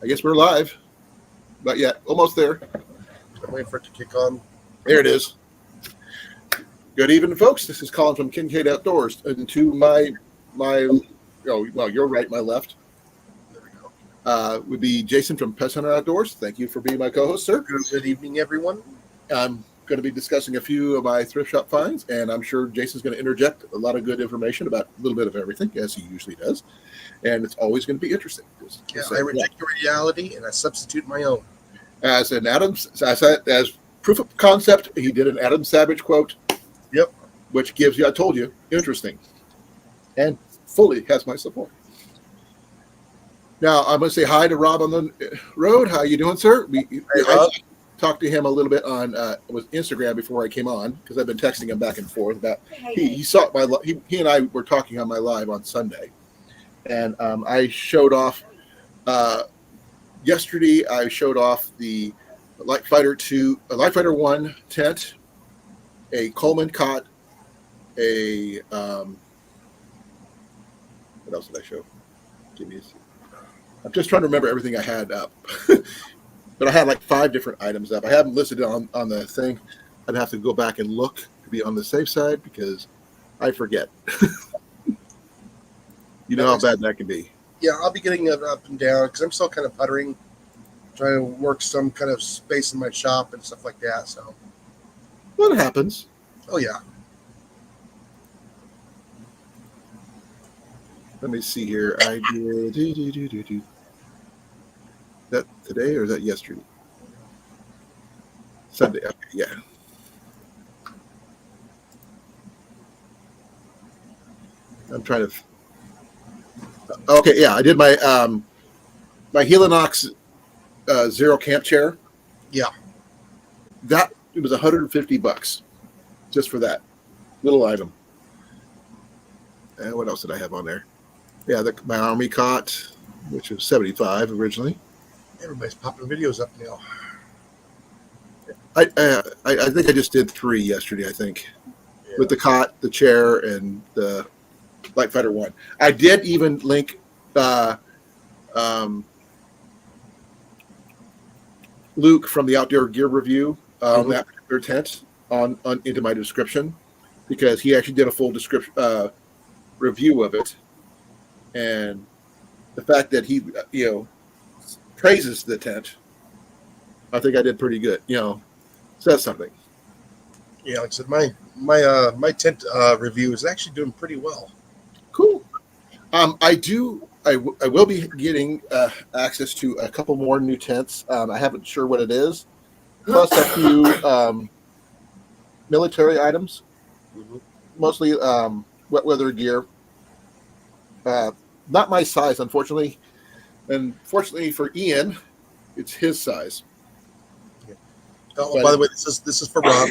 I guess we're live, but yeah, almost there. I'm waiting for it to kick on. There it is. Good evening, folks. This is Colin from Kincaid Outdoors, and to my well, you're right, my left There we go. would be Jason from Pest Hunter Outdoors. Thank you for being my co-host, sir. Good evening, everyone. I'm going to be discussing a few of my thrift shop finds, and I'm sure Jason's going to interject a lot of good information about a little bit of everything, as he usually does, and it's always going to be interesting. Yeah, I reject your reality and I substitute my own. As proof of concept, he did an Adam Savage quote. Yep. Which gives you, I told you, interesting, and fully has my support. Now I'm going to say hi to Rob on the road. How you doing, sir? I talked to him a little bit on with Instagram before I came on because I've been texting him back and forth about. He saw he and I were talking on my live on Sunday, and I showed off. Yesterday, I showed off the Light Fighter 1 tent, a Coleman cot, what else did I show? I'm just trying to remember everything I had up. But I had like 5 different items up. I haven't listed it on the thing. I'd have to go back and look to be on the safe side because I forget. You know how bad that can be. Yeah, I'll be getting it up and down because I'm still kind of puttering, trying to work some kind of space in my shop and stuff like that. So, Well, it happens. oh yeah. Let me see here. I did. That today or is that yesterday? Sunday. Okay, yeah. I'm trying to. Okay, yeah. I did my my Helinox Zero Camp chair. Yeah. That it was $150 just for that little item. And what else did I have on there? Yeah, my Army cot, which was $75 originally. Everybody's popping videos up now. I think I just did 3 yesterday. I think with the cot, the chair, and the Light Fighter 1. I did even link Luke from the Outdoor Gear Review on that particular tent on into my description because he actually did a full description review of it, and the fact that he praises the tent, I think I did pretty good. Says something. Yeah, like I said, my tent review is actually doing pretty well. Cool. I will be getting access to a couple more new tents. I haven't sure what it is, plus a few military items, mostly wet weather gear. Not my size, unfortunately. And fortunately for Ian, it's his size. Oh, by the way, this is for Rob.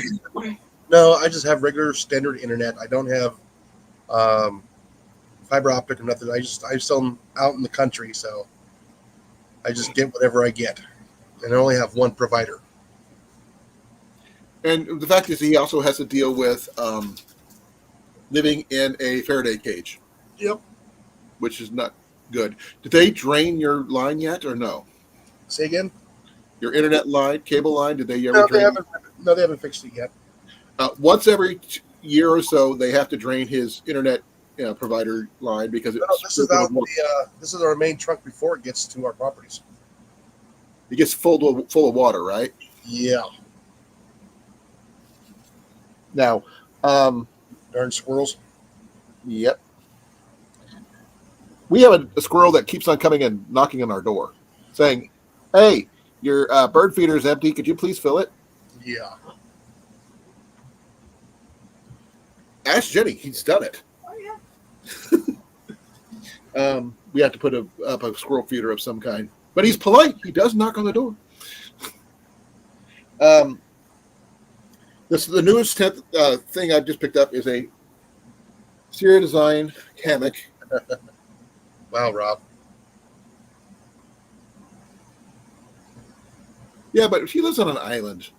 No, I just have regular standard internet. I don't have fiber optic or nothing. I sell them out in the country, so I just get whatever I get, and I only have one provider. And the fact is, he also has to deal with living in a Faraday cage. Yep. Which is not good. Did they drain your line yet, or no? Say again? Your internet line, cable line, did they ever drain? They haven't fixed it yet. Once every year or so, they have to drain his internet provider line because this is our main trunk before it gets to our properties. It gets full of water, right? Yeah. Now, darn squirrels. Yep. We have a squirrel that keeps on coming and knocking on our door, saying, "Hey, your bird feeder is empty. Could you please fill it?" Yeah. Ask Jenny. He's done it. Oh yeah. We have to put up a squirrel feeder of some kind, but he's polite. He does knock on the door. The newest thing I just picked up is a Sierra Design hammock. Wow, Rob. Yeah, but she lives on an island.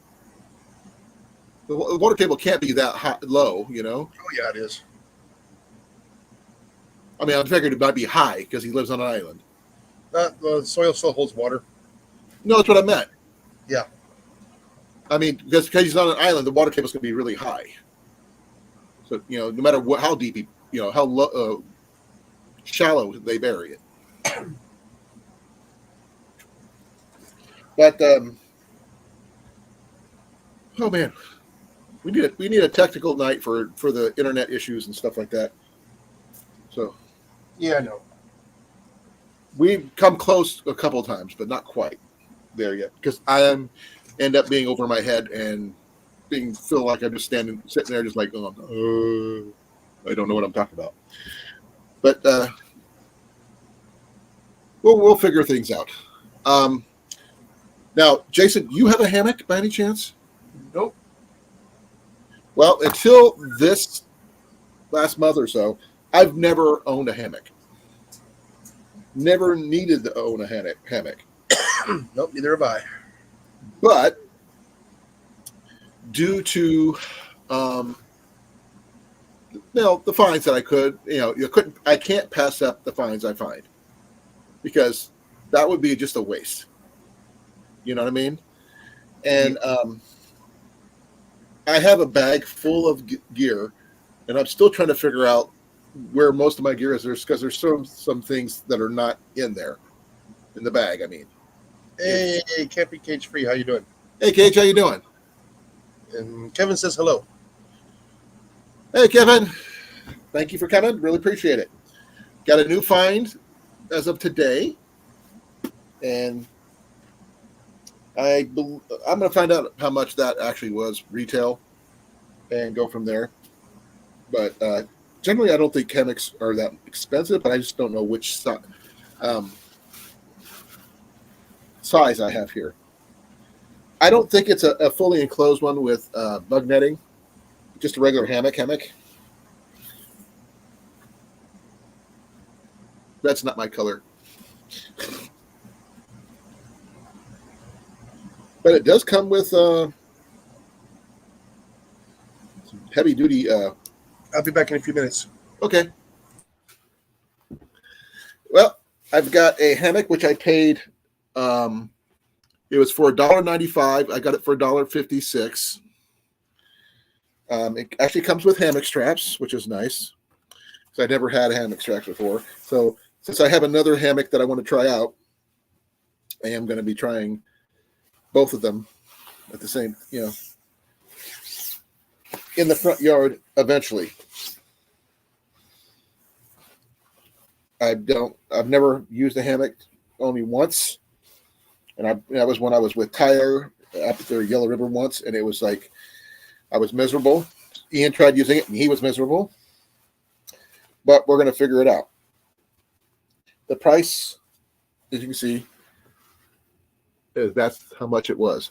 The water table can't be that low, Oh, yeah, it is. I mean, I figured it might be high because he lives on an island. The soil still holds water. No, that's what I meant. Yeah. I mean, because he's on an island, the water table's going to be really high. So, no matter how deep, how low, shallow they bury it. But, oh man, we need a technical night for the internet issues and stuff like that. So, Yeah, I know. we've come close a couple of times, but not quite there yet. Because I end up being over my head and feel like I'm just sitting there, just like, I don't know what I'm talking about. But we'll figure things out. Now, Jason, you have a hammock by any chance? Nope. Well, until this last month or so, I've never owned a hammock. Never needed to own a hammock. Nope, neither have I. But due to the fines that I can't pass up the fines I find, because that would be just a waste. You know what I mean? And I have a bag full of gear, and I'm still trying to figure out where most of my gear is. Because there's some things that are not in there, in the bag. I mean, Hey, Camping Cage Free, how you doing? hey, Cage, how you doing? And Kevin says hello. Hey, Kevin. Thank you for coming. Really appreciate it. Got a new find as of today, and I'm going to find out how much that actually was retail and go from there. But generally, I don't think hammocks are that expensive, but I just don't know which size I have here. I don't think it's a fully enclosed one with bug netting, just a regular hammock. That's not my color. But it does come with heavy duty. I'll be back in a few minutes. Okay. Well, I've got a hammock which I paid. It was for $1.95. I got it for $1.56. It actually comes with hammock straps, which is nice, because I never had hammock straps before. So since I have another hammock that I want to try out, I am going to be trying both of them at the same, in the front yard eventually. I've never used a hammock, only once, and that was when I was with Tyler up at their Yellow River once, and it was like I was miserable. Ian tried using it, and he was miserable. But we're going to figure it out. The price, as you can see, that's how much it was.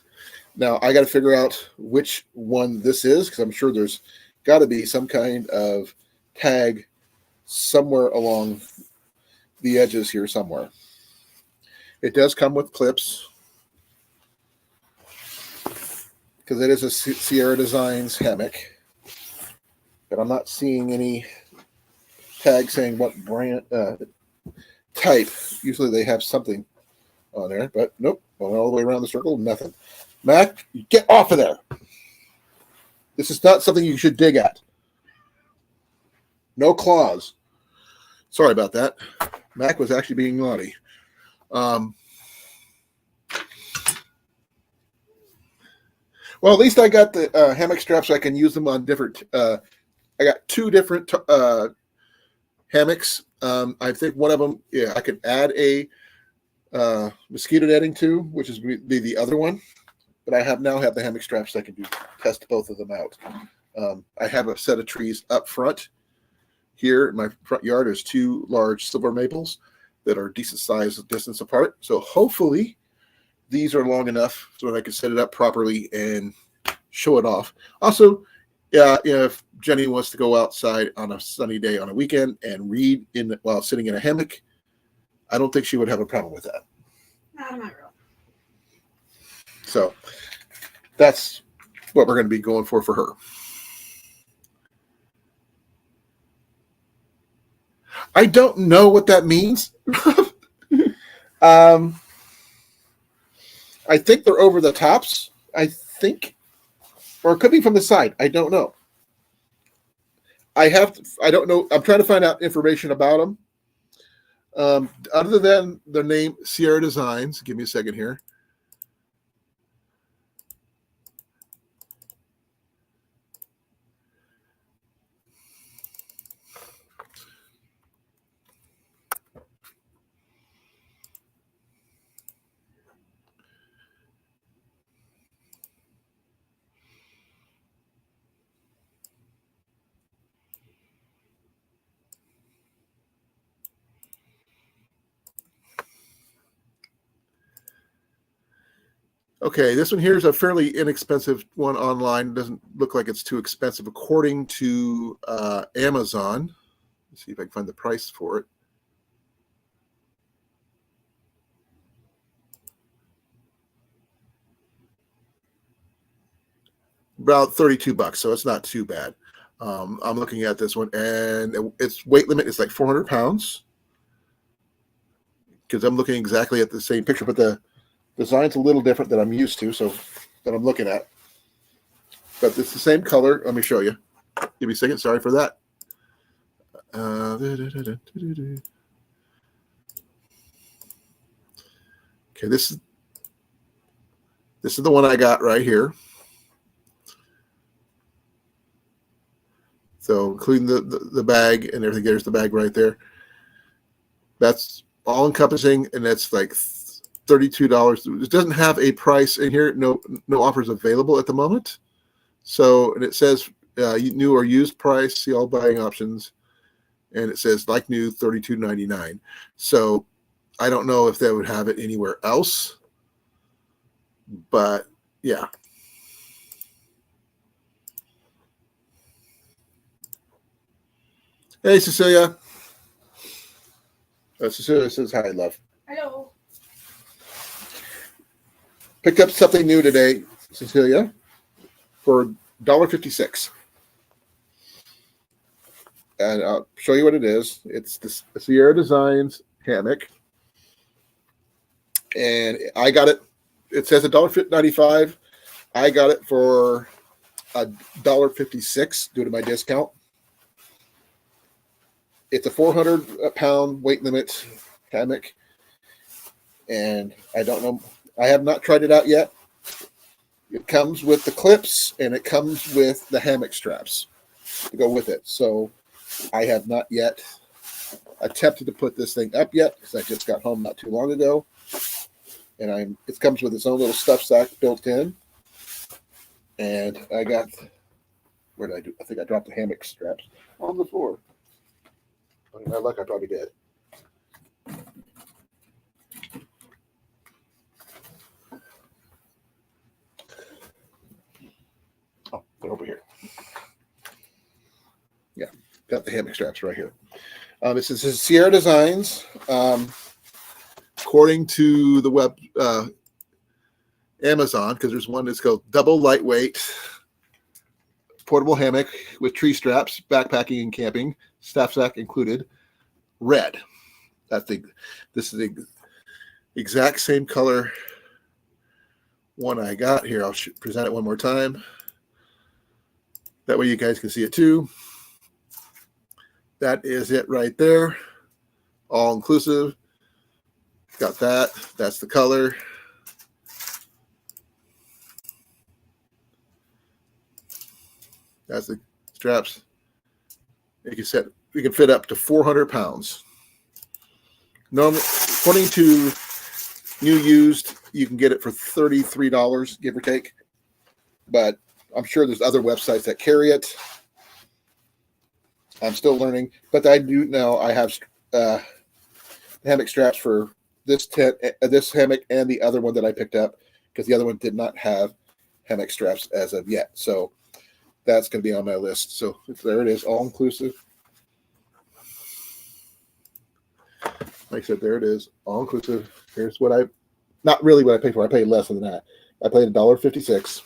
Now I got to figure out which one this is, because I'm sure there's got to be some kind of tag somewhere along the edges here somewhere. It does come with clips, because it is a Sierra Designs hammock, but I'm not seeing any tag saying what brand type. Usually they have something on there, but nope. Going all the way around the circle, nothing. Mac, get off of there. This is not something you should dig at. No claws. Sorry about that. Mac was actually being naughty. Well, at least I got the hammock straps so I can use them on different. I got two different hammocks. I think one of them, I could add a mosquito netting to, which is the other one. But I now have the hammock straps so I can test both of them out. I have a set of trees up front. Here in my front yard is two large silver maples that are decent size distance apart. So hopefully these are long enough so that I can set it up properly and show it off. Also, if Jenny wants to go outside on a sunny day on a weekend and read while sitting in a hammock, I don't think she would have a problem with that. Not really. So that's what we're going to be going for her. I don't know what that means. I think they're over the tops. I think, or it could be from the side. I don't know. I don't know. I'm trying to find out information about them. Other than their name, Sierra Designs. Give me a second here. Okay, this one here is a fairly inexpensive one online. It doesn't look like it's too expensive according to Amazon. Let's see if I can find the price for it. About $32, so it's not too bad. I'm looking at this one, and its weight limit is like 400 pounds. Because I'm looking exactly at the same picture, but the design's a little different than I'm used to, so that I'm looking at. But it's the same color. Let me show you. Give me a second. Sorry for that. Okay, this is the one I got right here. So including the bag and everything, there's the bag right there. That's all encompassing, and that's like $32. It doesn't have a price in here. No offers available at the moment. So, and it says new or used price. See all buying options, and it says like new, $32.99. So, I don't know if they would have it anywhere else, but yeah. Hey, Cecilia. Cecilia says hi, love. Hello. Picked up something new today, Cecilia, for $1.56. And I'll show you what it is. It's the Sierra Designs hammock. And I got it. It says $1.95. I got it for $1.56 due to my discount. It's a 400-pound weight limit hammock, and I don't know. I have not tried it out yet. It comes with the clips, and it comes with the hammock straps to go with it. So I have not yet attempted to put this thing up yet because I just got home not too long ago, and it comes with its own little stuff sack built in. And I got, where did I do? I think I dropped the hammock straps on the floor. My luck, I probably did. Oh, they're over here. Yeah, got the hammock straps right here. This is Sierra Designs. According to the web, Amazon, because there's one that's called double lightweight portable hammock with tree straps, backpacking and camping, staff sack included, red. This is the exact same color one I got here. I'll present it one more time. That way you guys can see it too. That is it right there. All inclusive. Got that. That's the color. That's the straps. We can fit up to 400 pounds. Normally, according to new used, you can get it for $33, give or take. But I'm sure there's other websites that carry it. I'm still learning, but I do know I have hammock straps for this hammock and the other one that I picked up, because the other one did not have hammock straps as of yet. So that's going to be on my list. So there it is, all inclusive. Like I said, there it is, all inclusive. Here's what not really what I paid for. I paid less than that. I paid $1.56.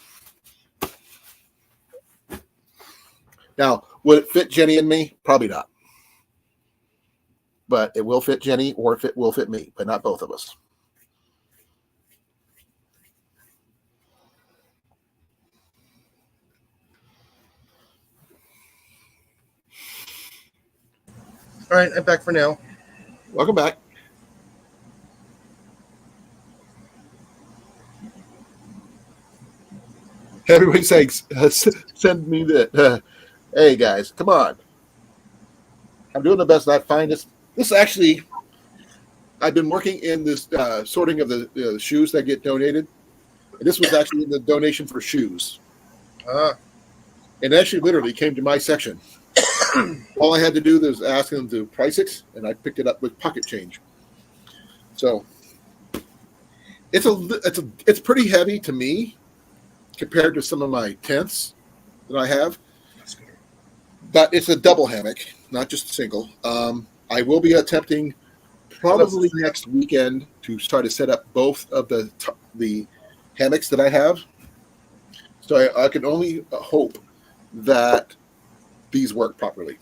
Now, would it fit Jenny and me? Probably not. But it will fit Jenny, or it will fit me, but not both of us. All right, I'm back for now. Welcome back. Everybody saying, send me that. Hey, guys, come on. I'm doing the best I find this. This actually, I've been working in this sorting of the shoes that get donated. And this was actually the donation for shoes. And actually literally came to my section. All I had to do was ask them to price it, and I picked it up with pocket change. So it's pretty heavy to me compared to some of my tents that I have. But it's a double hammock, not just a single. I will be attempting probably next weekend to try to set up both of the hammocks that I have. So I can only hope that these work properly,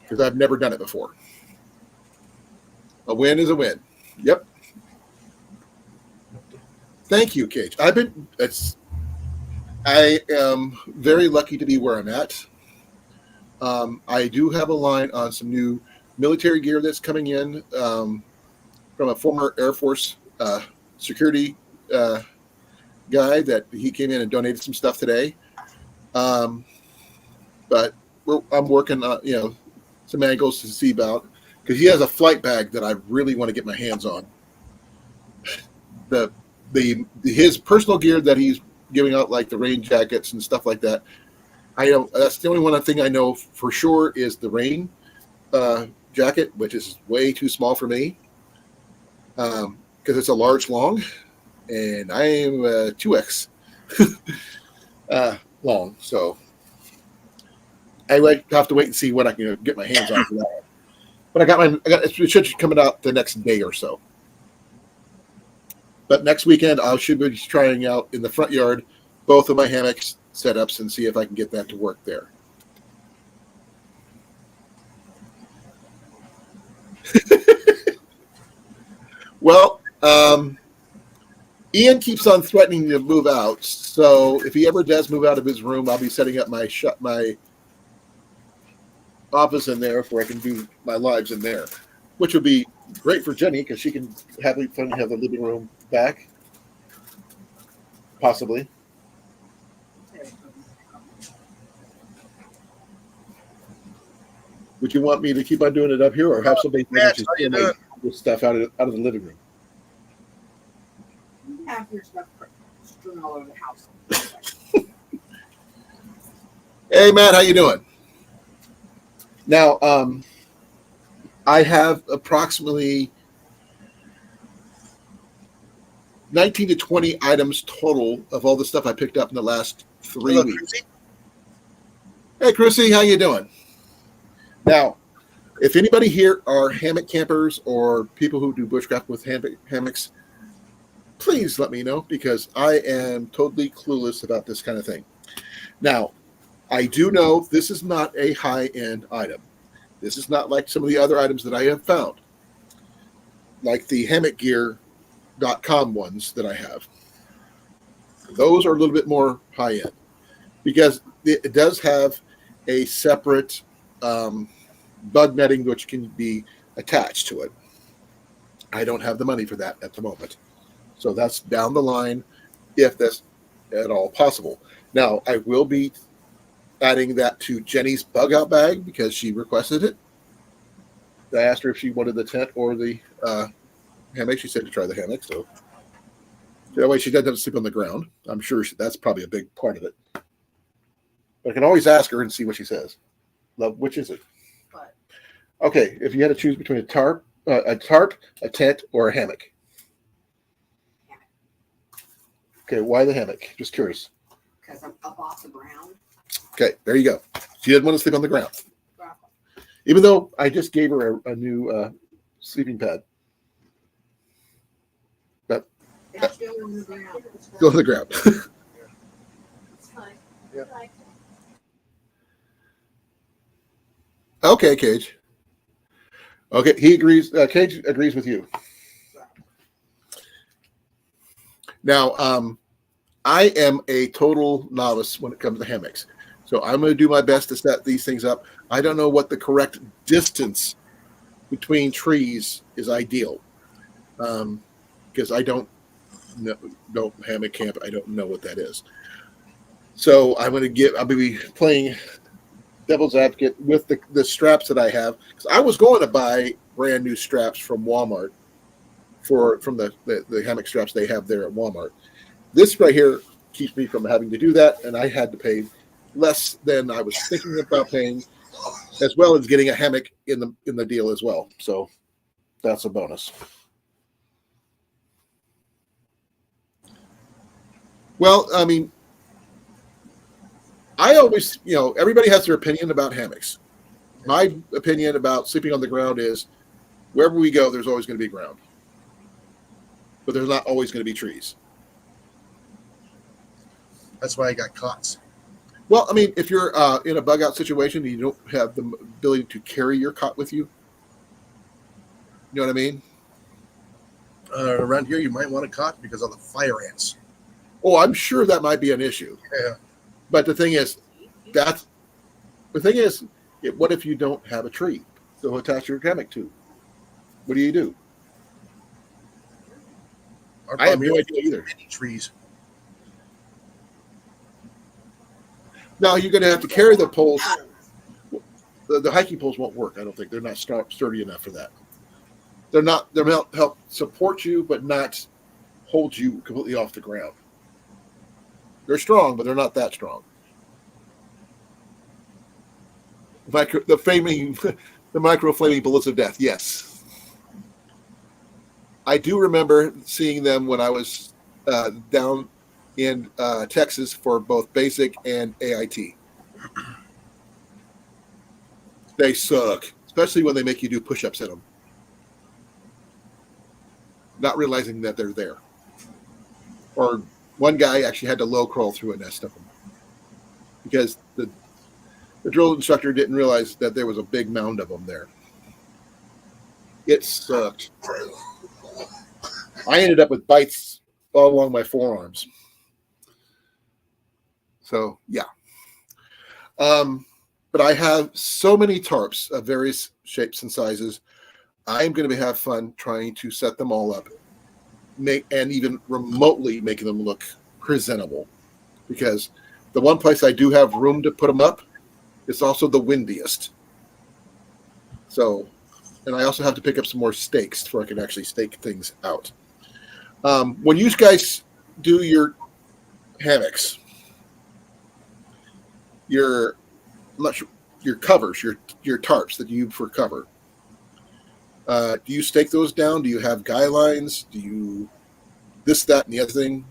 because I've never done it before. A win is a win. Yep. Thank you, Cage. I am very lucky to be where I'm at. I do have a line on some new military gear that's coming in from a former Air Force security guy that he came in and donated some stuff today. But I'm working on some angles to see about, because he has a flight bag that I really want to get my hands on. His personal gear that he's giving out, like the rain jackets and stuff like that. That's the only one thing I know for sure is the rain jacket, which is way too small for me, because it's a large long, and I am 2X long. So I might have to wait and see what I can get my hands on for that. But it should be coming out the next day or so. But next weekend, I should be trying out in the front yard both of my hammocks setups and see if I can get that to work there. Well, Ian keeps on threatening to move out. So if he ever does move out of his room, I'll be setting up my office in there where I can do my lives in there, which would be great for Jenny because she can have the living room back, possibly. Would you want me to keep on doing it up here, or have somebody just this stuff out of the living room? You have your stuff strewn all over the house. Hey, Matt, how you doing? Now, I have approximately 19 to 20 items total of all the stuff I picked up in the last 3 weeks. Chrissy. Hey, Chrissy, how you doing? Now, if anybody here are hammock campers or people who do bushcraft with hammocks, please let me know, because I am totally clueless about this kind of thing. Now, I do know this is not a high-end item. This is not like some of the other items that I have found, like the hammockgear.com ones that I have. Those are a little bit more high-end, because it does have a separate bug netting which can be attached to it. I don't have the money for that at the moment. So that's down the line, if that's at all possible. Now, I will be adding that to Jenny's bug out bag because she requested it. I asked her if she wanted the tent or the hammock. She said to try the hammock. So that way she doesn't have to sleep on the ground. I'm sure that's probably a big part of it. But I can always ask her and see what she says. Love, which is it? But Okay, if you had to choose between a tarp, a tent, or a hammock. Okay, why the hammock? Just curious. because I'm up off the ground. Okay, there you go. She didn't want to sleep on the ground. Even though I just gave her a new sleeping pad. But It's still on the ground. still on the ground. It's fine. Yeah. Okay, Cage. Okay, he agrees. Cage agrees with you. Now, I am a total novice when it comes to hammocks. So I'm going to do my best to set these things up. I don't know what the correct distance between trees is ideal. Because I don't know hammock camp. I don't know what that is. So I'll be playing devil's advocate with the straps that I have. Because I was going to buy brand new straps from Walmart from the hammock straps they have there at Walmart. This right here keeps me from having to do that, and I had to pay less than I was thinking about paying, as well as getting a hammock in the deal as well. So that's a bonus. Well, I mean, I always, everybody has their opinion about hammocks. My opinion about sleeping on the ground is wherever we go, there's always going to be ground. But there's not always going to be trees. That's why I got cots. Well, I mean, if you're in a bug out situation and you don't have the ability to carry your cot with you, you know what I mean? Around here, you might want a cot because of the fire ants. Oh, I'm sure that might be an issue. Yeah. But the thing is, what if you don't have a tree to attach your hammock to? What do? I have no idea either. Many trees. Now you're going to have to carry the poles. The hiking poles won't work. I don't think they're not sturdy enough for that. They'll help support you, but not hold you completely off the ground. They're strong, but they're not that strong. The micro flaming bullets of death. Yes, I do remember seeing them when I was down in Texas for both basic and AIT. They suck, especially when they make you do push-ups in them, not realizing that they're there. Or one guy actually had to low crawl through a nest of them because the drill instructor didn't realize that there was a big mound of them there. It sucked. I ended up with bites all along my forearms. So, yeah. But I have so many tarps of various shapes and sizes. I'm going to have fun trying to set them all up, and even remotely making them look presentable. Because the one place I do have room to put them up is also the windiest. So, and I also have to pick up some more stakes before I can actually stake things out. When you guys do your hammocks, your covers, your tarps that you use for cover, do you stake those down? Do you have guy lines? Do you this, that, and the other thing?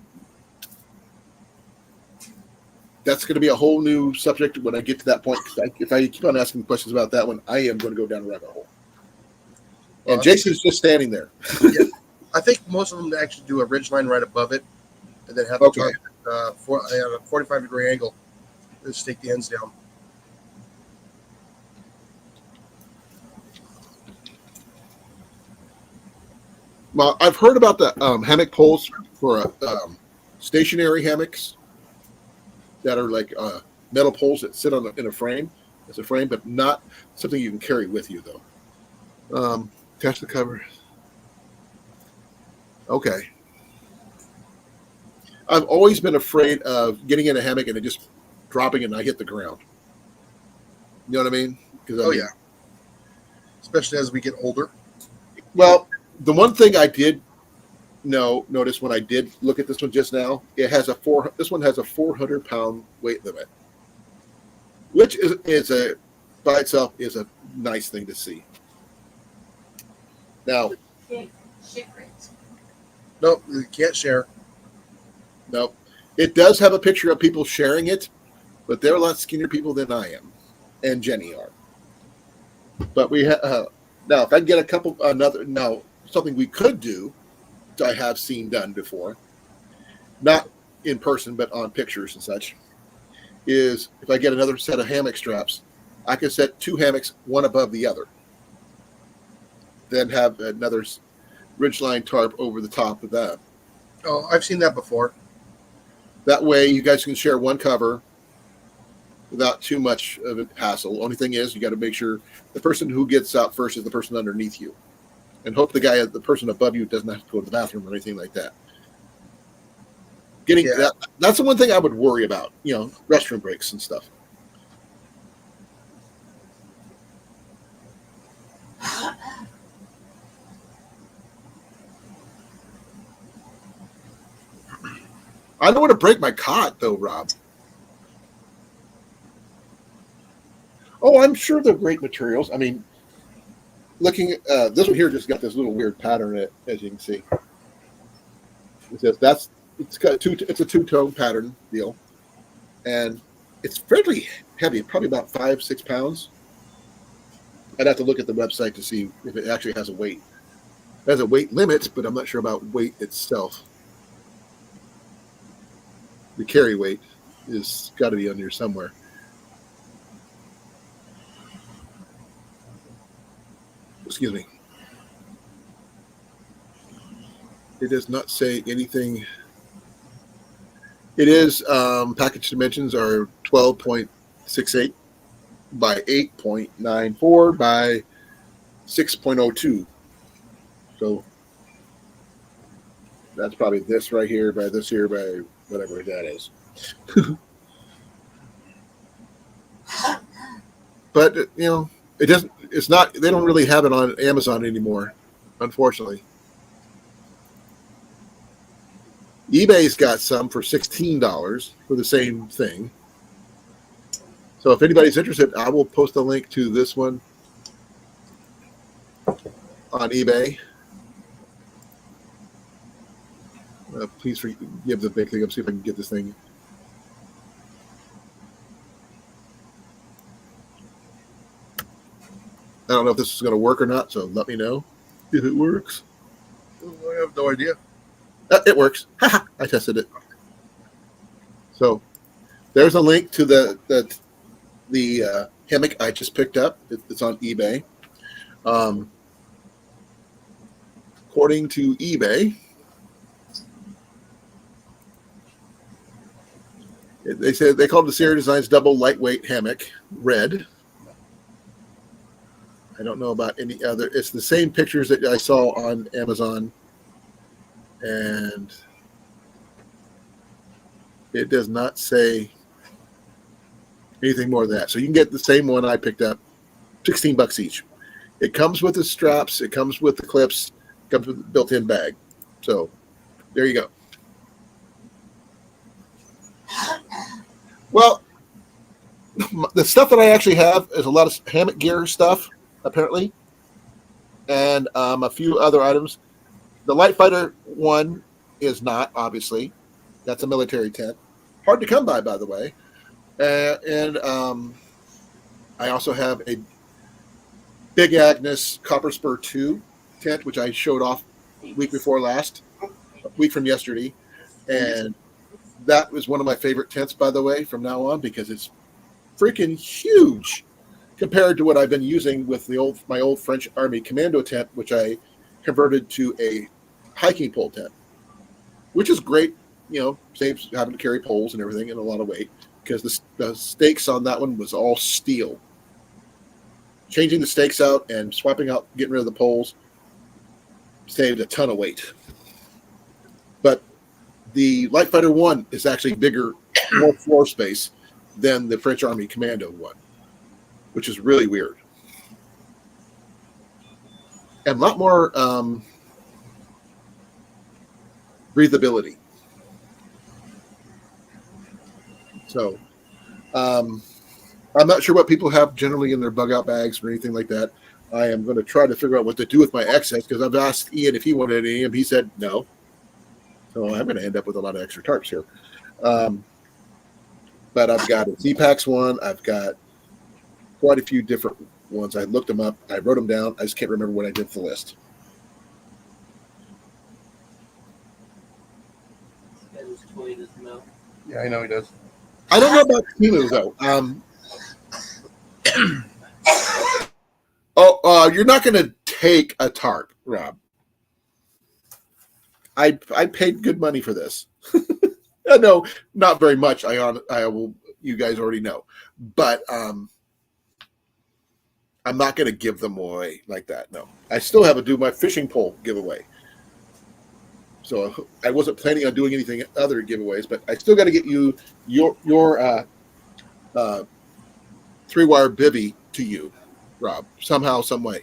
That's going to be a whole new subject when I get to that point. If I keep on asking questions about that one, I am going to go down a rabbit hole. And Jason's just standing there. Yeah. I think most of them actually do a ridge line right above it, and then have the tarp at a 45-degree angle. Just stake the ends down. Well, I've heard about the hammock poles for stationary hammocks that are like metal poles that sit in a frame. It's a frame, but not something you can carry with you, though. Attach the cover. Okay. I've always been afraid of getting in a hammock and it just dropping and I hit the ground. You know what I mean? Yeah. Especially as we get older. Well, the one thing I did notice when I did look at this one just now, this one has a 400-pound weight limit, which is by itself is a nice thing to see. Now, Nope, you can't share. no, it does have a picture of people sharing it, but they're a lot skinnier people than I am, and Jenny are. But we have now. If I can get something we could do, which I have seen done before, not in person but on pictures and such, is if I get another set of hammock straps, I can set two hammocks one above the other, then have another ridgeline tarp over the top of that. Oh, I've seen that before. That way you guys can share one cover without too much of a hassle. Only thing is, you got to make sure the person who gets out first is the person underneath you, and hope the person above you doesn't have to go to the bathroom or anything like that. That's the one thing I would worry about, restroom breaks and stuff. I don't want to break my cot though, Rob. Oh, I'm sure they're great materials. I mean, looking at this one here, just got this little weird pattern in it, as you can see. It says it's a two-tone pattern deal, and it's fairly heavy, probably about 5-6 pounds. I'd have to look at the website to see if it actually has a weight. It has a weight limit, but I'm not sure about weight itself. The carry weight is got to be on here somewhere. Excuse me. It does not say anything. It is package dimensions are 12.68 by 8.94 by 6.02. So that's probably this right here by this here by whatever that is. But it doesn't. It's not. They don't really have it on Amazon anymore, unfortunately. eBay's got some for $16 for the same thing. So if anybody's interested, I will post a link to this one on eBay. Please forgive the big thing. I'll see if I can get this thing. I don't know if this is going to work or not, so let me know if it works. I have no idea. It works. I tested it. So there's a link to the hammock I just picked up. It's on eBay. According to eBay, they called the Sierra Designs Double Lightweight Hammock Red. I don't know about any other. It's the same pictures that I saw on Amazon, and it does not say anything more than that. So you can get the same one I picked up, $16 each. It comes with the straps. It comes with the clips. It comes with the built-in bag. So there you go. Well, the stuff that I actually have is a lot of hammock gear stuff, apparently, and a few other items. The Light Fighter one is not, obviously. That's a military tent. Hard to come by the way. And I also have a Big Agnes Copper Spur 2 tent, which I showed off week from yesterday. And that was one of my favorite tents, by the way, from now on, because it's freaking huge compared to what I've been using with my old French Army Commando tent, which I converted to a hiking pole tent, which is great. Saves having to carry poles and everything and a lot of weight, because the stakes on that one was all steel. Changing the stakes out and swapping out, getting rid of the poles, saved a ton of weight. But the Light Fighter 1 is actually bigger, more floor space than the French Army Commando one, which is really weird. And a lot more breathability. So I'm not sure what people have generally in their bug out bags or anything like that. I am going to try to figure out what to do with my excess, because I've asked Ian if he wanted any, and he said no. So I'm going to end up with a lot of extra tarps here. But I've got a Z-Pax one. I've got quite a few different ones. I looked them up. I wrote them down. I just can't remember what I did for the list. Yeah, I know he does. I don't know about Timu, though. You're not going to take a tarp, Rob. I paid good money for this. No, not very much. I will you guys already know. But I'm not going to give them away like that. No, I still have to do my fishing pole giveaway. So I wasn't planning on doing anything other giveaways, but I still got to get you your 3-wire bivvy to you, Rob, somehow, some way.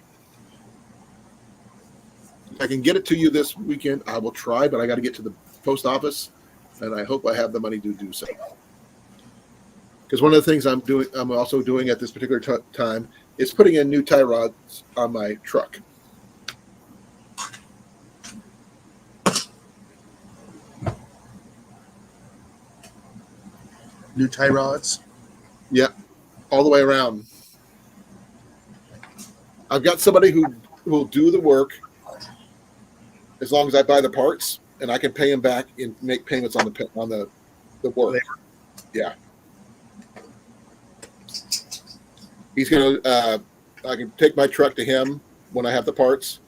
If I can get it to you this weekend, I will try, but I got to get to the post office, and I hope I have the money to do so. Because one of the things I'm also doing at this particular time is putting in new tie rods on my truck. New tie rods. Yep, all the way around. I've got somebody who will do the work as long as I buy the parts, and I can pay him back and make payments on the work. Labor. Yeah. He's gonna. I can take my truck to him when I have the parts.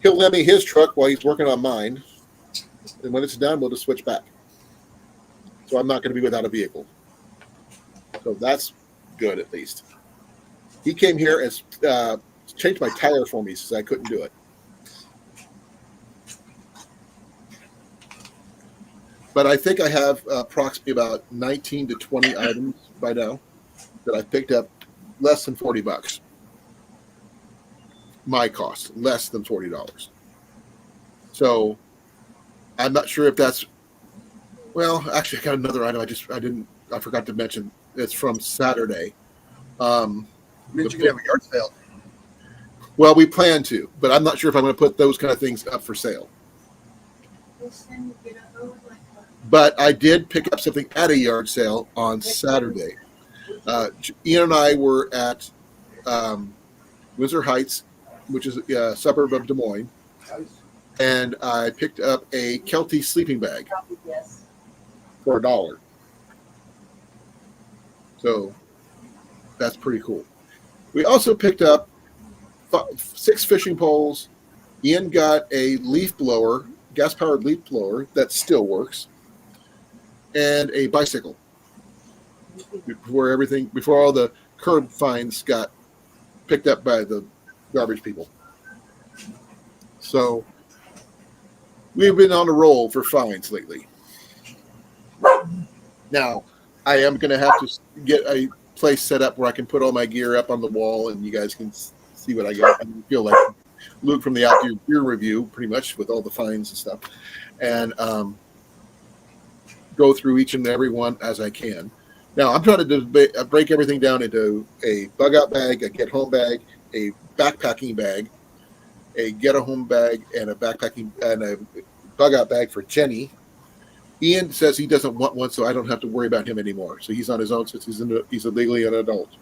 He'll lend me his truck while he's working on mine, and when it's done, we'll just switch back. So I'm not going to be without a vehicle. So that's good, at least. He came here and changed my tire for me since I couldn't do it. But I think I have approximately about 19 to 20 items by now that I picked up less than $40. My cost, less than $40. So I'm not sure if that's, well, actually I got another item I forgot to mention. It's from Saturday. Means you can have a yard sale. Well, we plan to, but I'm not sure if I'm going to put those kind of things up for sale. But I did pick up something at a yard sale on Saturday. Ian and I were at Windsor Heights, which is a suburb of Des Moines, and I picked up a Kelty sleeping bag for $1. So that's pretty cool. We also picked up 6 fishing poles. Ian got a leaf blower, gas-powered leaf blower that still works, and a bicycle. Before all the curb fines got picked up by the garbage people. So we've been on a roll for fines lately. Now, I am going to have to get a place set up where I can put all my gear up on the wall and you guys can see what I got. I feel like Luke from the Outdoor Gear Review, pretty much, with all the fines and stuff. And go through each and every one as I can. Now, I'm trying to break everything down into a bug-out bag, a get-home bag, a backpacking bag, a get-home bag, and a backpacking and a bug-out bag for Jenny. Ian says he doesn't want one, so I don't have to worry about him anymore. So he's on his own since he's legally an adult.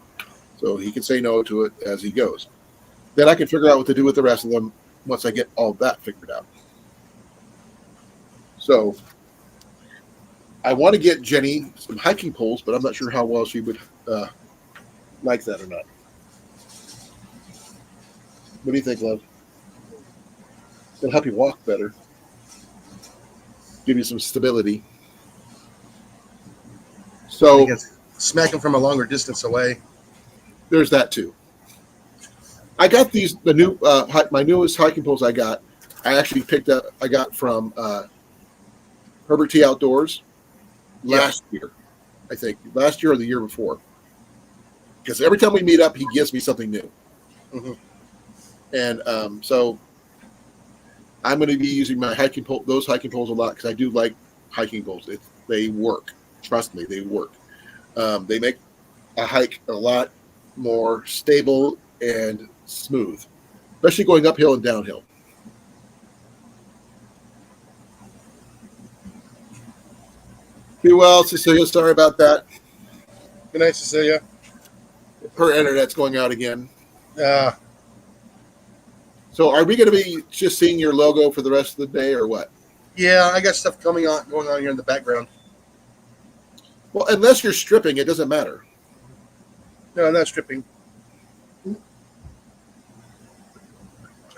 So he can say no to it as he goes. Then I can figure out what to do with the rest of them once I get all that figured out. So I want to get Jenny some hiking poles, but I'm not sure how well she would like that or not. What do you think, love? It'll help you walk better. Give you some stability. So smack them from a longer distance away. There's that too. I got my newest hiking poles I got. I actually I got from Herbert T. Outdoors last year, I think. Last year or the year before. Because every time we meet up, he gives me something new. Mm-hmm. And so I'm going to be using my those hiking poles a lot because I do like hiking poles. They work. Trust me, they work. They make a hike a lot more stable and smooth, especially going uphill and downhill. Be well, Cecilia. Sorry about that. Good night, Cecilia. Her internet's going out again. So are we going to be just seeing your logo for the rest of the day or what? Yeah, I got stuff going on here in the background. Well, unless you're stripping, it doesn't matter. No, I'm not stripping.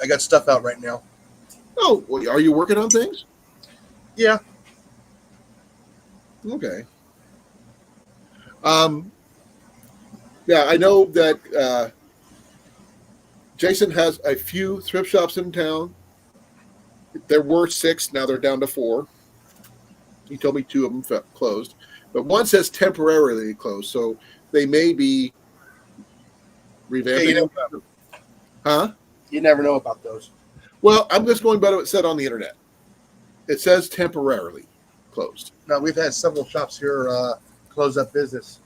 I got stuff out right now. Oh, well, are you working on things? Yeah. Okay. Um, yeah, I know that Jason has a few thrift shops in town. There were 6, now they're down to 4. He told me 2 of them closed, but one says temporarily closed, so they may be Yeah, revamping. Huh? you never know about those. Well, I'm just going by what it said on the internet. It says temporarily closed. Now we've had several shops here close up business.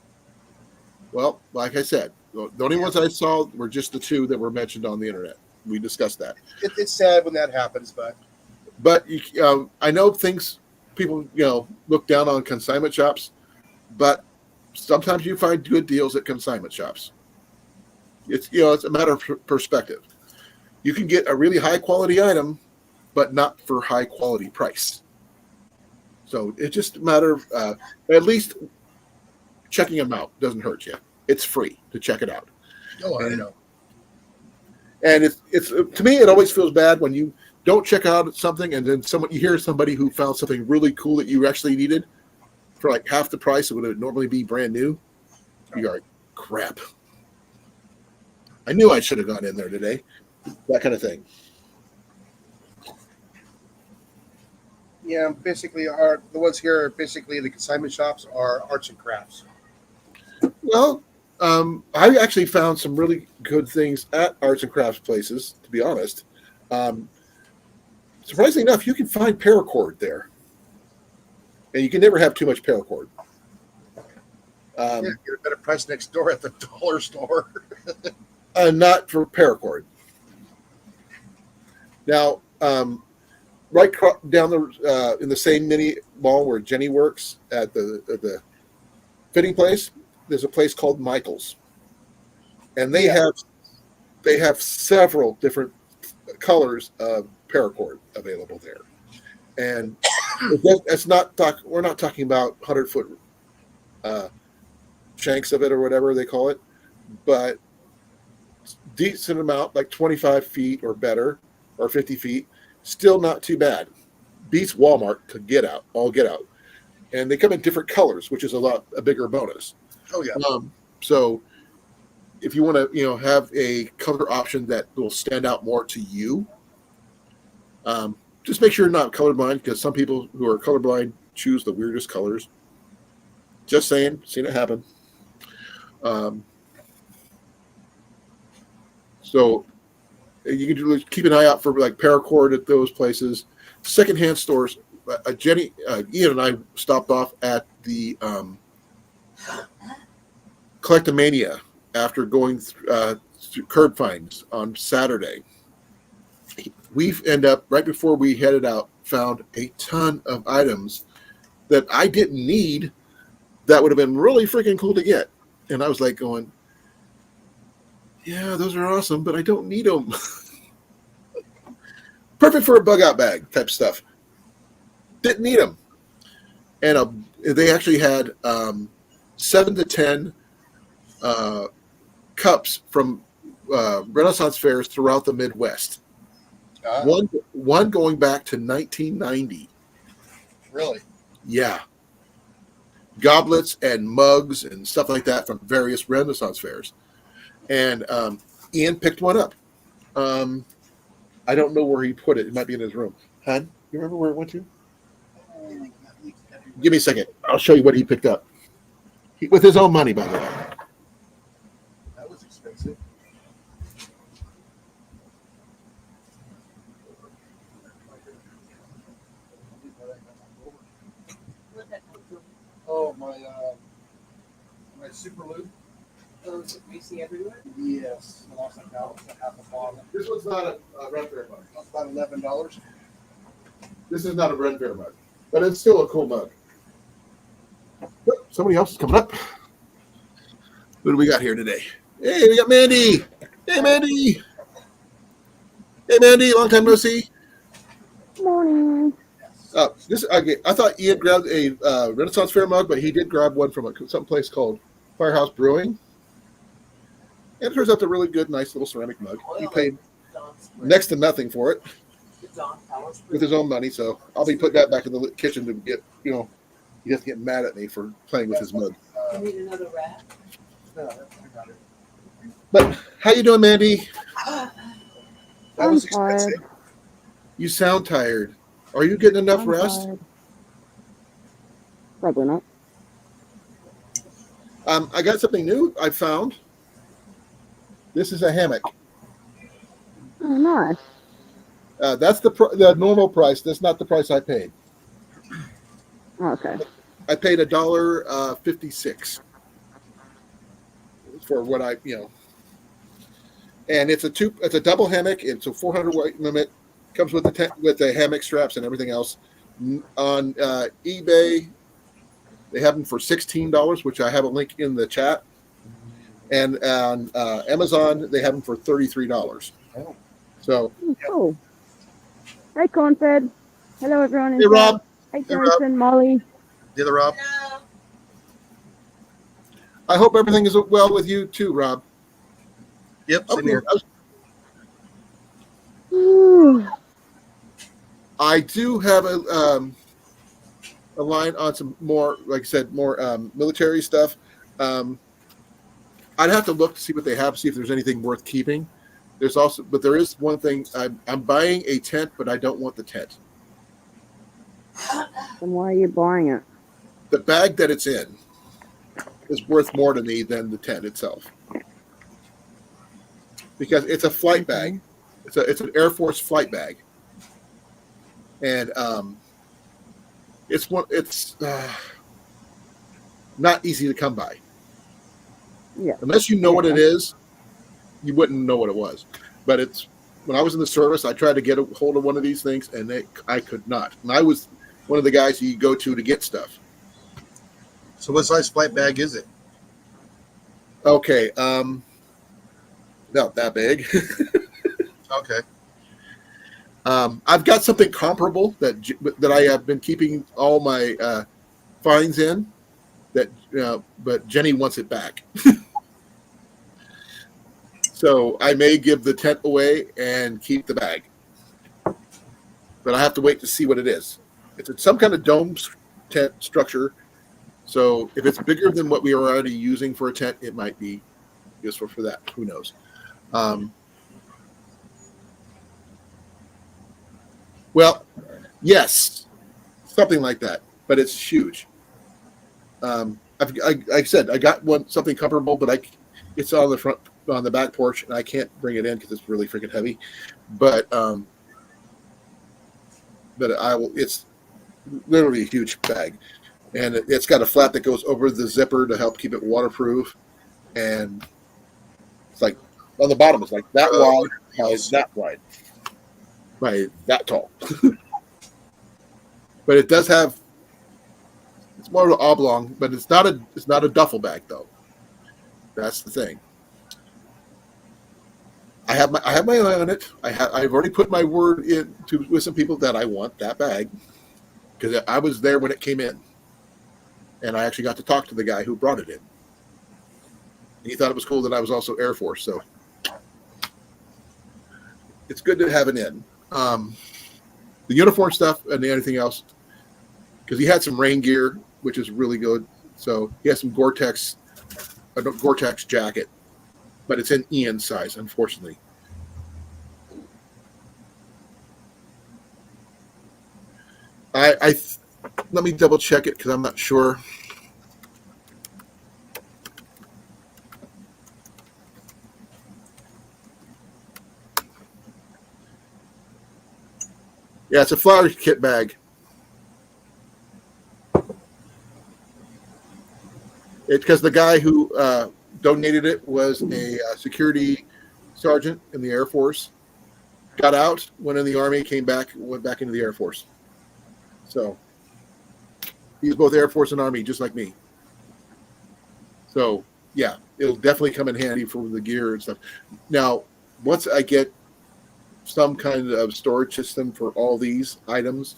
Well, like I said, the only ones I saw were just the 2 that were mentioned on the internet. We discussed that. It's sad when that happens, but I know people look down on consignment shops, but sometimes you find good deals at consignment shops. It's a matter of perspective. You can get a really high quality item, but not for high quality price. So it's just a matter of at least checking them out doesn't hurt you. It's free to check it out. I know. And it's to me, it always feels bad when you don't check out something and then you hear somebody who found something really cool that you actually needed for like half the price of what it would normally be brand new. You're like, crap. I knew I should have gone in there today. That kind of thing. Yeah, basically, the ones here, basically the consignment shops are arts and crafts. Well, I actually found some really good things at arts and crafts places, to be honest. Surprisingly enough, you can find paracord there. And you can never have too much paracord. Get a better price next door at the dollar store. Not for paracord. Now, right down in the same mini mall where Jenny works at the fitting place, there's a place called Michael's, and they have several different colors of paracord available there, and we're not talking about 100-foot shanks of it or whatever they call it, but decent amount, like 25 feet or better, or 50 feet, still not too bad. Beats Walmart to get out. And they come in different colors, which is a bigger bonus. Oh yeah. So if you want to, have a color option that will stand out more to you, just make sure you're not colorblind, because some people who are colorblind choose the weirdest colors. Just saying, seen it happen. So you can keep an eye out for like paracord at those places. Secondhand stores. Ian and I stopped off at the Collectomania after going through curb finds on Saturday. We end up right before we headed out, found a ton of items that I didn't need that would have been really freaking cool to get. And I was like going, yeah, those are awesome, but I don't need them. Perfect for a bug out bag type stuff. Didn't need them. And they actually had 7 to 10 cups from Renaissance fairs throughout the Midwest. One going back to 1990. Really? Yeah. Goblets and mugs and stuff like that from various Renaissance fairs. And Ian picked one up. I don't know where he put it. It might be in his room. Hon, you remember where it went to? Give me a second. I'll show you what he picked up. With his own money, by the way. That was expensive. Oh, my super loop. Those we see everywhere. Yes, I lost half a bottle. This one's not a Ren Fair mug. That's about $11. This is not a Ren Fair mug, but it's still a cool mug. Oh, somebody else is coming up. What do we got here today? Hey, we got Mandy. Hey, Mandy. Hey, Mandy. Long time no see. Morning. I thought Ian grabbed a Renaissance Fair mug, but he did grab one from some place called Firehouse Brewing. And it turns out a really good, nice little ceramic mug. He paid next to nothing for it with his own money, so I'll be putting that back in the kitchen to get, he doesn't get mad at me for playing with his mug. You need another wrap? No, I got it. But how you doing, Mandy? That I'm was tired. expensive. You sound tired. Are you getting enough I'm rest? tired. Probably not. I got something new I found. This is a hammock. Oh, nice. That's the normal price. That's not the price I paid. Okay. I paid $1.56 for what and it's a double hammock. It's a 400 weight limit. Comes with the hammock straps and everything else. On eBay, they have them for $16, which I have a link in the chat. And on Amazon, they have them for $33. Oh. So, Cool. Hey, Cornfed. Hello, everyone. hey, Rob. Hey, Hey, Rob. Johnson, Molly. The other Rob. No. I hope everything is well with you too, Rob. Yep, same here. Ooh. I do have a line on some more, like I said, more military stuff. I'd have to look to see what they have, see if there's anything worth keeping. But there is one thing. I'm buying a tent, but I don't want the tent. Then why are you buying it? The bag that it's in is worth more to me than the tent itself, because it's a flight bag. It's an Air Force flight bag, and it's not easy to come by. Yeah. Unless you know what it is, you wouldn't know what it was. But when I was in the service, I tried to get a hold of one of these things, and I could not. And I was one of the guys you go to get stuff. So what size flight bag is it? Okay, not that big. Okay. I've got something comparable that I have been keeping all my finds in. But Jenny wants it back. So I may give the tent away and keep the bag. But I have to wait to see what it is. It's some kind of dome tent structure. So if it's bigger than what we are already using for a tent, it might be useful for that. Who knows? Well, yes, something like that. But it's huge. Like I said, I got something comparable, but it's on the back porch, and I can't bring it in because it's really freaking heavy. But I will. It's literally a huge bag, and it's got a flap that goes over the zipper to help keep it waterproof, and it's like on the bottom it's like that wide by that wide by that tall. But it does have. It's more of an oblong, but it's not a duffel bag though. That's the thing. I have my eye on it. I've already put my word in with some people that I want that bag, because I was there when it came in, and I actually got to talk to the guy who brought it in. And he thought it was cool that I was also Air Force, so it's good to have it in. The uniform stuff and anything else, because he had some rain gear, which is really good. So he has some Gore-Tex jacket, but it's in Ian size, unfortunately. Let me double check it because I'm not sure. Yeah, it's a flower kit bag. It's because the guy who donated it was a security sergeant in the Air Force. Got out, went in the Army, came back, went back into the Air Force. So he's both Air Force and Army, just like me. So yeah, it'll definitely come in handy for the gear and stuff. Now, once I get some kind of storage system for all these items,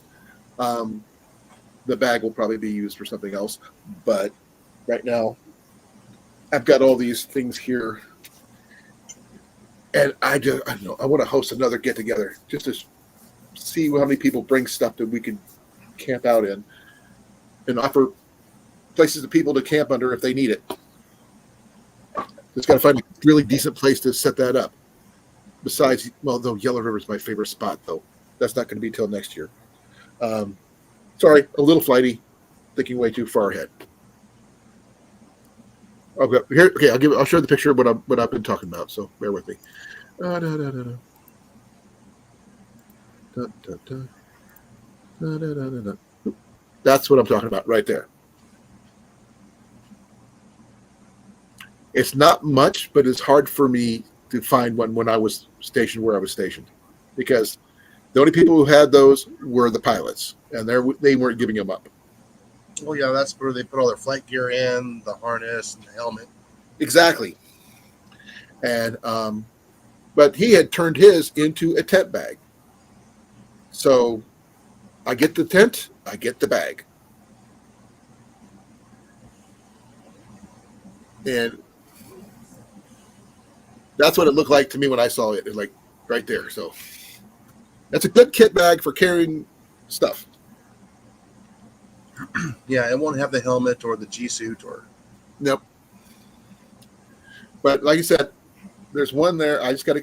the bag will probably be used for something else. But right now, I've got all these things here, and I don't know. I want to host another get together just to see how many people bring stuff that we could camp out in, and offer places for people to camp under if they need it. Just got to find a really decent place to set that up. Besides, well, though Yellow River is my favorite spot, though. That's not going to be till next year. Sorry, a little flighty, thinking way too far ahead. Okay, here. Okay, I'll show the picture of what I've been talking about. So bear with me. That's what I'm talking about right there. It's not much, but it's hard for me to find one when I was stationed where I was stationed, because the only people who had those were the pilots, and they weren't giving them up. Oh yeah, that's where they put all their flight gear in, the harness and the helmet. Exactly. And but he had turned his into a tent bag. So I get the tent, I get the bag. And that's what it looked like to me when I saw it. It's like right there. So that's a good kit bag for carrying stuff. Yeah, it won't have the helmet or the G-suit or. Nope. But like I said, there's one there. I just got to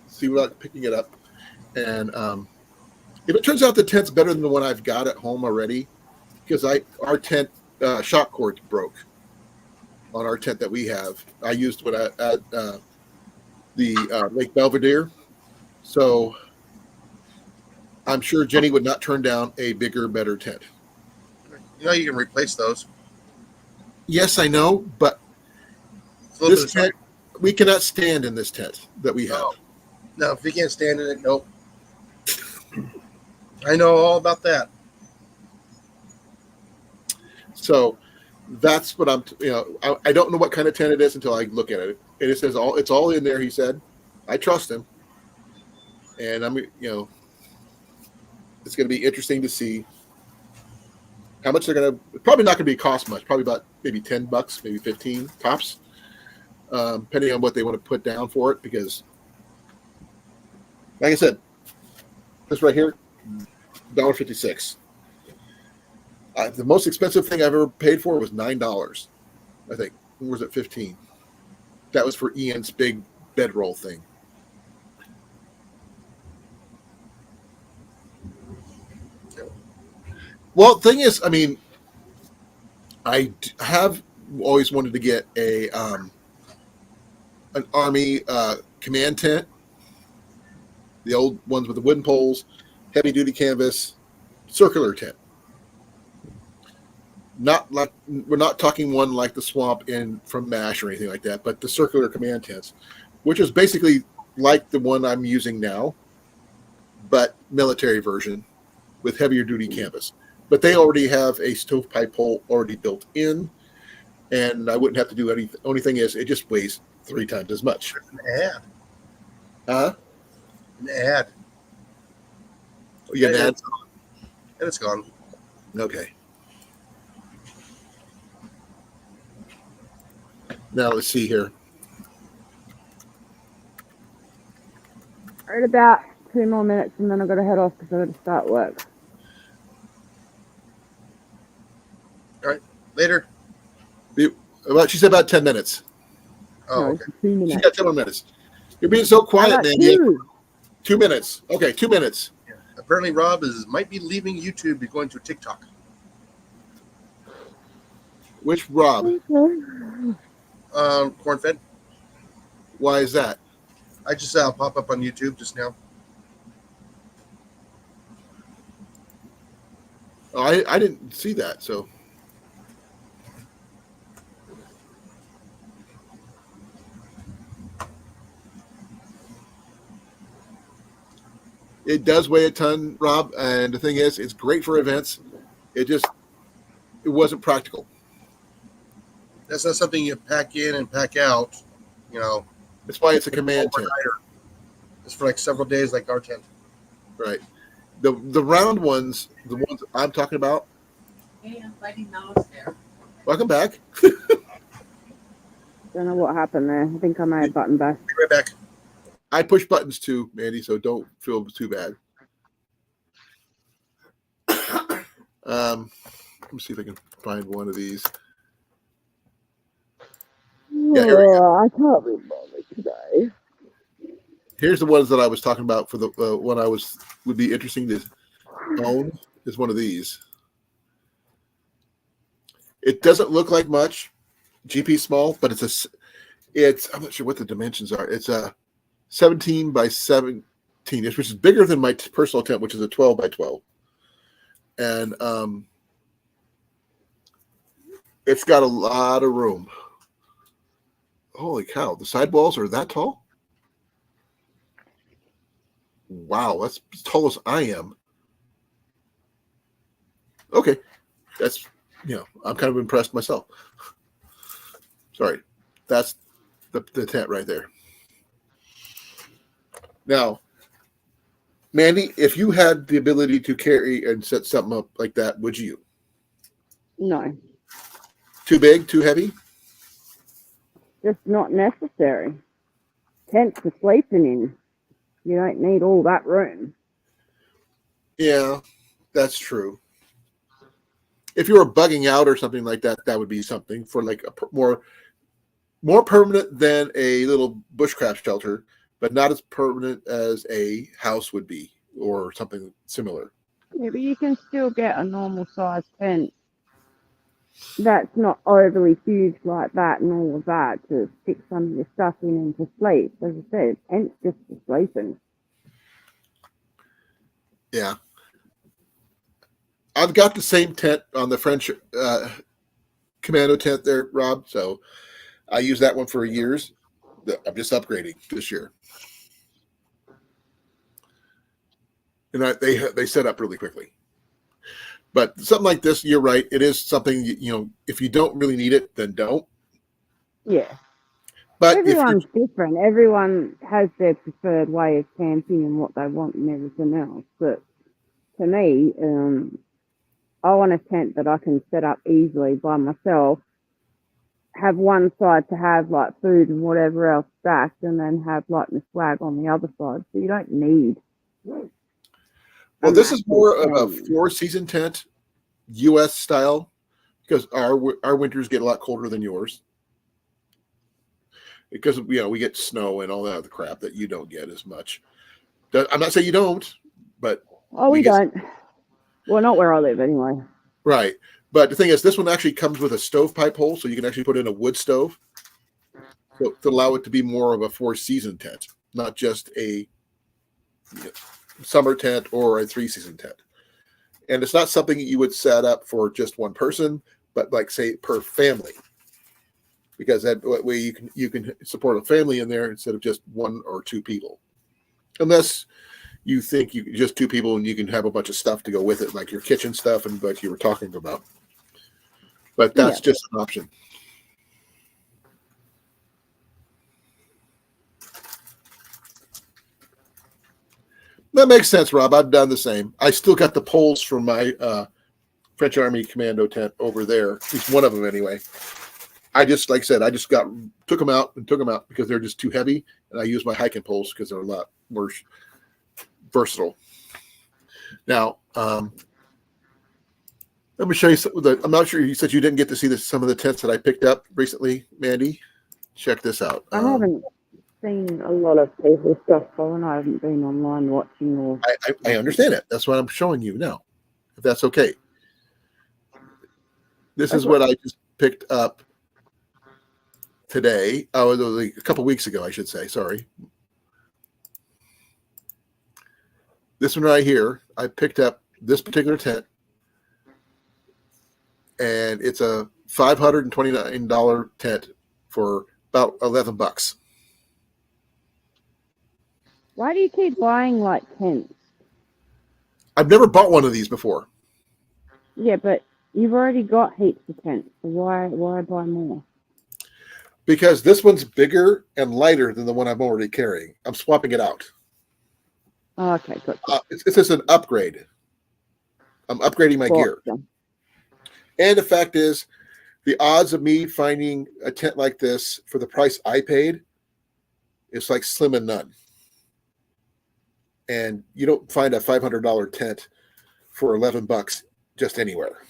see without picking it up. And if it turns out the tent's better than the one I've got at home already, because our tent shock cords broke on our tent that we have. I used one at the Lake Belvedere. So I'm sure Jenny would not turn down a bigger, better tent. You know, you can replace those. Yes, I know, but this tent, we cannot stand in this tent that we have. No, if you can't stand in it, nope. I know all about that. So that's what I don't know what kind of tent it is until I look at it. And it says it's all in there, he said. I trust him. And it's going to be interesting to see how much they're going to, probably not going to be cost much, probably about maybe $10, maybe 15 tops, depending on what they want to put down for it. Because, like I said, this right here, $1.56. The most expensive thing I've ever paid for was $9, I think. Or was it 15? That was for Ian's big bedroll thing. Well, the thing is, I mean, I have always wanted to get an Army command tent, the old ones with the wooden poles, heavy duty canvas, circular tent. Not like, we're not talking one like the swamp from MASH or anything like that, but the circular command tents, which is basically like the one I'm using now, but military version with heavier duty canvas. But they already have a stovepipe pole already built in, and I wouldn't have to do anything. Only thing is, it just weighs 3 times as much. An ad. Huh? An ad. You got an ad? And it's gone. Okay. Now let's see here. Right about 2 more minutes and then I've got to head off because I've got to start work. All right. Later. She said about 10 minutes. Oh, No, okay. it's 2 minutes. She got 10 more minutes. You're being so quiet, man. 2? 2 minutes. Okay, 2 minutes. Yeah. Apparently, Rob might be leaving YouTube and going to TikTok. Which Rob? Cornfed. Why is that? I just pop up on YouTube just now. Oh, I didn't see that, so. It does weigh a ton, Rob, and the thing is, it's great for events. It wasn't practical. That's not something you pack in and pack out. That's why it's a command tent. It's for like several days, like our tent. Right. The round ones, the ones I'm talking about. Hey, I'm fighting mouse there. Welcome back. Don't know what happened there. I think I might have button back. Be right back. I push buttons too, Mandy, so don't feel too bad. Let me see if I can find one of these. Yeah, here we Oh, I can't be bothered today. Here's the ones that I was talking about for the one would be interesting to own is one of these. It doesn't look like much, GP small, but it's I'm not sure what the dimensions are. It's a 17 by 17, which is bigger than my personal tent, which is a 12 by 12, and it's got a lot of room. Holy cow! The sidewalls are that tall. Wow, that's as tall as I am. Okay, that's I'm kind of impressed myself. Sorry, that's the tent right there. Now, Mandy, if you had the ability to carry and set something up like that, would you? No, Too big, too heavy? just not necessary. Tents for sleeping in. You don't need all that room. Yeah, that's true. If you were bugging out or something like that, that would be something for like a more permanent than a little bushcraft shelter, but not as permanent as a house would be or something similar. Yeah, but you can still get a normal sized tent that's not overly huge like that and all of that to stick some of your stuff in and to sleep. As I said, tent's just for sleeping. Yeah. I've got the same tent on the French commando tent there, Rob. So I use that one for years. I'm just upgrading this year. And they set up really quickly. But something like this, you're right. It is something, if you don't really need it, then don't. Yeah. But everyone's different. Everyone has their preferred way of camping and what they want and everything else. But to me, I want a tent that I can set up easily by myself, have one side to have like food and whatever else stacked, and then have like my swag on the other side. So you don't need. Well, this is more of a 4-season tent, U.S. style, because our winters get a lot colder than yours. Because we get snow and all that other crap that you don't get as much. I'm not saying you don't, but we don't. Well, not where I live anyway. Right, but the thing is, this one actually comes with a stovepipe hole, so you can actually put in a wood stove to allow it to be more of a 4-season tent, not just a summer tent or a 3-season tent. And it's not something you would set up for just one person, but like say per family, because that way you can support a family in there instead of just one or two people, unless you think you just two people and you can have a bunch of stuff to go with it, like your kitchen stuff and like you were talking about. But that's just an option. That makes sense, Rob. I've done the same. I still got the poles from my French Army Commando tent over there. At least one of them, anyway. I just, like I said, took them out because they're just too heavy, and I use my hiking poles because they're a lot more versatile. Now, let me show you something. I'm not sure. You said you didn't get to see some of the tents that I picked up recently, Mandy. Check this out. I haven't seen a lot of people's stuff, and I haven't been online watching or. I understand it. That's what I'm showing you now, if that's okay. This is what I just picked up today. Oh, a couple weeks ago, I should say. Sorry. This one right here, I picked up this particular tent, and it's a $529 tent for about $11. Why do you keep buying like tents? I've never bought one of these before. Yeah, but you've already got heaps of tents, so why buy more? Because this one's bigger and lighter than the one I'm already carrying. I'm swapping it out. Oh, okay, good. It's just an upgrade. I'm upgrading my gear. And the fact is, the odds of me finding a tent like this for the price I paid, it's like slim and none. And you don't find a $500 tent for $11 just anywhere.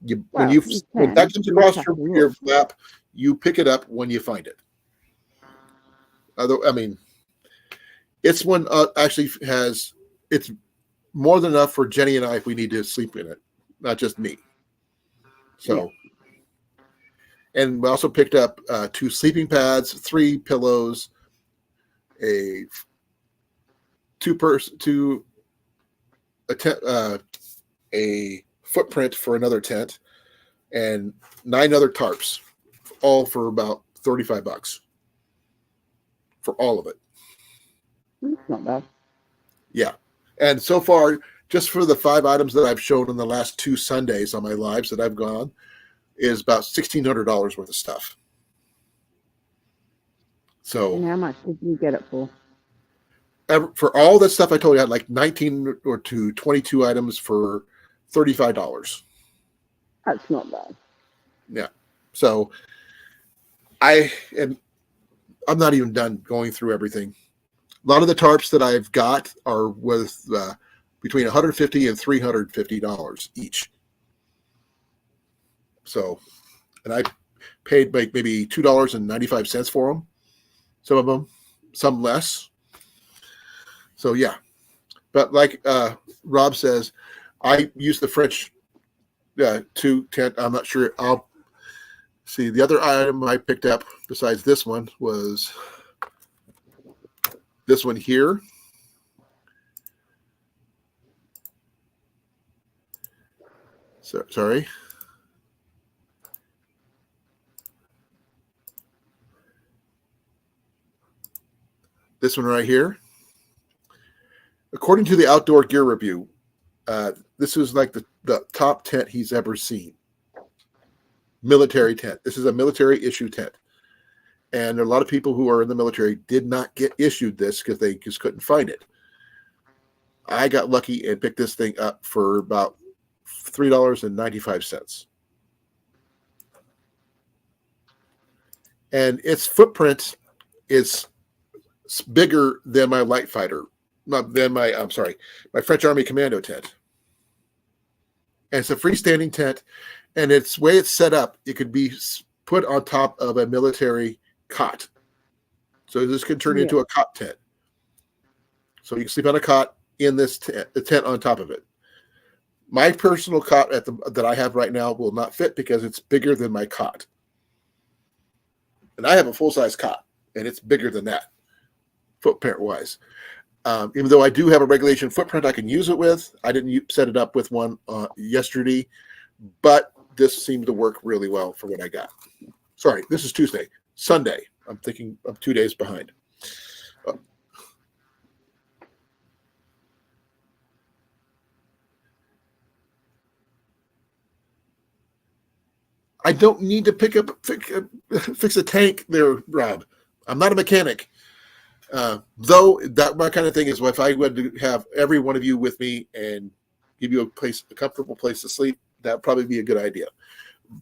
When Well, you when can. that comes You just across have to your look. lap, you pick it up when you find it. Although, I mean, it's one actually has it's more than enough for Jenny and I if we need to sleep in it, not just me. So, and we also picked up 2 sleeping pads, 3 pillows, a two a tent, a footprint for another tent, and 9 other tarps, all for about $35 for all of it. It's not bad. Yeah. And so far, just for the 5 items that I've shown in the last 2 Sundays on my lives that I've gone, is about $1,600 worth of stuff. So And how much did you get it for? for all that stuff I told you, I had like 19 or 22 items for $35. That's not bad. Yeah. So I'm not even done going through everything. A lot of the tarps that I've got are with between $150 and $350 each. So, and I paid like maybe $2.95 for them. Some of them, some less. So yeah, but like Rob says, I use the French 2 tent. I'm not sure. I'll see. The other item I picked up besides this one was this one here. So, sorry. This one right here. According to the Outdoor Gear Review, this is like the top tent he's ever seen. Military tent. This is a military issue tent. And a lot of people who are in the military did not get issued this because they just couldn't find it. I got lucky and picked this thing up for about $3.95. And its footprint is bigger than my light fighter, my French Army Commando tent. And it's a freestanding tent, and its way it's set up, it could be put on top of a military cot. So this could turn into a cot tent. So you can sleep on a cot in this the tent on top of it. My personal cot that I have right now will not fit because it's bigger than my cot. And I have a full-size cot, and it's bigger than that, footprint-wise. Even though I do have a regulation footprint I can use it with, I didn't set it up with one yesterday, but this seemed to work really well for what I got. Sorry, this is Tuesday. Sunday. I'm thinking I'm 2 days behind. I don't need to fix a tank there, Rob. I'm not a mechanic. Though that my kind of thing is if I would to have every one of you with me and give you a comfortable place to sleep, that'd probably be a good idea.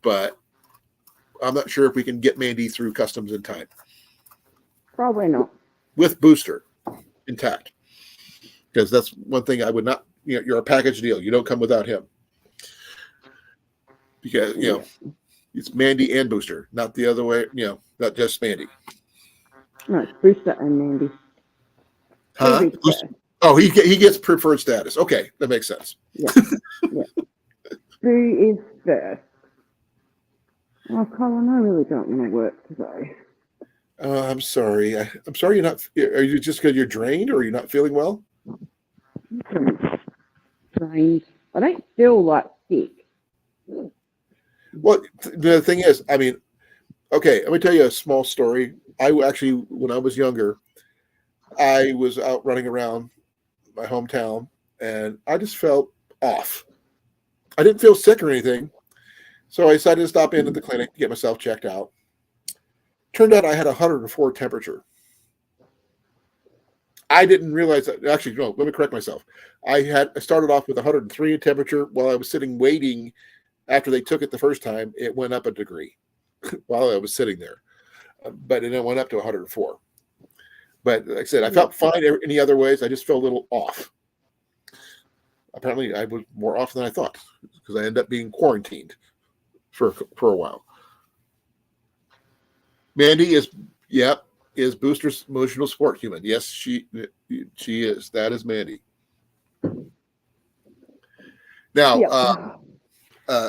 But I'm not sure if we can get Mandy through customs in time. Probably not. With booster intact. Because that's one thing I would not, you're a package deal. You don't come without him. Because, it's Mandy and booster, not the other way, not just Mandy. No, it's Booster and Mandy. Huh? Oh, he gets preferred status. Okay, that makes sense. Yeah. Boo is first. Oh, Colin, I really don't want to work today. I'm sorry. I'm sorry you're not. Are you just because you're drained, or are you not feeling well? Drained. I don't feel like sick. Well, the thing is, I mean, okay, let me tell you a small story. I actually, when I was younger, I was out running around my hometown, and I just felt off. I didn't feel sick or anything, so I decided to stop in at the clinic to get myself checked out. Turned out I had 104 temperature. I didn't realize that. Actually, no, let me correct myself. I started off with 103 in temperature while I was sitting waiting. After they took it the first time, it went up a degree while I was sitting there. But then it went up to 104. But like I said, I felt fine any other ways. I just felt a little off. Apparently, I was more off than I thought because I ended up being quarantined for a while. Mandy is Booster's emotional support human. Yes, she is. That is Mandy. Now, Yep.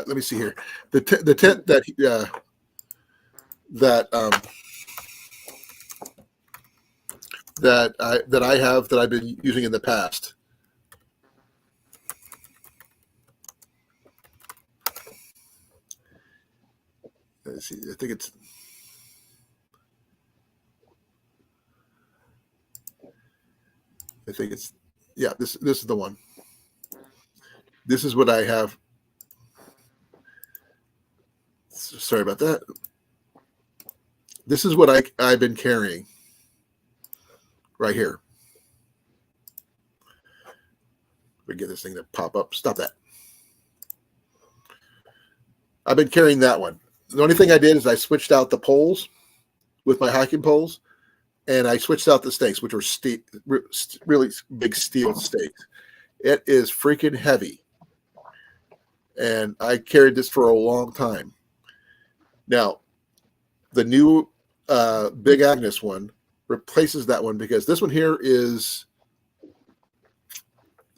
let me see here. The tent that I have that I've been using in the past. Let's see. I think it's yeah. This is the one. This is what I have. Sorry about that. This is what I've been carrying right here. We get this thing to pop up. Stop that. I've been carrying that one. The only thing I did is I switched out the poles with my hiking poles, and I switched out the stakes, which were really big steel stakes. It is freaking heavy, and I carried this for a long time. Now, the new Big Agnes one replaces that one because this one here is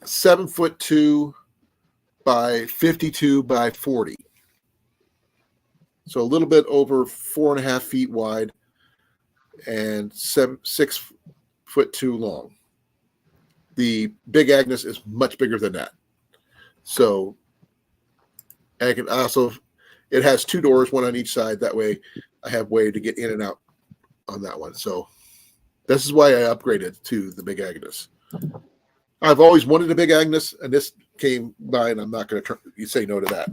7'2" by 52 by 40. So a little bit over 4.5 feet wide and 6'2" long. The Big Agnes is much bigger than that. So I can also, it has 2 doors, one on each side. That way I have way to get in and out on that one. So this is why I upgraded to the Big Agnes. I've always wanted a Big Agnes, and this came by, and I'm not going to say no to that.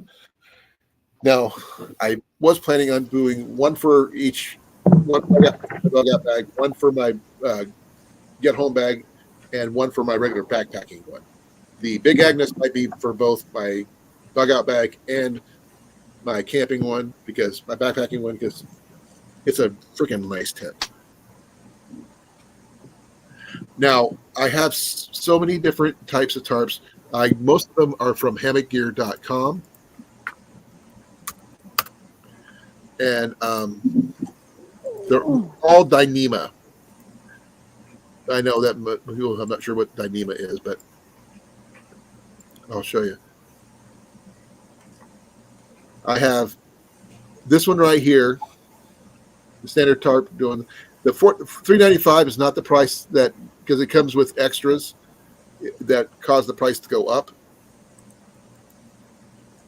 Now, I was planning on doing one for each, one bug-out bag, one for my get-home bag, and one for my regular backpacking one. The Big Agnes might be for both my bug-out bag and my camping one, because my backpacking one, because it's a freaking nice tent. Now, I have so many different types of tarps. Most of them are from hammockgear.com. And they're all Dyneema. I know that I'm not sure what Dyneema is, but I'll show you. I have this one right here, the standard tarp. Doing the $395 is not the price that, because it comes with extras that cause the price to go up.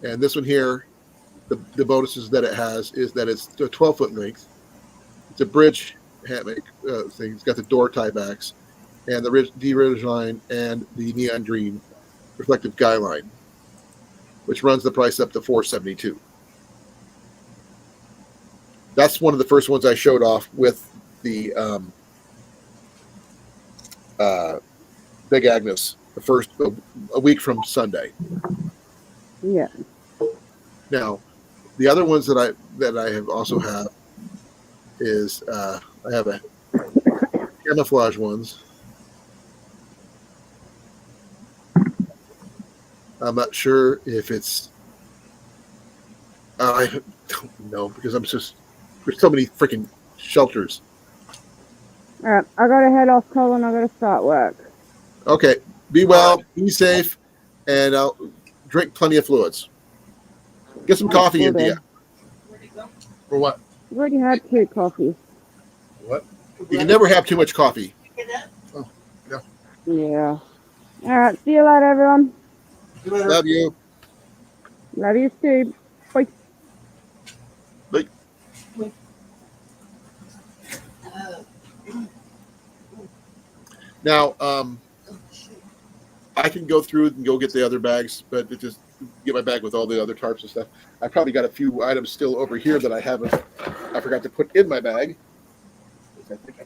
And this one here, the bonuses that it has is that it's a 12-foot length. It's a bridge hammock thing. It's got the door tie backs and the D.A.V line and the neon green reflective guy line, which runs the price up to $472. That's one of the first ones I showed off with the Big Agnes, the first a week from Sunday. Yeah. Now, the other ones that I have also have is I have a camouflage ones. I'm not sure if it's. I don't know, because there's so many freaking shelters. All right, I gotta head off, Colin. I gotta start work. Okay, be well, be safe, and I'll drink plenty of fluids. Get some coffee into you. Where'd he go? For what? I've already had 2 coffees. What? You can never have too much coffee. Pick it up. Yeah. All right, see you later, everyone. Love you. Love you too. Bye. Bye. Now, I can go through and go get the other bags, but it just get my bag with all the other tarps and stuff. I probably got a few items still over here that I forgot to put in my bag. I think I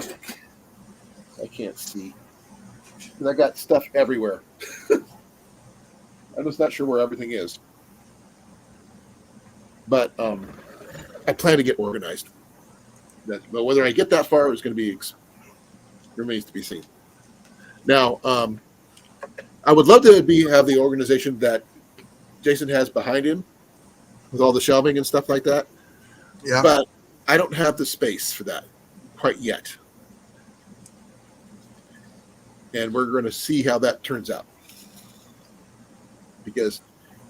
did. I can't see. And I got stuff everywhere. I'm just not sure where everything is. But I plan to get organized. But whether I get that far is going to be remains to be seen. Now, I would love to have the organization that Jason has behind him with all the shelving and stuff like that. Yeah. But I don't have the space for that quite yet. And we're going to see how that turns out. Because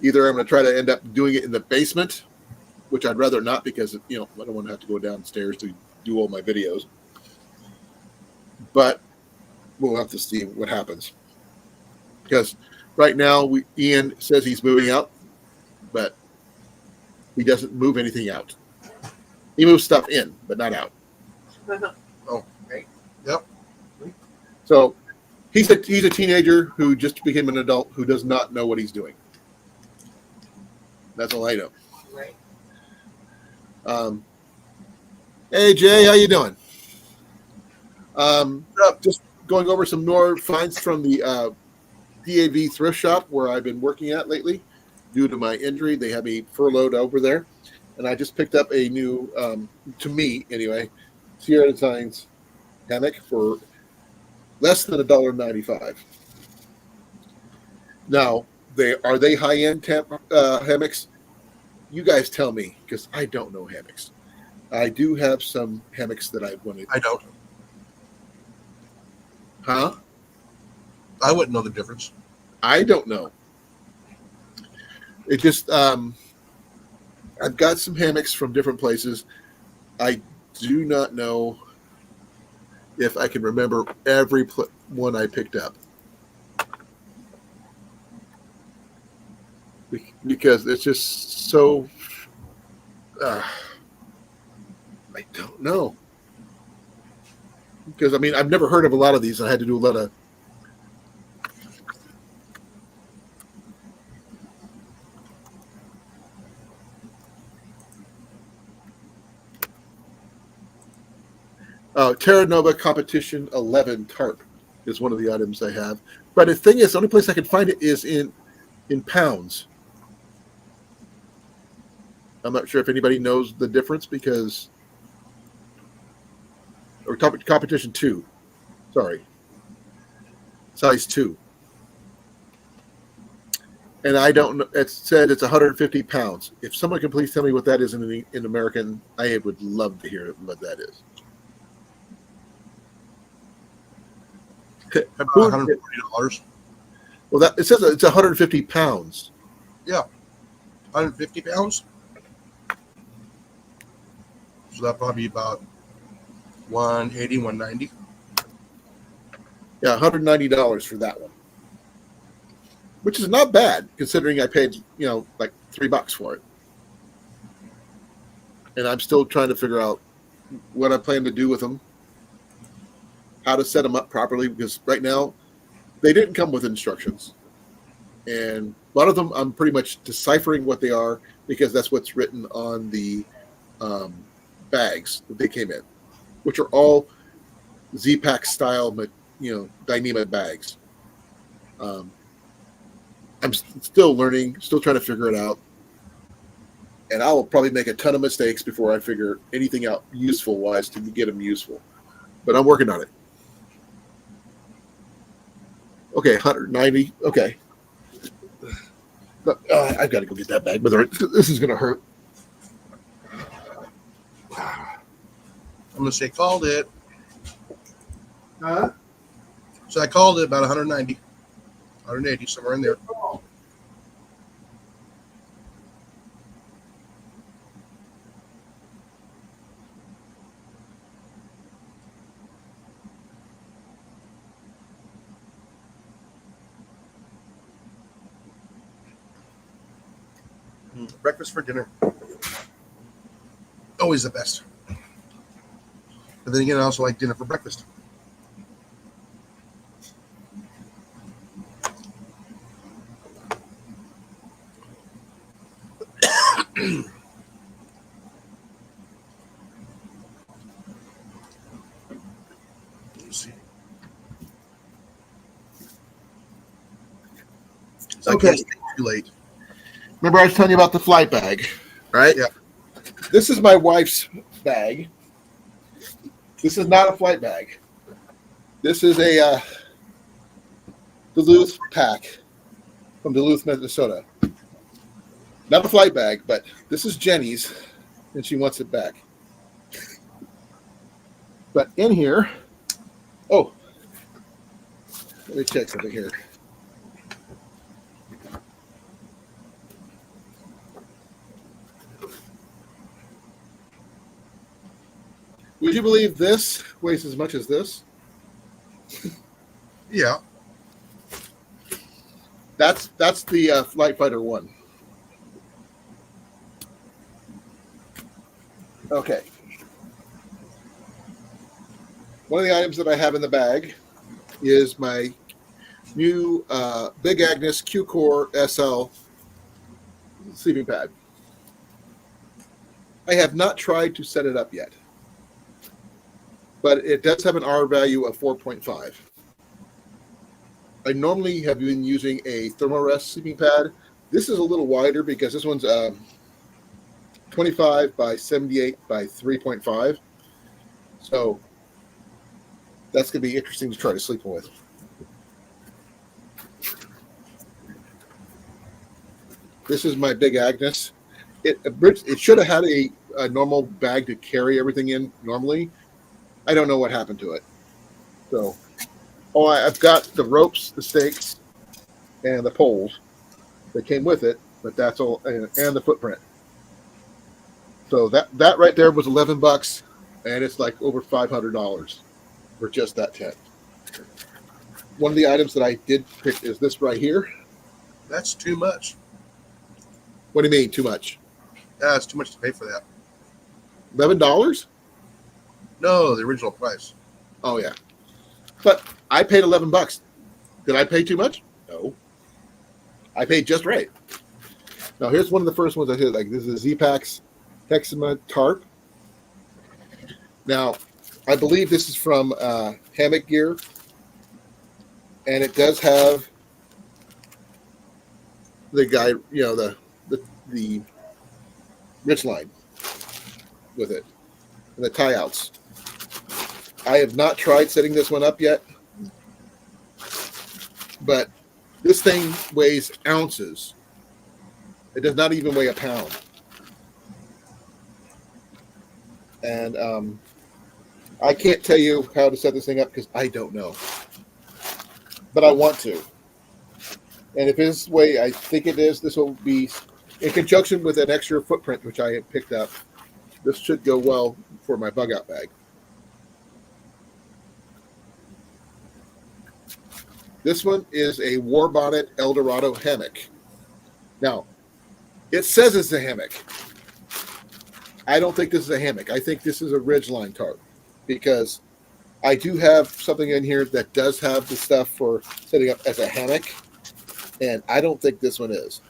either I'm going to try to end up doing it in the basement, which I'd rather not because, I don't want to have to go downstairs to do all my videos. But we'll have to see what happens. Because right now, Ian says he's moving out, but he doesn't move anything out. He moves stuff in, but not out. Oh, okay. Yep. So he's a teenager who just became an adult who does not know what he's doing. That's all I know. Right. Hey Jay, how you doing? Just going over some more finds from the D.A.V thrift shop where I've been working at lately. Due to my injury, they have me furloughed over there, and I just picked up a new, to me anyway, Sierra Designs hammock for less than $1.95. Now, are they high-end hammocks? You guys tell me, because I don't know hammocks. I do have some hammocks that I wanted. I don't. Huh? I wouldn't know the difference. I don't know. It just, I've got some hammocks from different places. I do not know if I can remember every one I picked up. Because it's just so, I don't know. Because, I've never heard of a lot of these. I had to do a lot of Terra Nova Competition 11 tarp is one of the items I have. But the thing is, the only place I can find it is in pounds. I'm not sure if anybody knows the difference because... Or competition 2. Sorry. Size 2. And I don't know. It said it's 150 pounds. If someone can please tell me what that is in American, I would love to hear what that is. About $140. Well, it says it's 150 pounds. Yeah. 150 pounds? So that'd probably be about 180, 190. Yeah, $190 for that one. Which is not bad, considering I paid, like $3 for it. And I'm still trying to figure out what I plan to do with them. How to set them up properly, because right now they didn't come with instructions. And a lot of them I'm pretty much deciphering what they are because that's what's written on the bags that they came in, which are all Z-Pack style, but Dyneema bags. I'm still learning, still trying to figure it out. And I will probably make a ton of mistakes before I figure anything out useful wise to get them useful. But I'm working on it. Okay, 190. Okay. But, I've got to go get that bag. But this is going to hurt. I'm going to say called it. Huh? So I called it about 190, 180, somewhere in there. Breakfast for dinner. Always the best. But then again, I also like dinner for breakfast. Let's see. So Okay. I can't stay too late. Remember I was telling you about the flight bag, right? Yeah. This is my wife's bag. This is not a flight bag. This is a Duluth pack from Duluth, Minnesota. Not a flight bag, but this is Jenny's, and she wants it back. But in here, oh, let me check something here. Would you believe this weighs as much as this? Yeah. That's the Flight Fighter 1. Okay. One of the items that I have in the bag is my new Big Agnes Q-Core SL sleeping pad. I have not tried to set it up yet, but it does have an R value of 4.5. I normally have been using a Thermarest sleeping pad. This is a little wider because this one's 25 by 78 by 3.5. So that's going to be interesting to try to sleep with. This is my Big Agnes. It should have had a normal bag to carry everything in normally. I don't know what happened to it. So, I've got the ropes, the stakes, and the poles that came with it, but that's all, and the footprint. So that right there was $11, and it's like over $500 for just that tent. One of the items that I did pick is this right here. That's too much. What do you mean, too much? That's too much to pay for that. $11? No, the original price. Oh yeah, but I paid $11. Did I pay too much? No, I paid just right. Now here's one of the first ones I did. Like this is a Z-Pax Hexima tarp. Now, I believe this is from Hammock Gear, and it does have the guy, the rich line with it, and the tie outs. I have not tried setting this one up yet, but this thing weighs ounces. It does not even weigh a pound. And I can't tell you how to set this thing up because I don't know. But I want to. And if this way I think it is, this will be in conjunction with an extra footprint, which I have picked up. This should go well for my bug out bag. This one is a War Bonnet Eldorado hammock. Now, it says it's a hammock. I don't think this is a hammock. I think this is a ridgeline tarp because I do have something in here that does have the stuff for setting up as a hammock, and I don't think this one is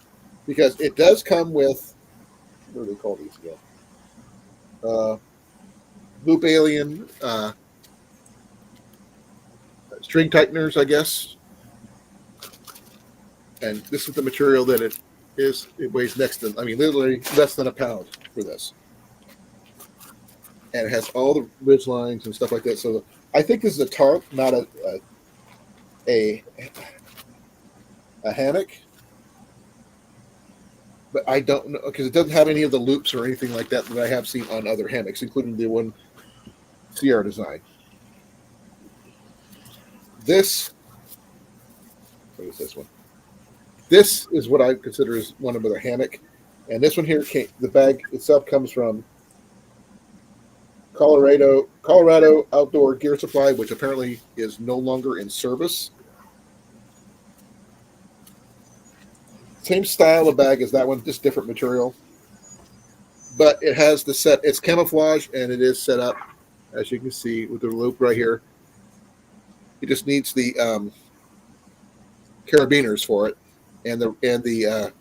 because it does come with, what do they call these again? Loop Alien string tighteners, I guess. And this is the material that it is. It weighs literally less than a pound for this. And it has all the ridge lines and stuff like that. So I think this is a tarp, not a hammock. But I don't know because it doesn't have any of the loops or anything like that I have seen on other hammocks, including the one Sierra design. What is this one? This is what I consider is one of the hammock. And this one here, the bag itself comes from Colorado Outdoor Gear Supply, which apparently is no longer in service. Same style of bag as that one, just different material. But it has the set, it's camouflage, and it is set up, as you can see, with the loop right here. It just needs the carabiners for it, and the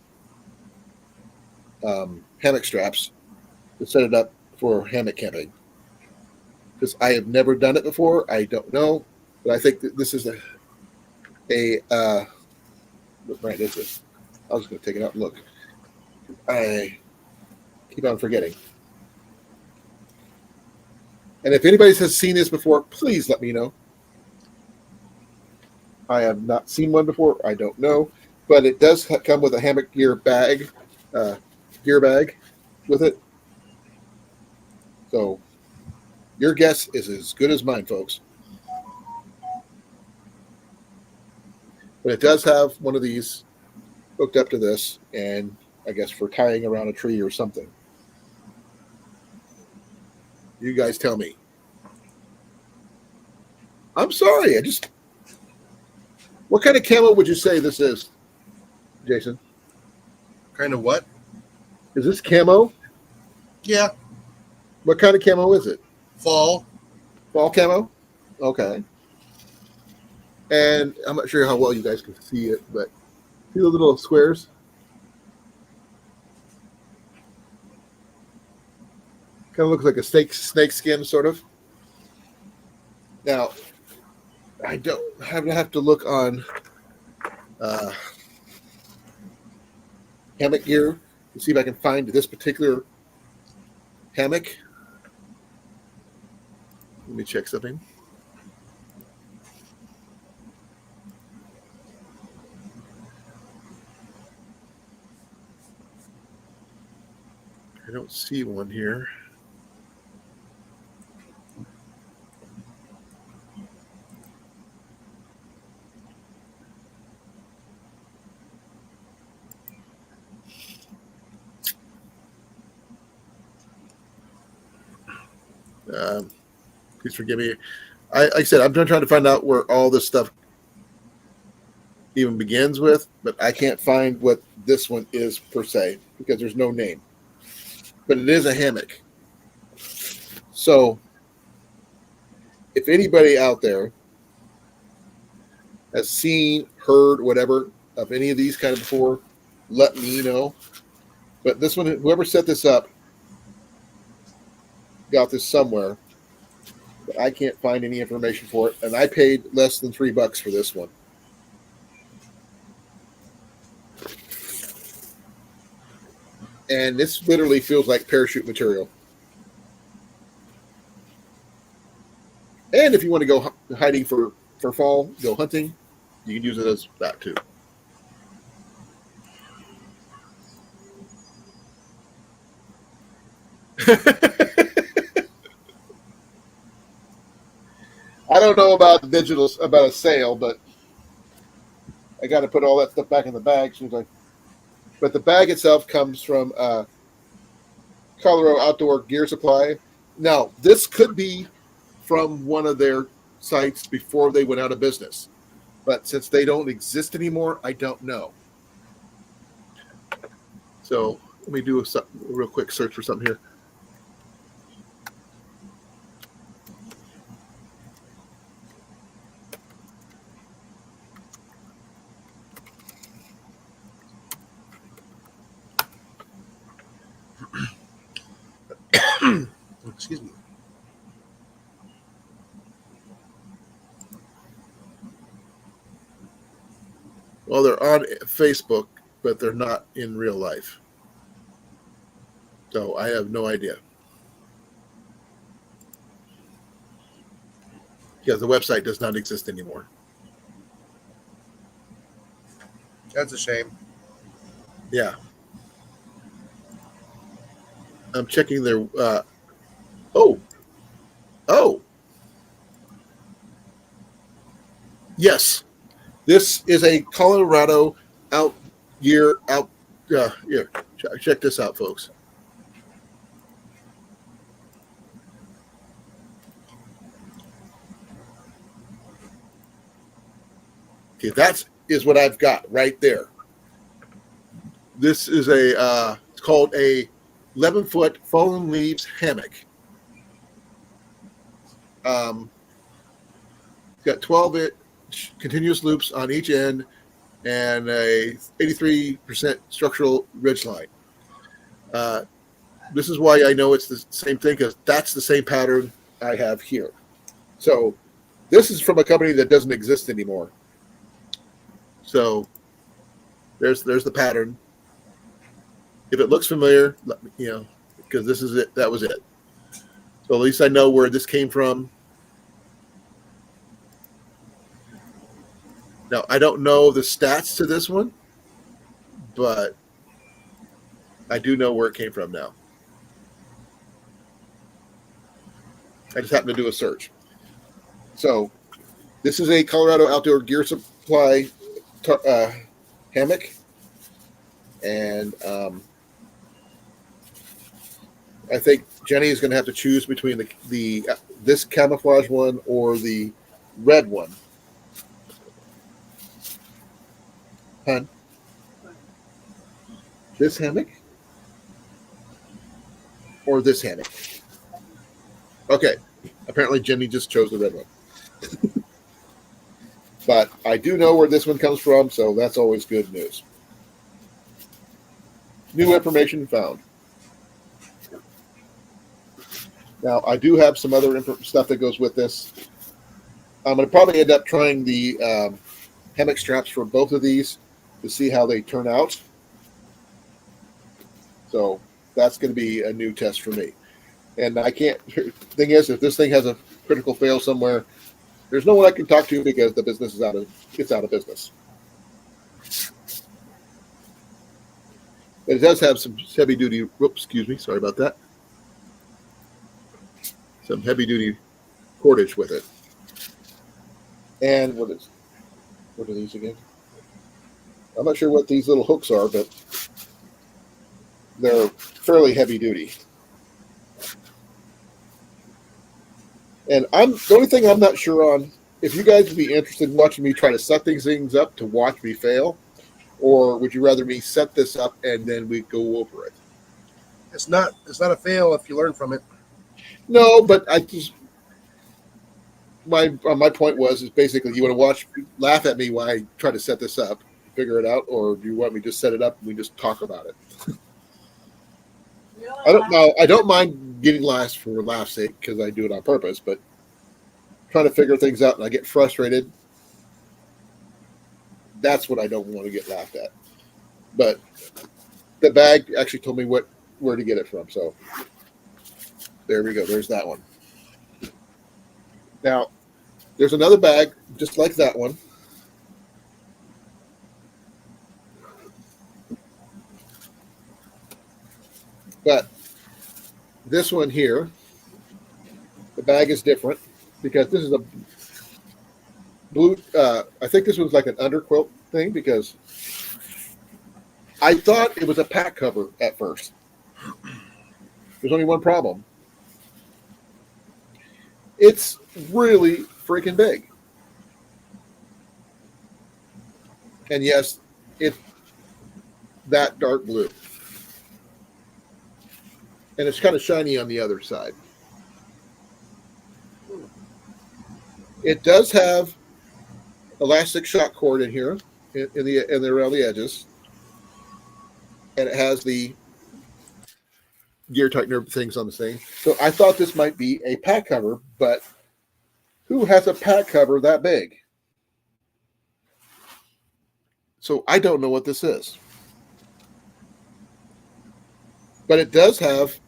hammock straps to set it up for hammock camping. Because I have never done it before, I don't know, but I think that this is what brand is this? I was going to take it out and look. I keep on forgetting. And if anybody has seen this before, please let me know. I have not seen one before. I don't know. But it does come with a hammock gear bag gear bag with it. So your guess is as good as mine, folks. But it does have one of these hooked up to this, and I guess for tying around a tree or something. You guys tell me. I'm sorry. What kind of camo would you say this is, Jason? Kind of what? Is this camo? Yeah, What kind of camo is it? fall. Fall camo? Okay. And I'm not sure how well you guys can see it, but see the little squares? Kind of looks like a snake skin, sort of. Now, I don't have to look on hammock gear to see if I can find this particular hammock. Let me check something. I don't see one here. Please forgive me. Like I said, I'm trying to find out where all this stuff even begins with, but I can't find what this one is per se because there's no name. But it is a hammock. So if anybody out there has seen, heard, whatever of any of these kind of before, let me know. But this one, whoever set this up, got this somewhere. But I can't find any information for it, and I paid less than $3 for this one. And this literally feels like parachute material. And if you want to go hiding for fall, go hunting, you can use it as that too. I don't know about about a sale, but I got to put all that stuff back in the bag. But the bag itself comes from Colorado Outdoor Gear Supply. Now, this could be from one of their sites before they went out of business, but since they don't exist anymore, I don't know. So let me do a real quick search for something here. Excuse me. Well, they're on Facebook, but they're not in real life. So I have no idea. Because the website does not exist anymore. That's a shame. Yeah. I'm checking their. Oh. Yes. This is a Colorado out. Here. Check this out, folks. Okay, that is what I've got right there. This is it's called a 11-foot fallen leaves hammock. Got 12-inch continuous loops on each end and a 83% structural ridge line. This is why I know it's the same thing, because that's the same pattern I have here. So this is from a company that doesn't exist anymore. So there's the pattern. If it looks familiar, because this is it. That was it. So at least I know where this came from. Now, I don't know the stats to this one, but I do know where it came from now. I just happened to do a search. So this is a Colorado Outdoor Gear Supply hammock, and I think Jenny is going to have to choose between this camouflage one or the red one. Hun, this hammock or this hammock? Okay, apparently Jenny just chose the red one. But I do know where this one comes from, so that's always good news. New information found. Now, I do have some other stuff that goes with this. I'm going to probably end up trying the hammock straps for both of these to see how they turn out. So that's going to be a new test for me. And I can't. Thing is, if this thing has a critical fail somewhere, there's no one I can talk to because the business is out of business. But it does have some heavy duty. Whoops, excuse me. Sorry about that. Some heavy duty cordage with it. And what are these again? I'm not sure what these little hooks are, but they're fairly heavy duty. And the only thing I'm not sure on, if you guys would be interested in watching me try to set these things up to watch me fail, or would you rather me set this up and then we go over it? It's not a fail if you learn from it. No, but I just my point is basically you want to laugh at me while I try to set this up, figure it out, or do you want me to just set it up and we just talk about it? I don't know. I don't mind getting laughs for laugh's sake because I do it on purpose, but trying to figure things out and I get frustrated. That's what I don't want to get laughed at. But the bag actually told me where to get it from. So there we go. There's that one. Now, there's another bag just like that one. But this one here, the bag is different because this is a blue. I think this was like an underquilt thing because I thought it was a pack cover at first. There's only one problem. It's really freaking big. And yes, it's that dark blue. And it's kind of shiny on the other side. It does have elastic shock cord in here, in around the edges, and it has the gear tightener things on the thing. So I thought this might be a pack cover, but who has a pack cover that big? So I don't know what this is. But it does have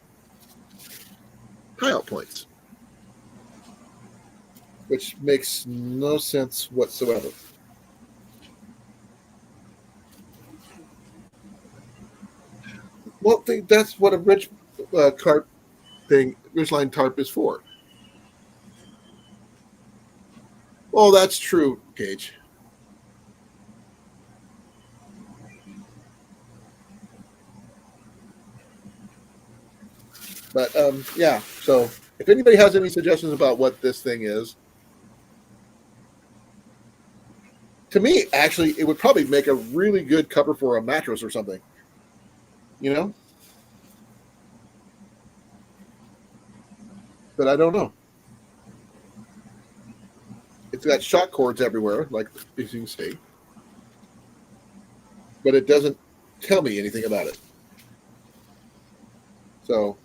tie-out points, which makes no sense whatsoever. Well, that's what a ridgeline tarp is for. Well, that's true, Gage. But yeah, so if anybody has any suggestions about what this thing is, to me, actually, it would probably make a really good cover for a mattress or something. You know? But I don't know. It's got shock cords everywhere, like you can see. But it doesn't tell me anything about it. So,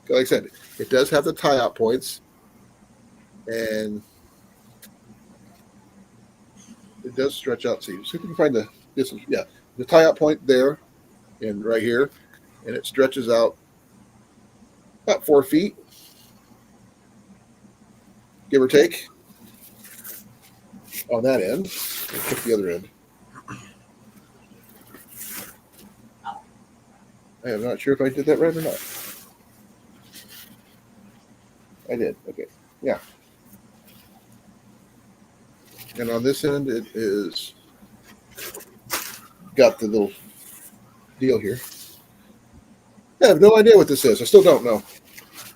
like I said, it does have the tie-out points. And it does stretch out. See if you can find the tie-out point there and right here. And it stretches out about 4 feet, give or take, on that end. Let's check the other end. I am not sure if I did that right or not. I did. Okay. Yeah. And on this end, it is got the little deal here. I have no idea what this is. I still don't know.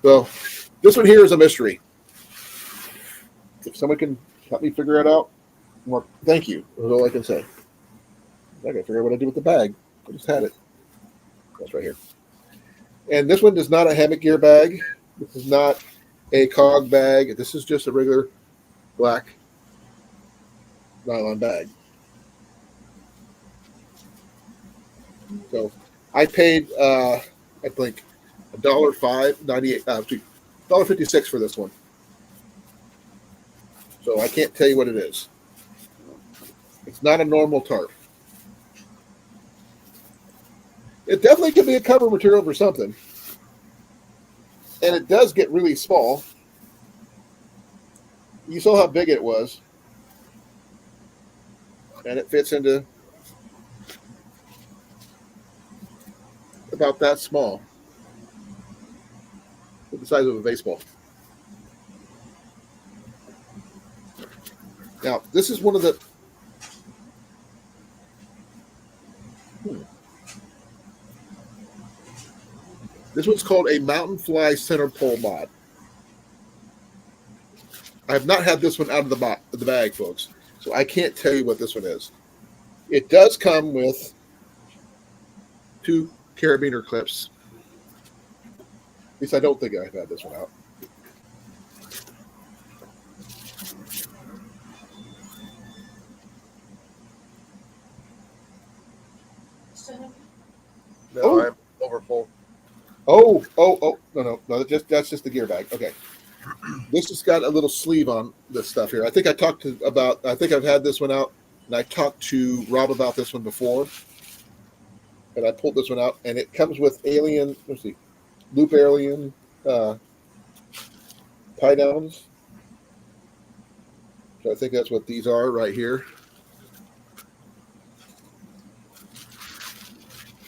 So this one here is a mystery. If someone can help me figure it out, well, thank you. That's all I can say. I gotta figure out what I do with the bag. I just had it. That's right here. And this one is not a hammock gear bag. This is not a cog bag. This is just a regular black nylon bag. So I paid I think $1.58 $1.56 for this one. So I can't tell you what it is. It's not a normal tarp. It definitely could be a cover material for something. And it does get really small. You saw how big it was. And it fits into about that small. The size of a baseball. Now, this is one of the... This one's called a Mountain Fly Center Pole Mod. I have not had this one out of the bag, folks, so I can't tell you what this one is. It does come with 2 carabiner clips. At least I don't think I've had this one out. No, Oh. I'm over full. Oh, no, that's just the gear bag. Okay. This has got a little sleeve on this stuff here. I think I've had this one out, and I talked to Rob about this one before, and I pulled this one out, and it comes with Loop Alien tie downs. So I think that's what these are right here.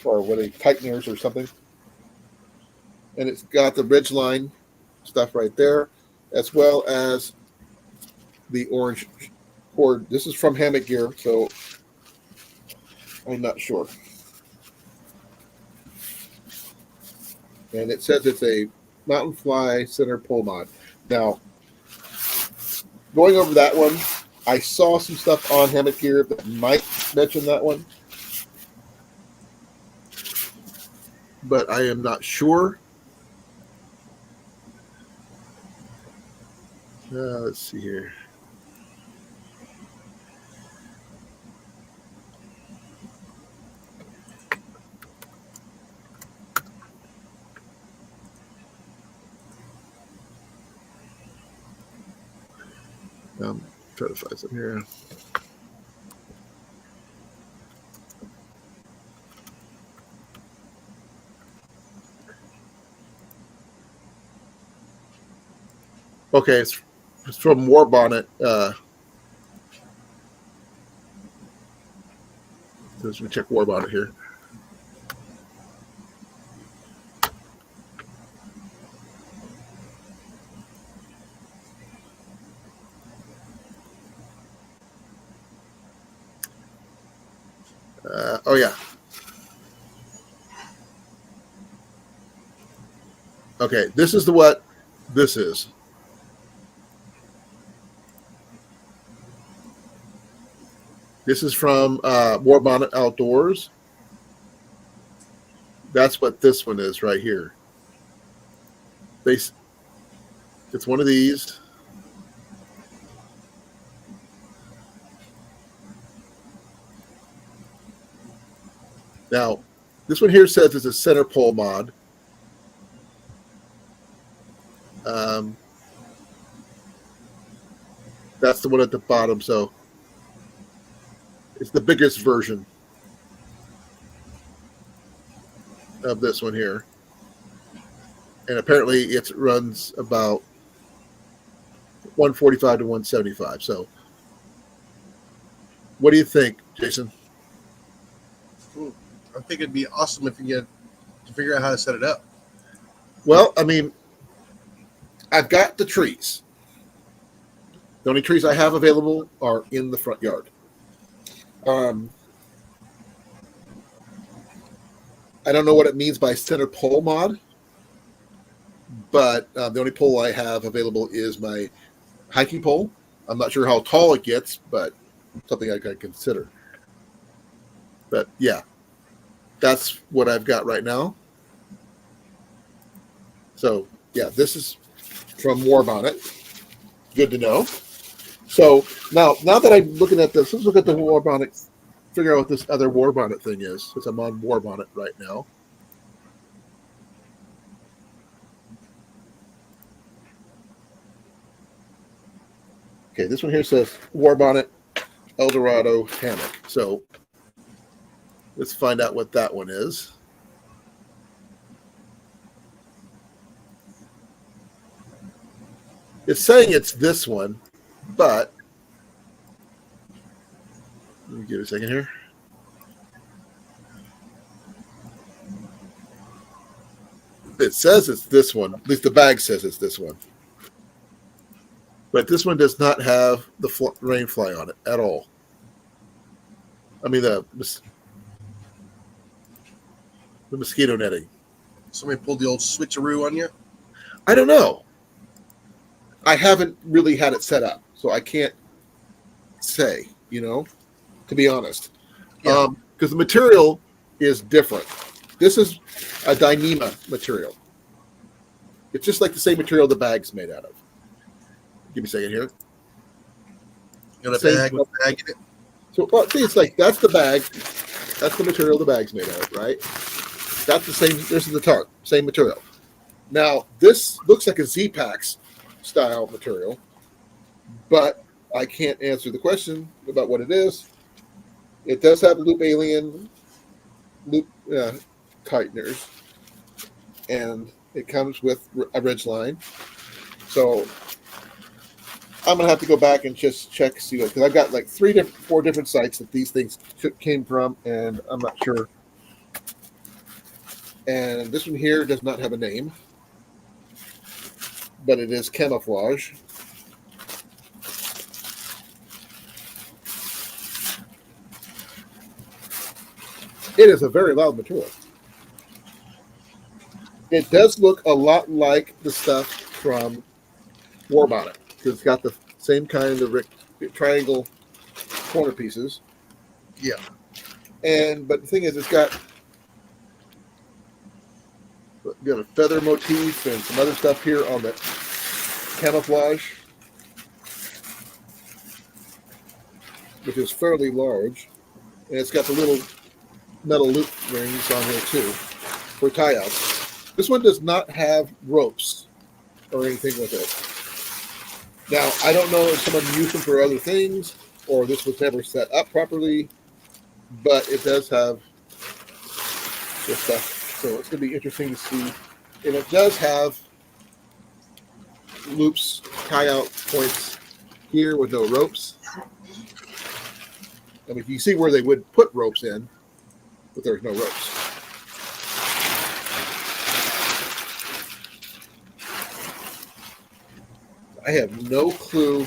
Or what are they, tighteners or something. And it's got the ridgeline stuff right there, as well as the orange cord. This is from Hammock Gear, so I'm not sure. And it says it's a Mountain Fly Center Pole Mod. Now, going over that one, I saw some stuff on Hammock Gear that might mention that one, but I am not sure. Let's see here. Try to find some here. Okay, it's from War Bonnet. Let's check War Bonnet here. Oh yeah. Okay, this is what this is. This is from War Bonnet Outdoors. That's what this one is right here. It's one of these. Now, this one here says it's a center pole mod. That's the one at the bottom, so it's the biggest version of this one here. And apparently it runs about 145 to 175. So what do you think, Jason? I think it'd be awesome if you get to figure out how to set it up. Well, I mean, I've got the trees. The only trees I have available are in the front yard. I don't know what it means by center pole mod, but the only pole I have available is my hiking pole. I'm not sure how tall it gets, but something I could consider. But yeah, that's what I've got right now. So yeah, this is from War Bonnet. Good to know. So now that I'm looking at this, let's look at the War Bonnet, figure out what this other War Bonnet thing is, since I'm on War Bonnet right now. Okay, this one here says War Bonnet Eldorado hammock. So let's find out what that one is. It's saying it's this one, but let me give it a second here. It says it's this one. At least the bag says it's this one. But this one does not have the rain fly on it at all. I mean, the mosquito netting. Somebody pulled the old switcheroo on you. I don't know. I haven't really had it set up, so I can't say, to be honest. Yeah. Because the material is different. This is a Dyneema material. It's just like the same material the bag's made out of. Give me a second here. You got a bag with a bag in it? So, well, see, it's like, that's the bag. That's the material the bag's made out of, right? That's the same. This is the tarp. Same material. Now, this looks like a Z-Packs style material, but I can't answer the question about what it is. It does have loop alien loop tighteners, and it comes with a ridge line. So I'm gonna have to go back and just check, see what, because I've got like 4 different sites that these things came from, and I'm not sure. And this one here does not have a name, but it is camouflage. It is a very loud material. It does look a lot like the stuff from War Bonnet, because it's got the same kind of triangle corner pieces. Yeah. But the thing is, it's got a feather motif and some other stuff here on the camouflage, which is fairly large. And it's got the little metal loop rings on here too for tie-outs. This one does not have ropes or anything with it. Now, I don't know if someone used them for other things or this was never set up properly, but it does have this stuff. So it's going to be interesting to see. And it does have loops, tie-out points here with no ropes. I mean, you see where they would put ropes in, but there's no ropes. I have no clue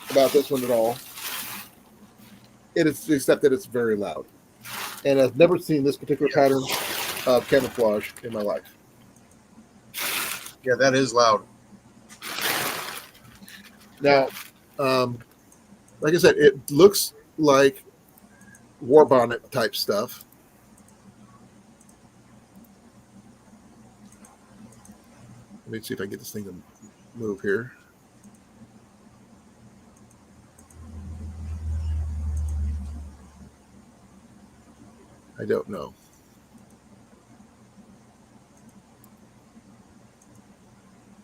about this one at all. It is, except that it's very loud. And I've never seen this particular pattern of camouflage in my life. Yeah, that is loud. Now, like I said, it looks like War Bonnet type stuff. Let me see if I can get this thing to move here. I don't know.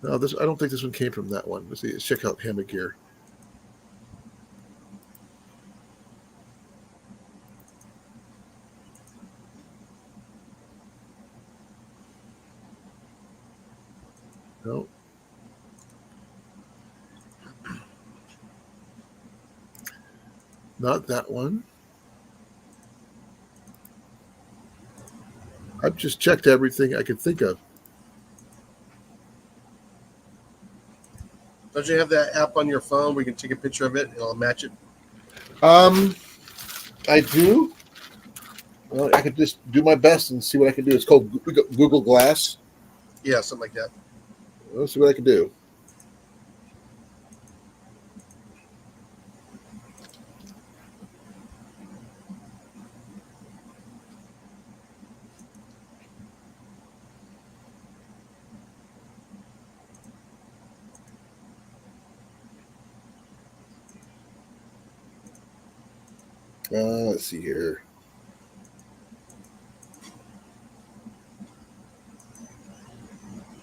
No, I don't think this one came from that one. Let's check out hammock gear. No. Not that one. I've just checked everything I could think of. Don't you have that app on your phone where you can take a picture of it and it'll match it? I do. Well, I could just do my best and see what I can do. It's called Google Glass. Yeah, something like that. Let's see what I can do. Let's see here.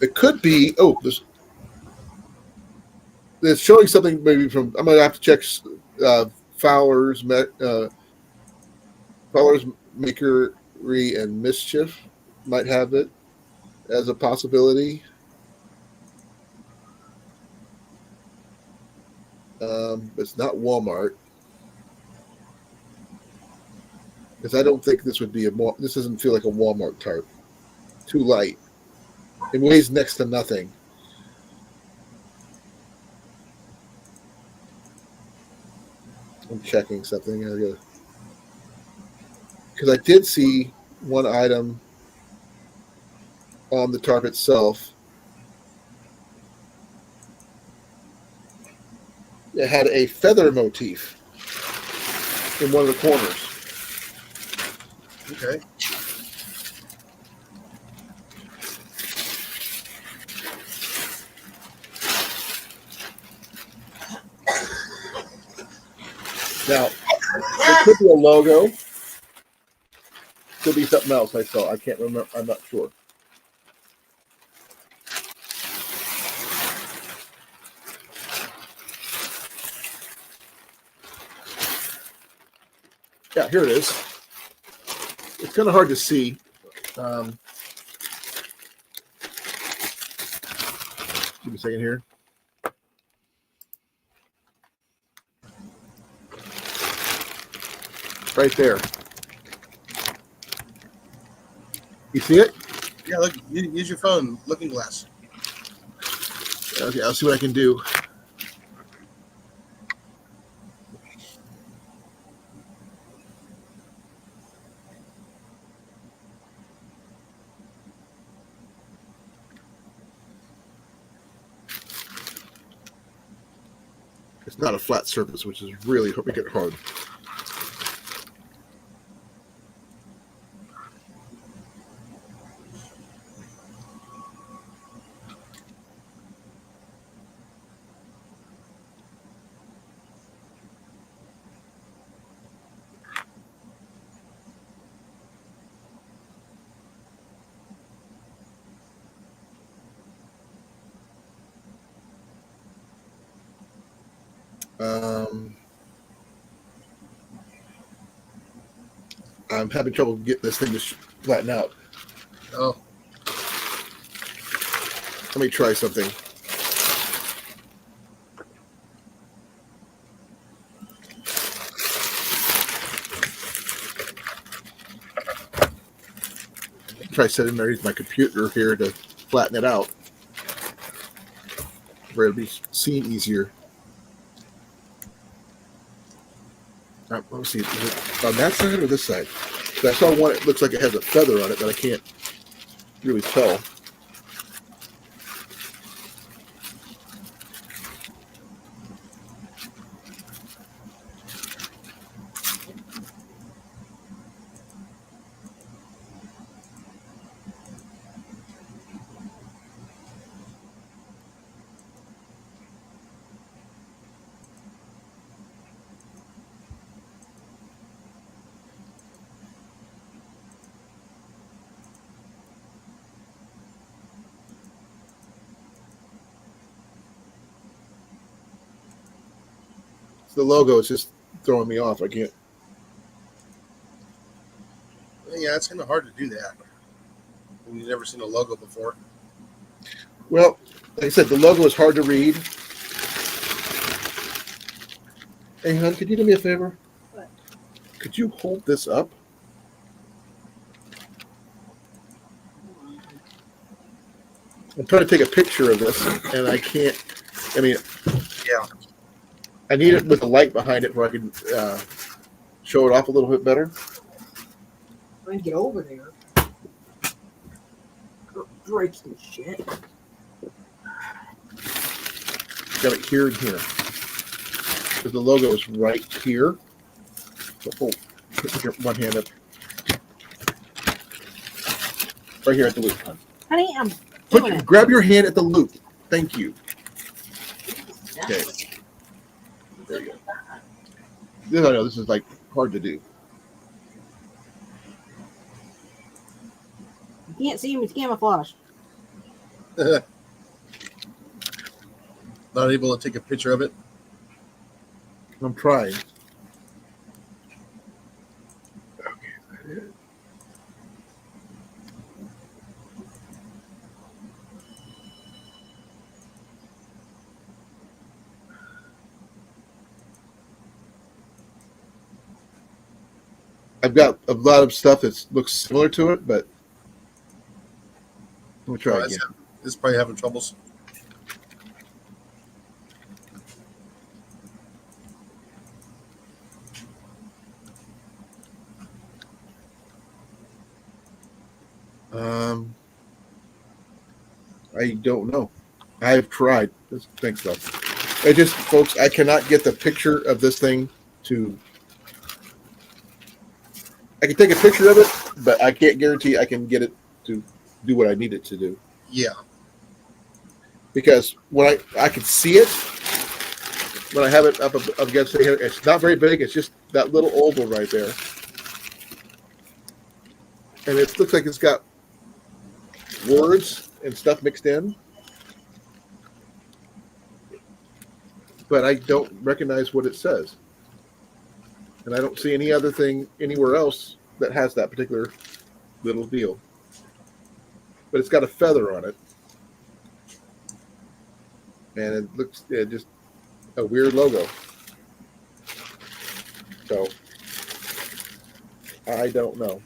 It could be. Oh, this. It's showing something maybe from. I'm gonna have to check. Fowler's Fowler's Makery and Mischief might have it as a possibility. It's not Walmart because I don't think this would be this doesn't feel like a Walmart tarp. Too light. It weighs next to nothing. I'm checking something because I did see one item on the tarp itself. It had a feather motif in one of the corners. Okay. Now, it could be a logo. Could be something else I saw. I can't remember. I'm not sure. Yeah, here it is. It's kind of hard to see. Give me a second here. Right there. You see it? Yeah, look, use your phone, looking glass. Okay, I'll see what I can do. It's not a flat surface, which is really making it hard. I'm having trouble getting this thing to flatten out. Oh, Let me try something. Try setting underneath my computer here to flatten it out, where it'll be seen easier. Let's see, is it on that side or this side? So I saw one. It looks like it has a feather on it, but I can't really tell. The logo is just throwing me off. I can't. yeah, it's kind of hard to do that when you've never seen a logo before. Well, like I said, the logo is hard to read. Hey, hon, could you do me a favor? What? Could you hold this up? I'm trying to take a picture of this, and I can't. I mean, Yeah. I need it with a light behind it where I can show it off a little bit better. Trying to get over there. Break some shit. Got it here and here. Because the logo is right here. So put your one hand up. Right here at the loop. Honey, I'm doing it. Grab your hand at the loop. Thank you. Okay. There you go. I know this is like hard to do. You can't see him, it's camouflage. Not able to take a picture of it. I'm trying. I've got a lot of stuff that looks similar to it, but let me try again. It's probably having troubles. I don't know. I've tried. Thanks, though. It just, folks, I cannot get the picture of this thing to. I can take a picture of it, but I can't guarantee I can get it to do what I need it to do. Yeah. Because when I can see it, when I have it up against it here, it's not very big. It's just that little oval right there. And it looks like it's got words and stuff mixed in. But I don't recognize what it says. And I don't see any other thing anywhere else that has that particular little deal. But it's got a feather on it. And it looks just a weird logo. So, I don't know.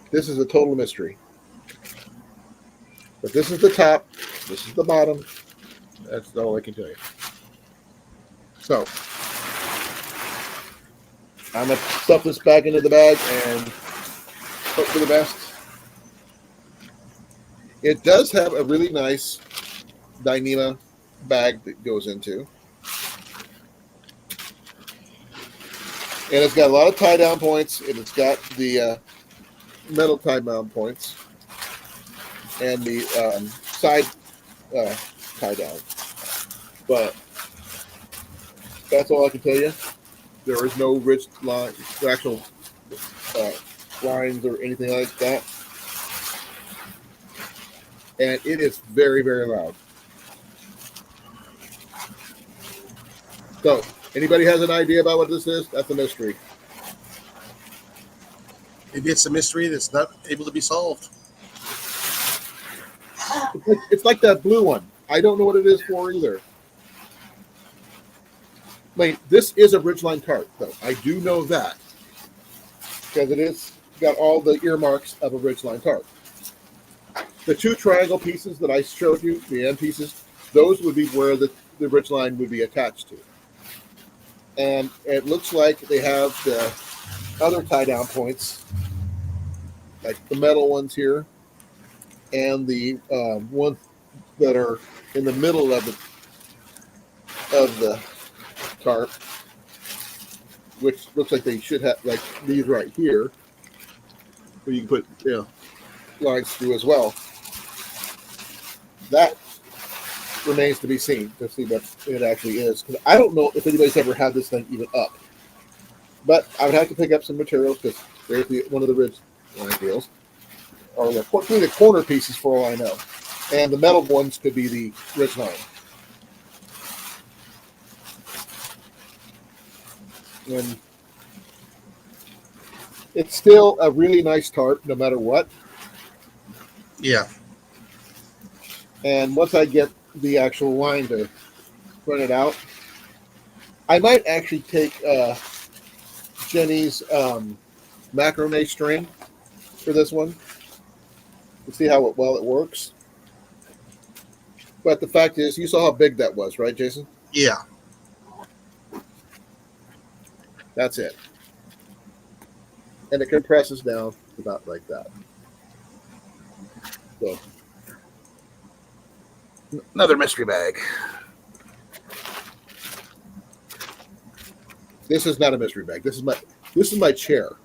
This is a total mystery. But this is the top. This is the bottom. That's all I can tell you. So, I'm going to stuff this back into the bag and hope for the best. It does have a really nice Dyneema bag that goes into. And it's got a lot of tie-down points, and it's got the metal tie-down points and the side tie-down. But that's all I can tell you. There is no rich line, actual lines or anything like that. And it is very, very loud. So, anybody has an idea about what this is? That's a mystery. Maybe it's a mystery that's not able to be solved. It's like that blue one. I don't know what it is for either. Like, this is a Ridgeline cart, though. I do know that. Because it is got all the earmarks of a Ridgeline cart. The two triangle pieces that I showed you, the end pieces, those would be where the Ridgeline would be attached to. And it looks like they have the other tie-down points, like the metal ones here, and the ones that are in the middle of the cart, which looks like they should have, like these right here, where you can put lines through as well. That remains to be seen to see what it actually is. Because I don't know if anybody's ever had this thing even up. But I would have to pick up some materials because there's one of the ridge line deals. Or the corner pieces for all I know. And the metal ones could be the ridge line. And it's still a really nice tarp no matter what. Yeah. And once I get the actual line to run it out, I might actually take Jenny's macrame string for this one to see how well it works. But the fact is, you saw how big that was, right, Jason? Yeah. That's it. And it compresses down about like that. So, another mystery bag. This is not a mystery bag. This is my chair.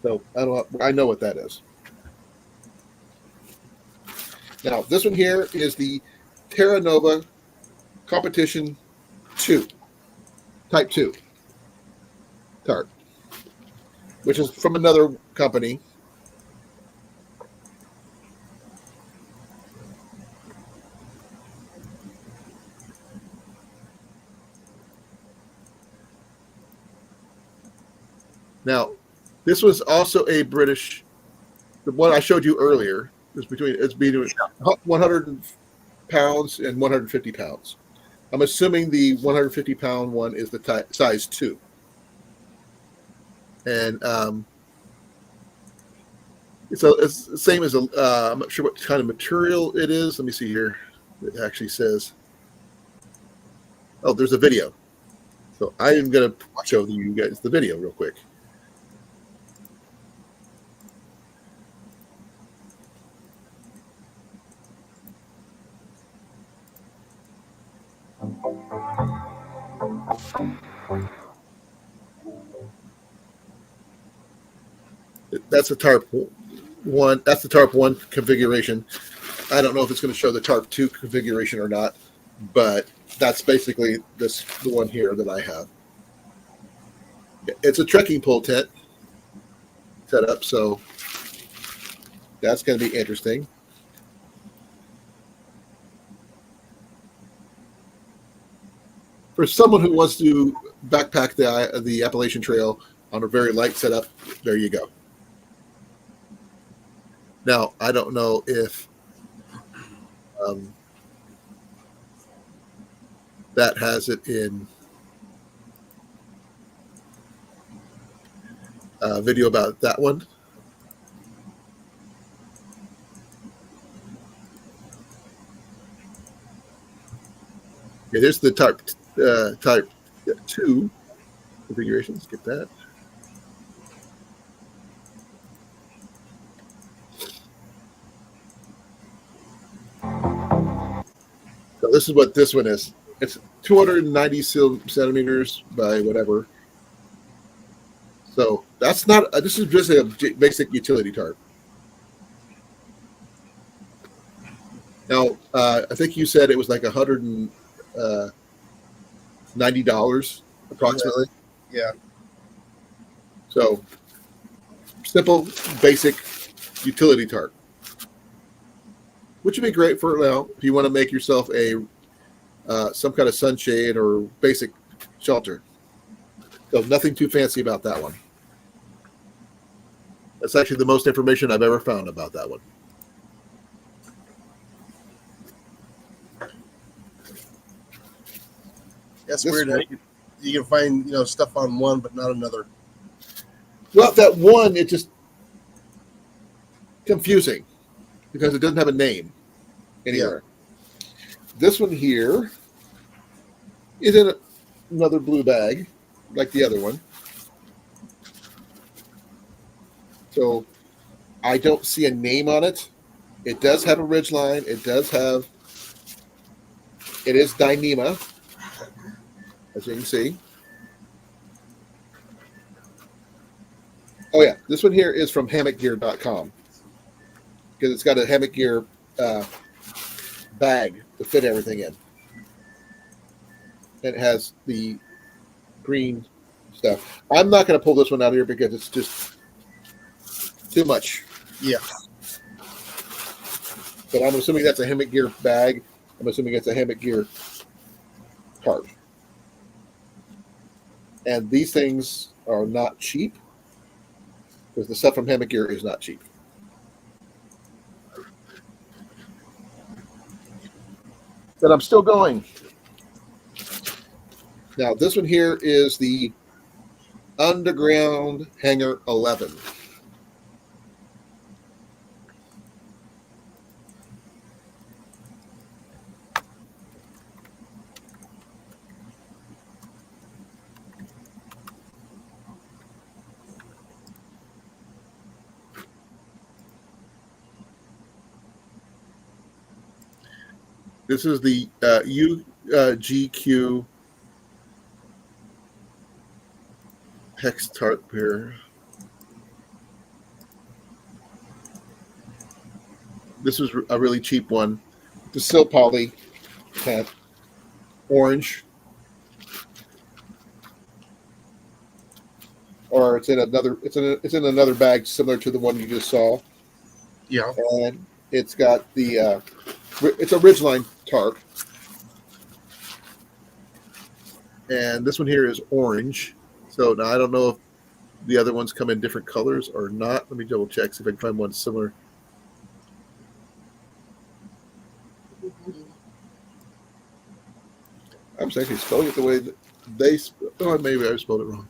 So I know what that is. Now this one here is the Terra Nova Competition 2, Type 2 tarp, which is from another company. Now, this was also a British. The one I showed you earlier is between 100 pounds and 150 pounds. I'm assuming the 150 pound one is the size 2. And so it's the same as I'm not sure what kind of material it is. Let me see here. It actually says, oh, there's a video. So I am going to show you guys the video real quick. That's the tarp one. That's the tarp 1 configuration. I don't know if it's going to show the tarp 2 configuration or not, but that's basically the one here that I have. It's a trekking pole tent setup, so that's going to be interesting. For someone who wants to backpack the Appalachian Trail on a very light setup, there you go. Now, I don't know if that has it in video about that one. Okay, there's the type 2 configuration. Skip that. So this is what this one is. It's 290 centimeters by whatever. So that's not. This is just a basic utility tarp. Now, I think you said it was like $190 approximately. Yeah. So simple, basic utility tarp, which would be great for now if you want to make yourself a some kind of sunshade or basic shelter. So nothing too fancy about that one. That's actually the most information I've ever found about that one. That's weird. You can find stuff on one, but not another. Well, that one, it's just confusing because it doesn't have a name anywhere. Yeah. This one here is in another blue bag, like the other one. So I don't see a name on it. It does have a ridge line. It is Dyneema, as you can see. Oh yeah, this one here is from hammockgear.com because it's got a hammock gear bag to fit everything in. And it has the green stuff. I'm not going to pull this one out of here because it's just too much. Yeah. But I'm assuming that's a hammock gear bag. I'm assuming it's a hammock gear tarp. And these things are not cheap because the stuff from hammock gear is not cheap. But I'm still going. Now, this one here is the Underground Hanger 11. This is the UGQ hex tarp here. This was a really cheap one. The Sil Poly tent, orange, or it's in another. It's in another bag similar to the one you just saw, Yeah. and it's got the. It's a Ridgeline tarp, and this one here is orange. So now I don't know if the other ones come in different colors or not. Let me double check, see if I can find one similar. I was actually spelling it the way that they. Oh, maybe I spelled it wrong.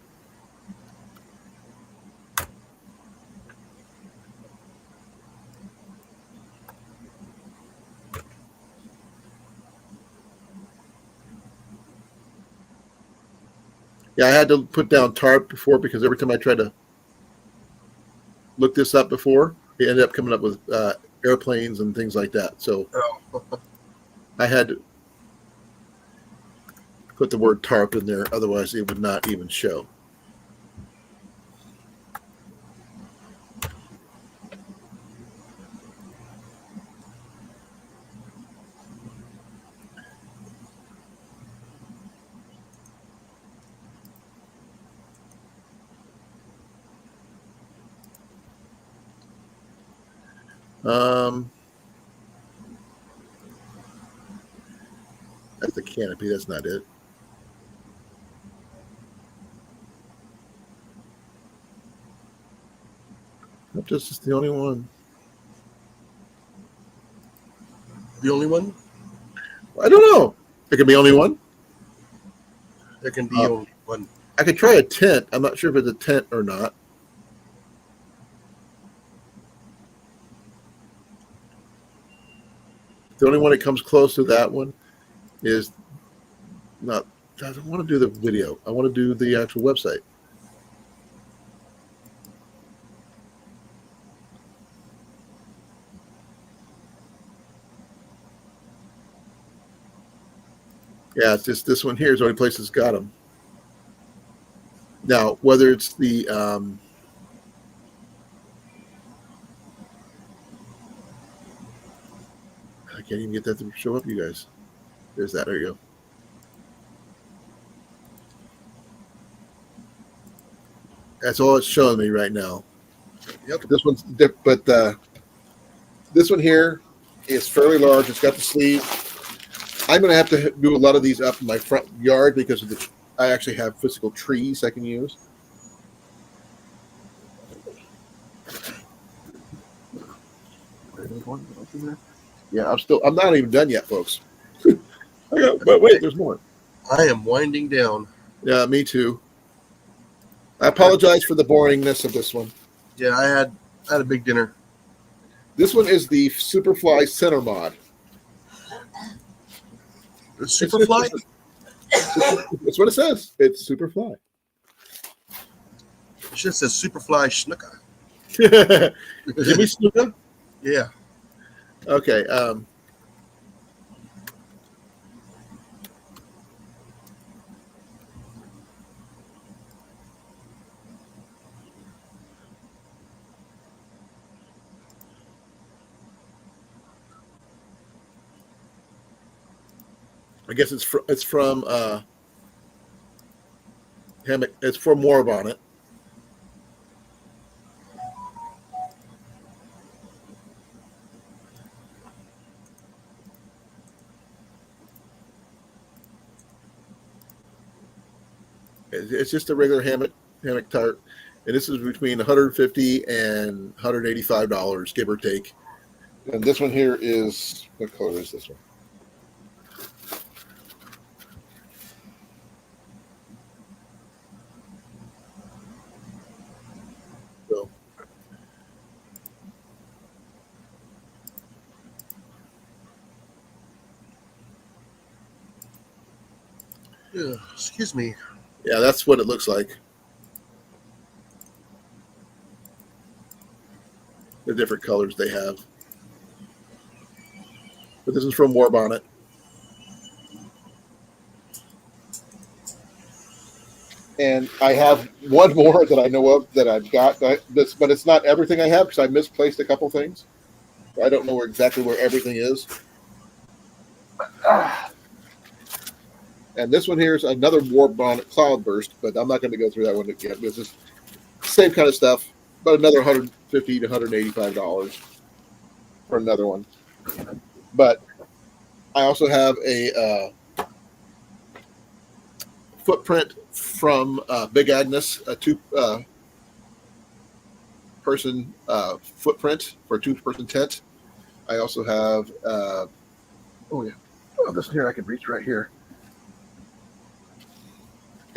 Yeah, I had to put down tarp before because every time I tried to look this up before, it ended up coming up with airplanes and things like that. So Oh. I had to put the word tarp in there, otherwise it would not even show. That's the canopy. That's not it. Nope, this is the only one. The only one? I don't know. There could be only one. There can be only one. I could try a tent. I'm not sure if it's a tent or not. The only one that comes close to that one is not. I don't want to do the video. I want to do the actual website. Yeah, it's just this one here is the only place that's got them. Now, whether it's the I can't even get that to show up, you guys. There's that. There you go. That's all it's showing me right now. Yep. This one's but this one here is fairly large. It's got the sleeve. I'm going to have to do a lot of these up in my front yard because of the. I actually have physical trees I can use. Yeah, I'm not even done yet, folks. But wait, there's more. I am winding down. Yeah, me too. I apologize for the boringness of this one. Yeah, I had a big dinner. This one is the Superfly Center Mod. The Superfly? That's what it says. It's Superfly. It just says Superfly Schnucka. Jimmy Snuka? Yeah. Okay. I guess it's from Hammock. It's from Morib on it. It's just a regular hammock tarp, and this is between $150 and $185, give or take. And this one here is, what color is this one? So, Excuse me. yeah, that's what it looks like. The different colors they have. But this is from Warbonnet. And I have one more that I know of that I've got. But it's not everything I have because I misplaced a couple things. I don't know exactly where everything is. And this one here is another War Bonnet Cloudburst, but I'm not going to go through that one again. This is the same kind of stuff, but another $150 to $185 for another one. But I also have a footprint from Big Agnes, a two-person footprint for a two-person tent. I also have, this here I can reach right here.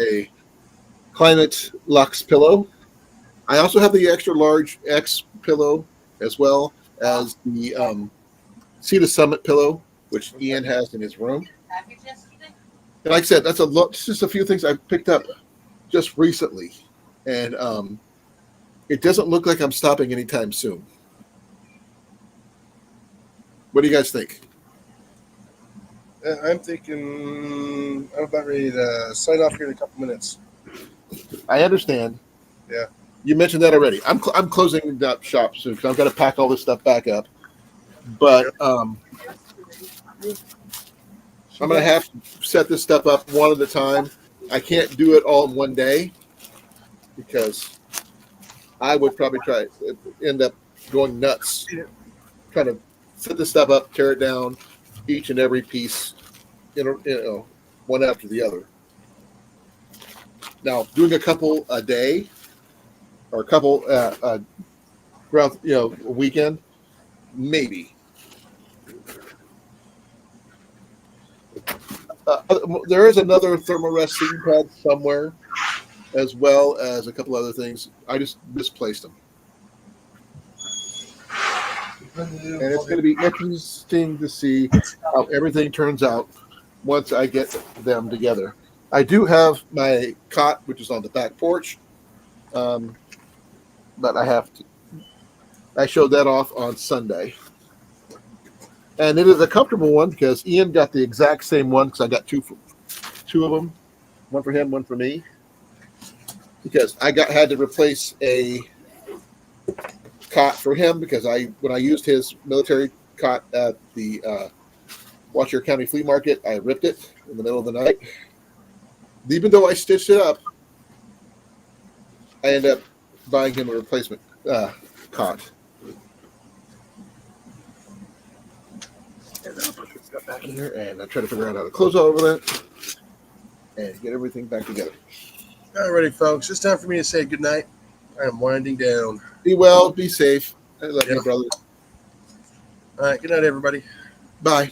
A Climate Lux pillow. I also have the extra large X pillow as well as the Sea to Summit pillow, which Ian has in his room. And like I said, that's just a few things I picked up just recently, and it doesn't look like I'm stopping anytime soon. What do you guys think? I'm thinking I'm about ready to sign off here in a couple minutes. I understand. Yeah. You mentioned that already. I'm closing up shop soon because I've got to pack all this stuff back up. But I'm going to have to set this stuff up one at a time. I can't do it all in one day because I would probably end up going nuts trying to set this stuff up, tear it down, each and every piece, one after the other. Now, doing a couple a day or a couple throughout, a weekend, maybe. There is another Thermarest seating pad somewhere, as well as a couple other things. I just misplaced them. And it's going to be interesting to see how everything turns out once I get them together. I do have my cot, which is on the back porch, but I showed that off on Sunday. And it is a comfortable one because Ian got the exact same one because I got two of them, one for him, one for me, because I had to replace a cot for him because when I used his military cot at the Washoe County Flea Market, I ripped it in the middle of the night. Even though I stitched it up, I ended up buying him a replacement cot. And I'll put this stuff back in here, and I'll try to figure out how to close all of that and get everything back together. Alrighty, folks, it's time for me to say goodnight. I am winding down. Be well, be safe. I love you, brother. All right, good night, everybody. Bye.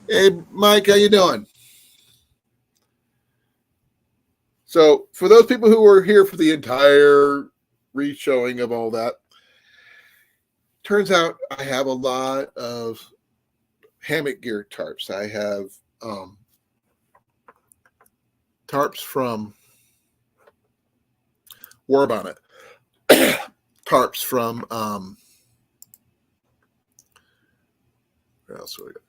Hey, Mike, how you doing? So, for those people who were here for the entire re-showing of all that, turns out I have a lot of hammock gear tarps. I have tarps from War Bonnet, tarps from what else do we got?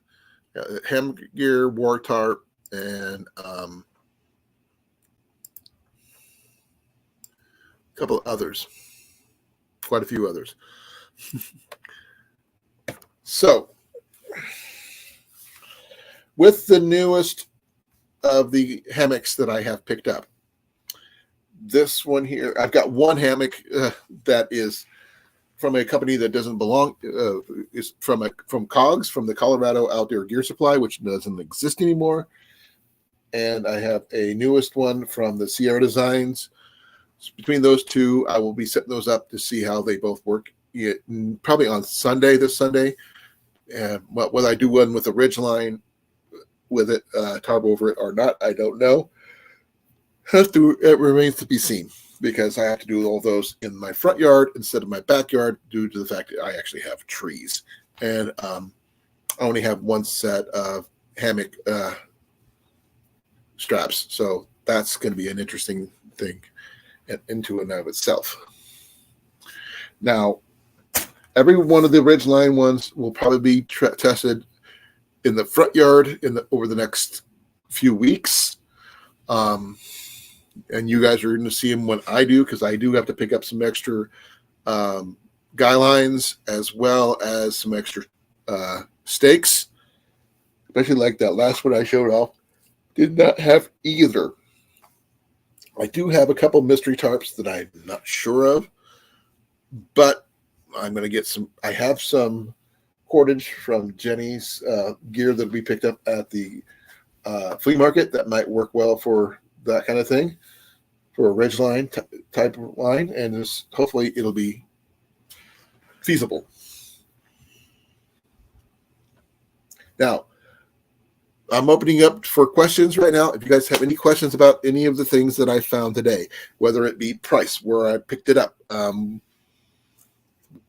Yeah, hammock gear, war tarp, and a couple of others, quite a few others. So, with the newest of the hammocks that I have picked up, this one here, I've got one hammock that is from a company that doesn't belong, is from COGS, from the Colorado Outdoor Gear Supply, which doesn't exist anymore. And I have a newest one from the Sierra Designs. Between those two, I will be setting those up to see how they both work. Probably on Sunday, this Sunday. And whether I do one with a Ridgeline with it, tarp over it or not, I don't know. It remains to be seen because I have to do all those in my front yard instead of my backyard due to the fact that I actually have trees. And I only have one set of hammock straps. So that's going to be an interesting thing into and of itself. Now, every one of the Ridgeline ones will probably be tested in the front yard over the next few weeks. and you guys are going to see them when I do, because I do have to pick up some extra guy lines as well as some extra stakes, especially like that last one I showed off. Did not have either. I do have a couple mystery tarps that I'm not sure of, but I'm going to get some. I have some cordage from Jenny's gear that we picked up at the flea market that might work well for that kind of thing, for a ridge line type of line, and hopefully it'll be feasible. Now, I'm opening up for questions right now. If you guys have any questions about any of the things that I found today, whether it be price, where I picked it up,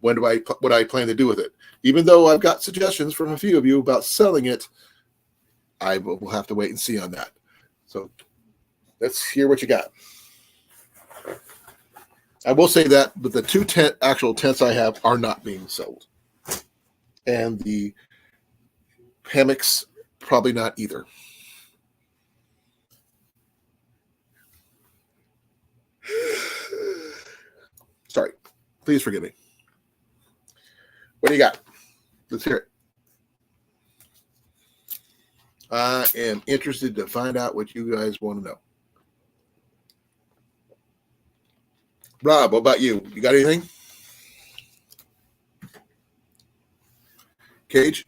what I plan to do with it. Even though I've got suggestions from a few of you about selling it, I will have to wait and see on that. So let's hear what you got. I will say that, but the two actual tents I have are not being sold. And the hammocks, probably not either. Sorry. Please forgive me. What do you got? Let's hear it. I am interested to find out what you guys want to know. Rob, what about you? You got anything? Cage?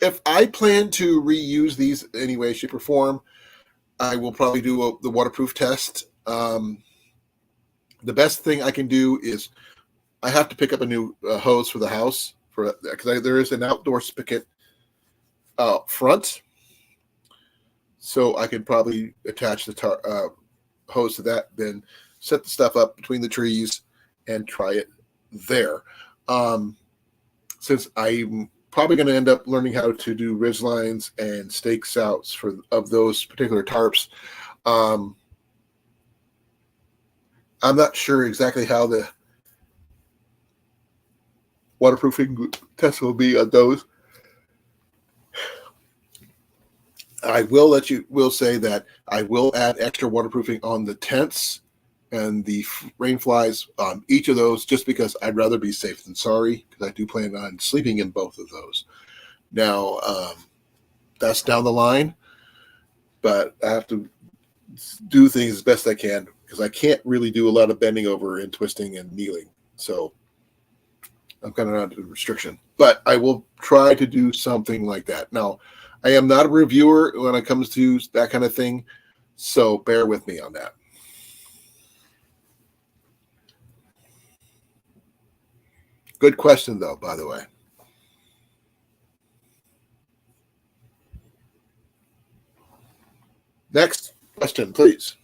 If I plan to reuse these in any way, shape, or form, I will probably do the waterproof test. The best thing I can do is I have to pick up a new hose for the house because there is an outdoor spigot front, so I can probably attach the hose to that, then set the stuff up between the trees and try it there. Since I'm probably going to end up learning how to do ridge lines and stakes outs of those particular tarps, I'm not sure exactly how the waterproofing test will be on those. I will say that I will add extra waterproofing on the tents and the rain flies on each of those, just because I'd rather be safe than sorry, because I do plan on sleeping in both of those. Now, that's down the line, but I have to do things as best I can, because I can't really do a lot of bending over and twisting and kneeling. So I'm kind of under restriction, but I will try to do something like that. Now, I am not a reviewer when it comes to that kind of thing, so bear with me on that. Good question, though, by the way. Next question, please.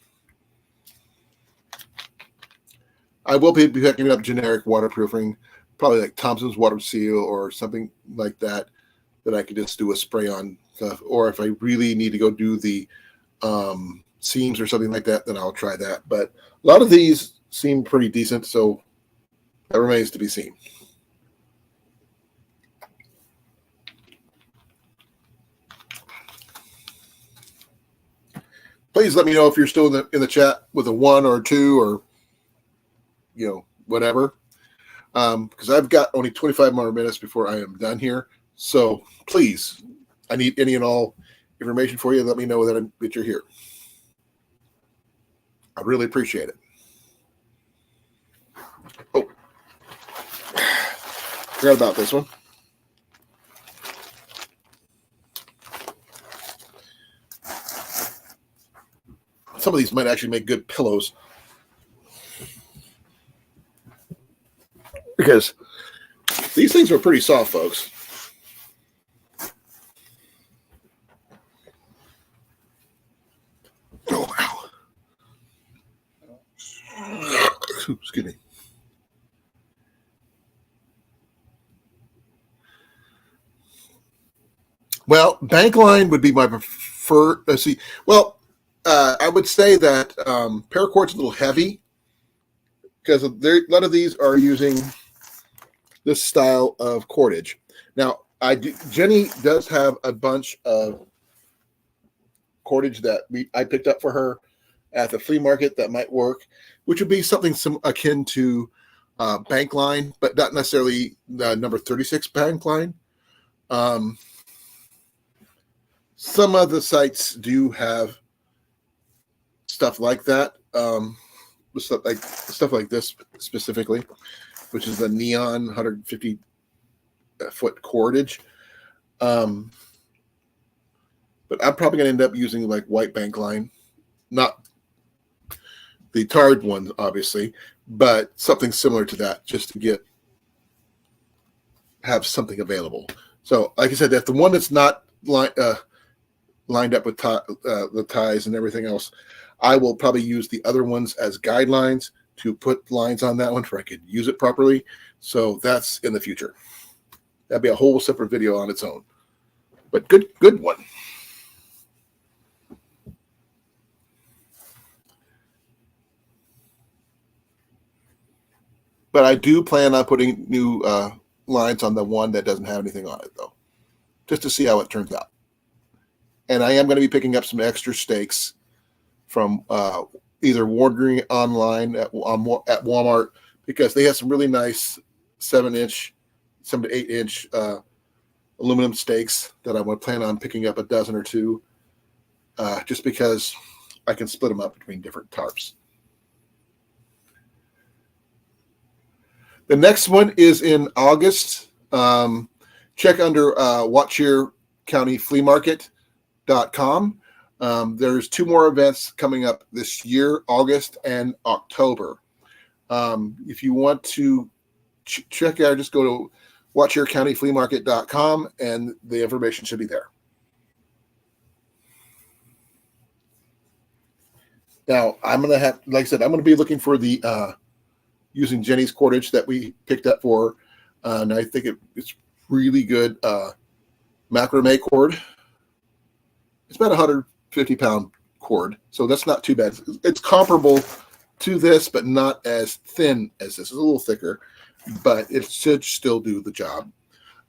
I will be picking up generic waterproofing, probably like Thompson's Water Seal or something like that I could just do a spray on stuff. Or if I really need to go do the seams or something like that, then I'll try that. But a lot of these seem pretty decent, so that remains to be seen. Please let me know if you're still in the chat with a 1 or 2 or whatever, because I've got only 25 more minutes before I am done here. So please, I need any and all information for you. Let me know that you're here. I really appreciate it. Oh, forgot about this one. Some of these might actually make good pillows, because these things are pretty soft, folks. Oh, wow. Excuse me. Well, bank line would be my preferred. Let's see. Well, I would say that paracort's a little heavy, because a lot of these are using this style of cordage. Now, Jenny does have a bunch of cordage that I picked up for her at the flea market that might work, which would be something akin to bank line, but not necessarily the number 36 bank line. Some of the sites do have stuff like that, stuff like this specifically, which is the neon 150 foot cordage. But I'm probably going to end up using like white bank line, not the tarred one, obviously, but something similar to that, just to have something available. So, like I said, that's the one that's not lined up with the ties and everything else. I will probably use the other ones as guidelines to put lines on that one so I could use it properly. So that's in the future. That'd be a whole separate video on its own. But good one. But I do plan on putting new lines on the one that doesn't have anything on it, though, just to see how it turns out. And I am going to be picking up some extra stakes from either ordering online at Walmart, because they have some really nice 7 to 8 inch aluminum stakes that I would plan on picking up a dozen or two, just because I can split them up between different tarps. The next one is in August. Check under WatchYourCountyFleaMarket.com. There's 2 more events coming up this year, August and October. If you want to check out, just go to WatchYourCountyFleaMarket.com and the information should be there. Now, I'm going to have, like I said, I'm going to be looking for the using Jenny's cordage that we picked up for, and I think it's really good macrame cord. It's about 150-pound cord, so that's not too bad. It's comparable to this, but not as thin as this. It's a little thicker, but it should still do the job.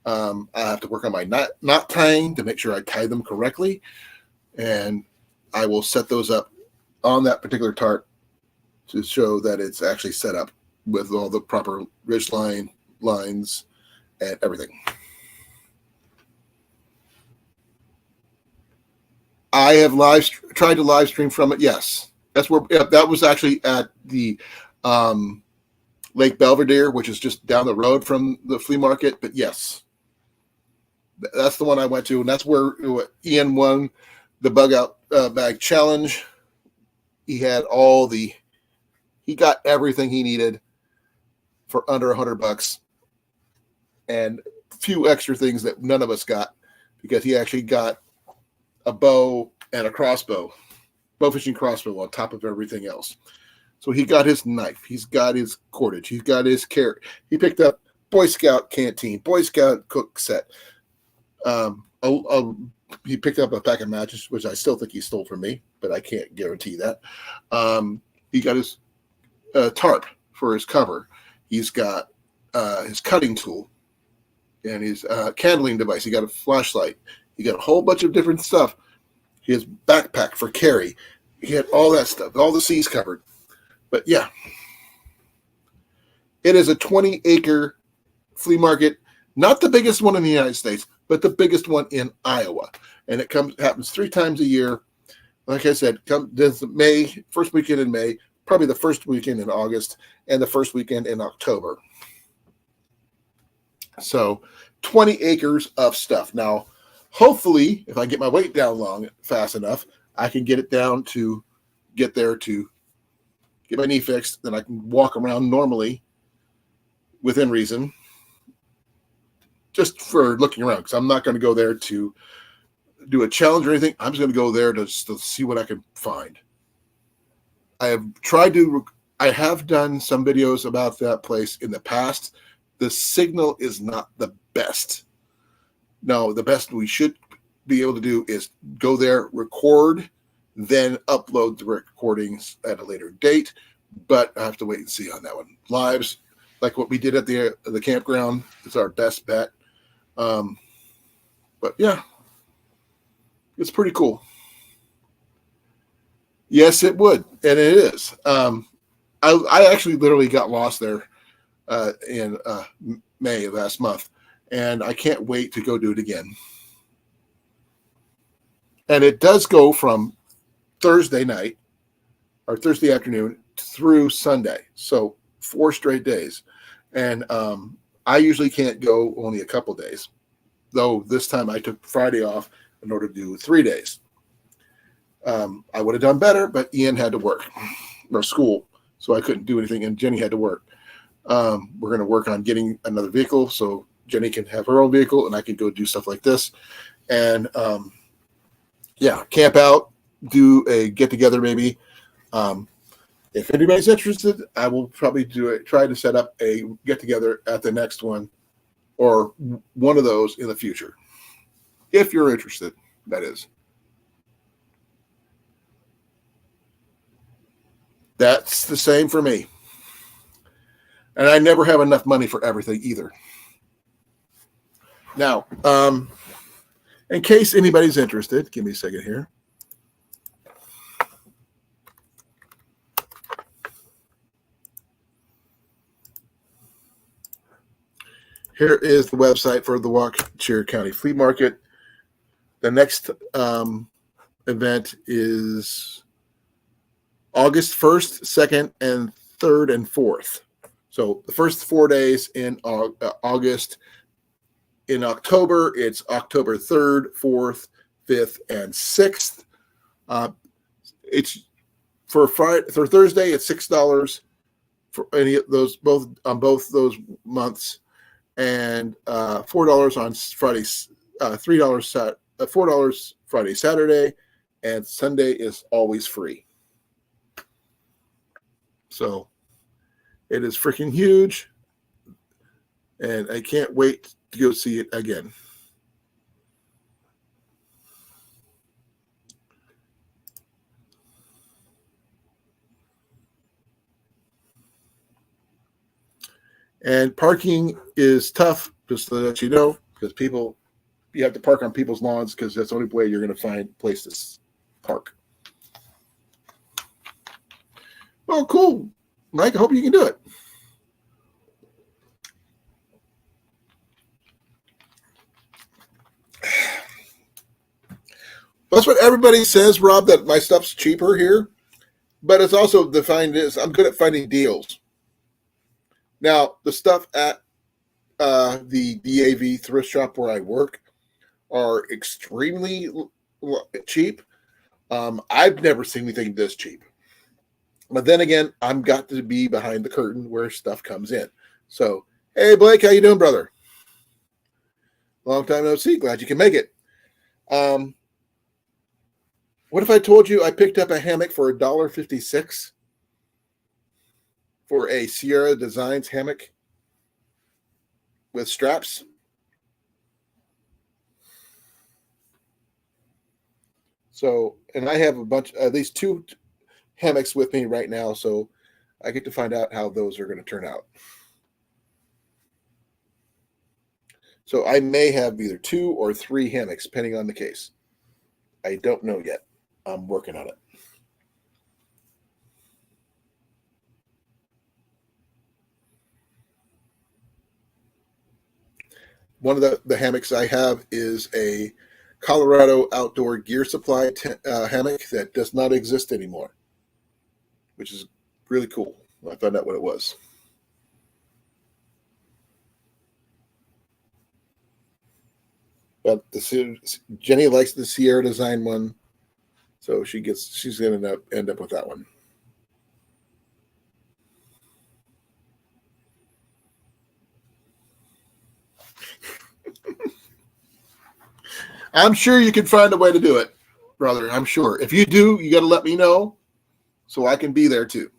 I have to work on my knot tying to make sure I tie them correctly, and I will set those up on that particular tarp to show that it's actually set up with all the proper ridge lines and everything. I have tried to live stream from it. Yes, that was actually at the Lake Belvedere, which is just down the road from the flea market. But yes, that's the one I went to, and that's where Ian won the bug out bag challenge. He got everything he needed for under $100, and a few extra things that none of us got, because he actually got a bow and a crossbow, bow fishing crossbow on top of everything else. So he got his knife, he's got his cordage, he's got his carrot. He picked up Boy Scout canteen, Boy Scout cook set. He picked up a pack of matches, which I still think he stole from me, but I can't guarantee that. He got his tarp for his cover. He's got his cutting tool and his candling device. He got a flashlight. He got a whole bunch of different stuff. His backpack for carry. He had all that stuff, all the C's covered. But yeah, it is a 20-acre flea market, not the biggest one in the United States, but the biggest one in Iowa. And it happens 3 times a year. Like I said, there's May, first weekend in May, probably the first weekend in August, and the first weekend in October. So 20 acres of stuff. Now, hopefully, if I get my weight down fast enough, I can get it down to get there to get my knee fixed. Then I can walk around normally within reason, just for looking around, because I'm not going to go there to do a challenge or anything. I'm just going to go there to see what I can find. I have done some videos about that place in the past. The signal is not the best. No, the best we should be able to do is go there, record, then upload the recordings at a later date. But I have to wait and see on that one. Lives, like what we did at the campground, is our best bet. But yeah, it's pretty cool. Yes, it would, and it is. I actually literally got lost there in May last month, and I can't wait to go do it again. And it does go from Thursday night or Thursday afternoon through Sunday, so 4 straight days. And I usually can't go only a couple days, though this time I took Friday off in order to do 3 days. I would have done better, but Ian had to work or school, so I couldn't do anything, and Jenny had to work. We're going to work on getting another vehicle so Jenny can have her own vehicle and I can go do stuff like this. And yeah, camp out, do a get together maybe. If anybody's interested, I will probably try to set up a get together at the next one or one of those in the future. If you're interested, that is. That's the same for me. And I never have enough money for everything either. Now, in case anybody's interested, give me a second here. Here is the website for the Washoe County Flea Market. The next event is August 1st, 2nd, and 3rd and 4th. So the first 4 days in August. In October, it's October 3rd, 4th, 5th, and 6th. It's for Thursday, it's $6 for any of those, both on both those months, and $4 on Friday, $4 Friday, Saturday, and Sunday is always free. So it is freaking huge, and I can't wait to go see it again. And parking is tough, just to let you know, because you have to park on people's lawns because that's the only way you're going to find a place to park. Well, cool, Mike. I hope you can do it. That's what everybody says, Rob, that my stuff's cheaper here. But it's also defined as I'm good at finding deals. Now, the stuff at the D.A.V thrift shop where I work are extremely cheap. I've never seen anything this cheap. But then again, I'm got to be behind the curtain where stuff comes in. So, hey, Blake, how you doing, brother? Long time no see. Glad you can make it. What if I told you I picked up a hammock for $1.56 for a Sierra Designs hammock with straps? So, and I have at least 2 hammocks with me right now, so I get to find out how those are going to turn out. So I may have either 2 or 3 hammocks, depending on the case. I don't know yet. I'm working on it. One of the hammocks I have is a Colorado Outdoor Gear Supply hammock that does not exist anymore, which is really cool. I found out what it was. But Jenny likes the Sierra Design one, so she's going to end up with that one. I'm sure you can find a way to do it, brother. I'm sure. If you do, you got to let me know so I can be there too.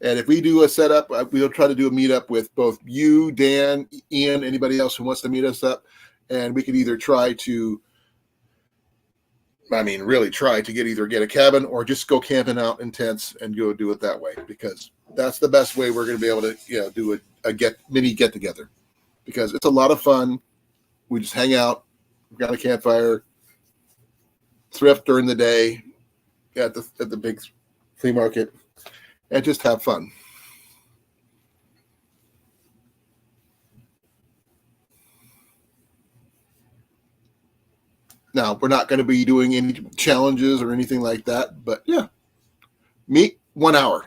And if we do a setup, we'll try to do a meetup with both you, Dan, Ian, anybody else who wants to meet us up. And we could either really try to get a cabin or just go camping out in tents and go do it that way, because that's the best way we're going to be able to, do a mini get together, because it's a lot of fun. We just hang out, we've got a campfire, thrift during the day at the big flea market, and just have fun. Now, we're not going to be doing any challenges or anything like that, but yeah, meet 1 hour.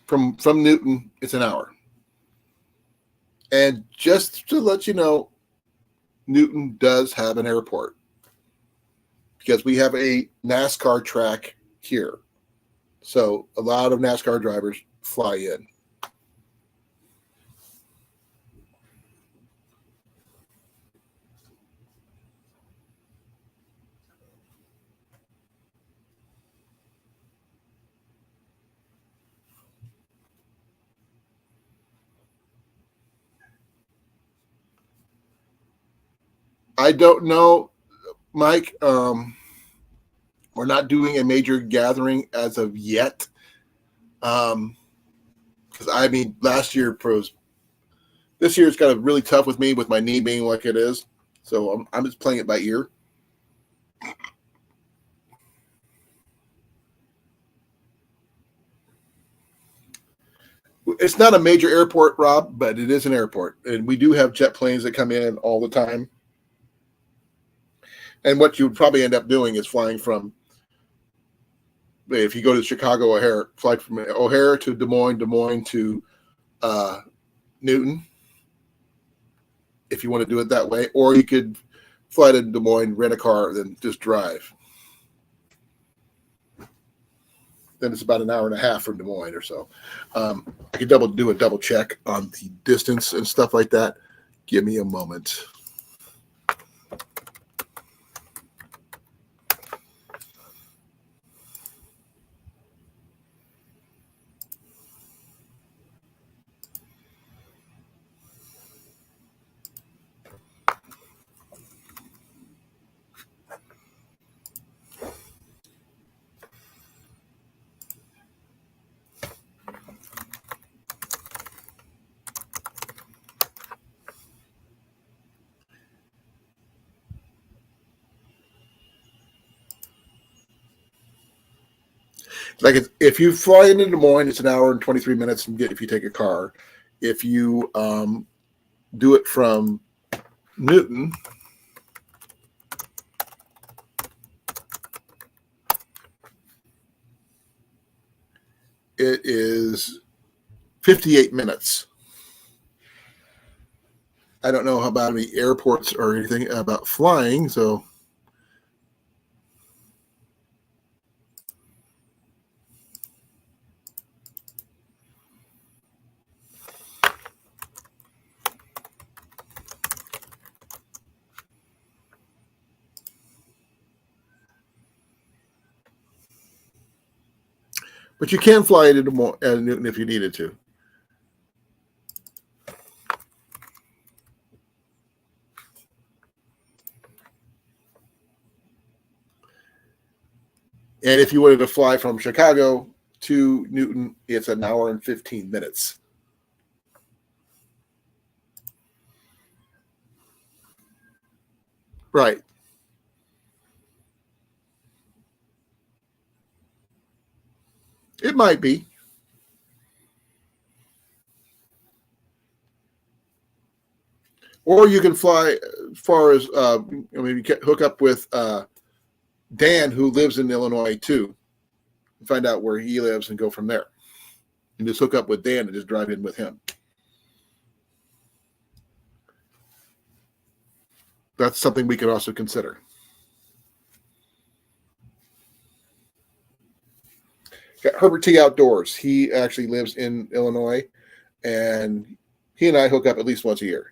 From Newton, it's an hour. And just to let you know, Newton does have an airport because we have a NASCAR track here. So a lot of NASCAR drivers fly in. I don't know, Mike. We're not doing a major gathering as of yet. Because I mean, last year pros. This year it's kind of really tough with me with my knee being like it is. So I'm just playing it by ear. It's not a major airport, Rob, but it is an airport. And we do have jet planes that come in all the time. And what you would probably end up doing is flying from, if you go to Chicago O'Hare, fly from O'Hare to Des Moines to Newton, if you want to do it that way. Or you could fly to Des Moines, rent a car, then just drive. Then it's about an hour and a half from Des Moines or so. I could do a double check on the distance and stuff like that. Give me a moment. Like if you fly into Des Moines, it's an hour and 23 minutes if you take a car. If you do it from Newton, it is 58 minutes. I don't know about any airports or anything about flying, so. But you can fly into Newton if you needed to. And if you wanted to fly from Chicago to Newton, it's an hour and 15 minutes. Right. It might be. Or you can fly as far as, maybe hook up with Dan, who lives in Illinois, too. Find out where he lives and go from there. And just hook up with Dan and just drive in with him. That's something we could also consider. Got Herbert T. Outdoors. He actually lives in Illinois, and he and I hook up at least once a year.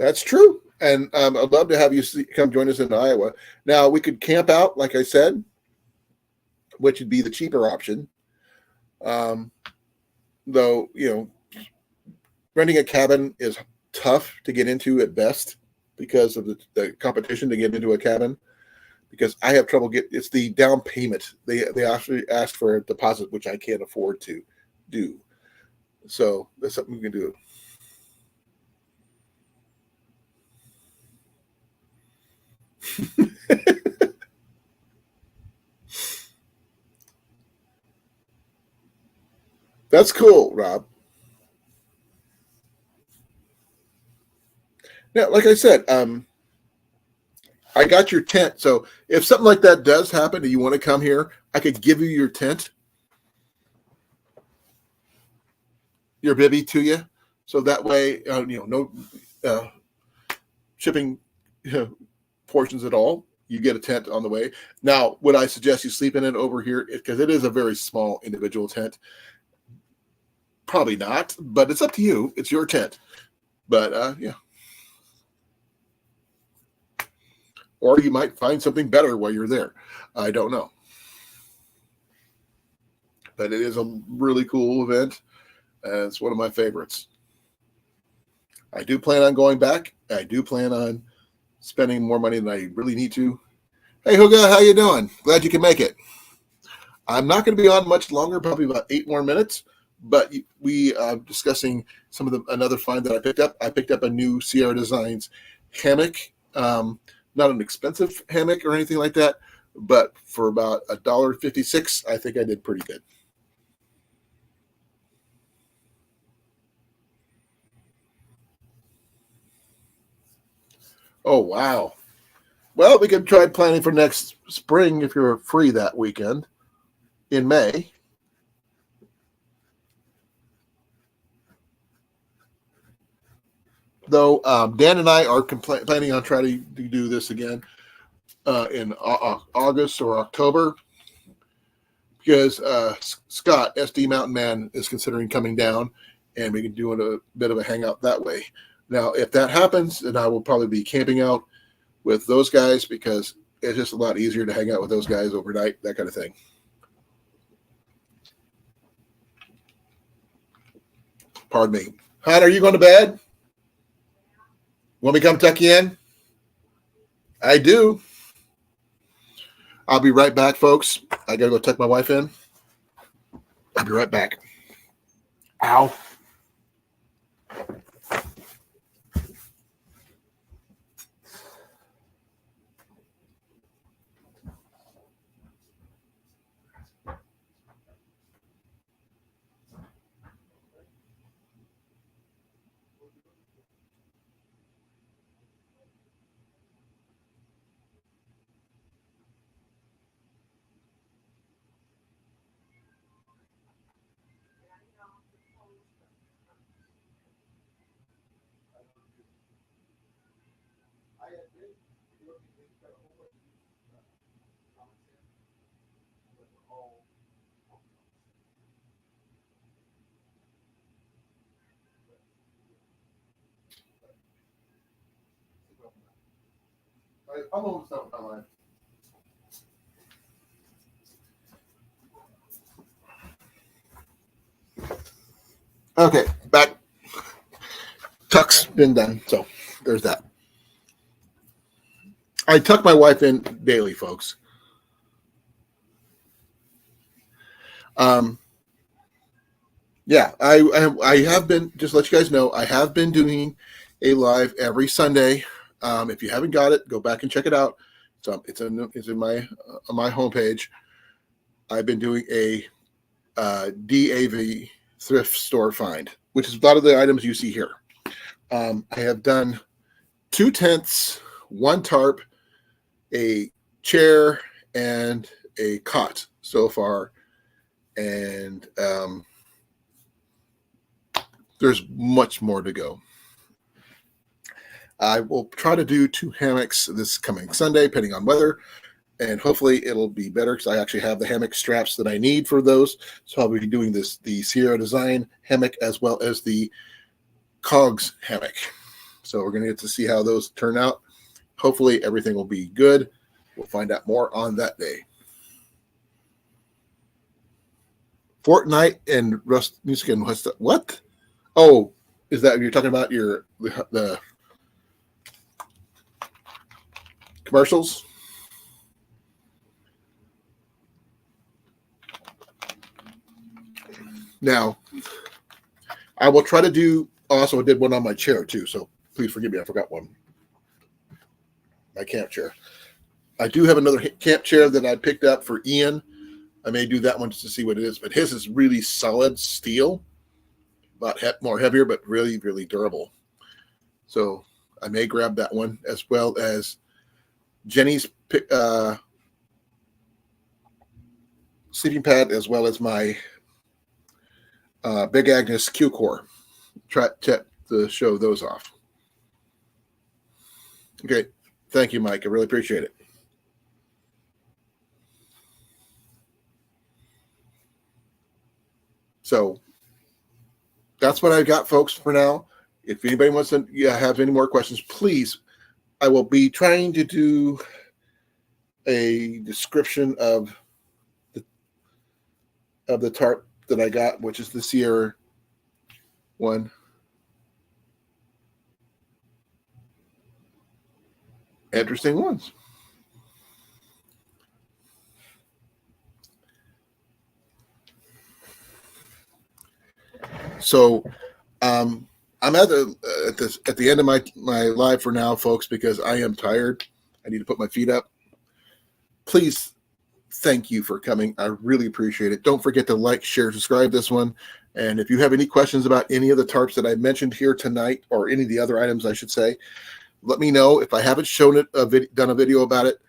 That's true. And I'd love to have you come join us in Iowa. Now, we could camp out, like I said, which would be the cheaper option. Though, renting a cabin is tough to get into at best because of the competition to get into a cabin. Because I have trouble it's the down payment. They actually ask for a deposit, which I can't afford to do. So that's something we can do. That's cool, Rob. Now, like I said, I got your tent. So if something like that does happen and you want to come here, I could give you your tent, your bivvy to you. So that way, no shipping portions at all. You get a tent on the way. Now, would I suggest you sleep in it over here? Because it is a very small individual tent. Probably not, but it's up to you. It's your tent. But yeah. Or you might find something better while you're there. I don't know. But it is a really cool event. And it's one of my favorites. I do plan on going back. I do plan on spending more money than I really need to. Hey, Huga, how you doing? Glad you can make it. I'm not going to be on much longer, probably about 8 more minutes. But we are discussing another find that I picked up. I picked up a new Sierra Designs hammock. Not an expensive hammock or anything like that, but for about $1.56, I think I did pretty good. Oh, wow. Well, we could try planning for next spring if you're free that weekend in May. Though Dan and I are planning on trying to do this again in August or October, because Scott, SD Mountain Man, is considering coming down, and we can do a bit of a hangout that way. Now, if that happens, then I will probably be camping out with those guys, because it's just a lot easier to hang out with those guys overnight, that kind of thing. Pardon me. Han, are you going to bed? Want me to come tuck you in? I do. I'll be right back, folks. I got to go tuck my wife in. I'll be right back. Ow. I'm almost done with my life. Okay, back. Tuck's been done, so there's that. I tuck my wife in daily, folks. Yeah, I have been, just to let you guys know, I have been doing a live every Sunday. If you haven't got it, go back and check it out. It's in my on my homepage. I've been doing a D.A.V thrift store find, which is a lot of the items you see here. I have done 2 tents, 1 tarp, a chair, and a cot so far. And there's much more to go. I will try to do 2 hammocks this coming Sunday, depending on weather. And hopefully it'll be better, because I actually have the hammock straps that I need for those. So I'll be doing the Sierra Design hammock as well as the Cogs hammock. So we're going to get to see how those turn out. Hopefully everything will be good. We'll find out more on that day. Fortnite and Rust Music and what? Oh, is that you're talking about the commercials? Now, I will try to do. Also, I did one on my chair too, so please forgive me. I forgot one. My camp chair. I do have another camp chair that I picked up for Ian. I may do that one just to see what it is, but his is really solid steel, more heavier, but really, really durable. So I may grab that one, as well as Jenny's sleeping pad, as well as my Big Agnes Q Core. Try to show those off. Okay, thank you, Mike. I really appreciate it. So that's what I got, folks, for now. If anybody wants to have any more questions, please, I will be trying to do a description of the tarp that I got, which is the Sierra one. Interesting ones. So I'm at the end of my live for now, folks, because I am tired. I need to put my feet up. Please, thank you for coming. I really appreciate it. Don't forget to like, share, subscribe this one. And if you have any questions about any of the tarps that I mentioned here tonight, or any of the other items, I should say, let me know. If I haven't shown it, done a video about it,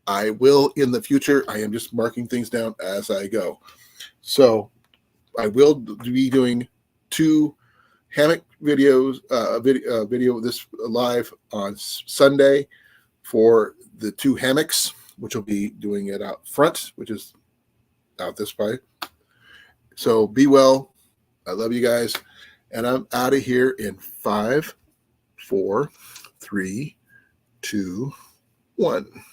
I will in the future. I am just marking things down as I go. So I will be doing 2 hammock videos, video this live on Sunday for the 2 hammocks, which will be doing it out front, which is out this way. So be well. I love you guys. And I'm out of here in 5, 4, 3, 2, 1.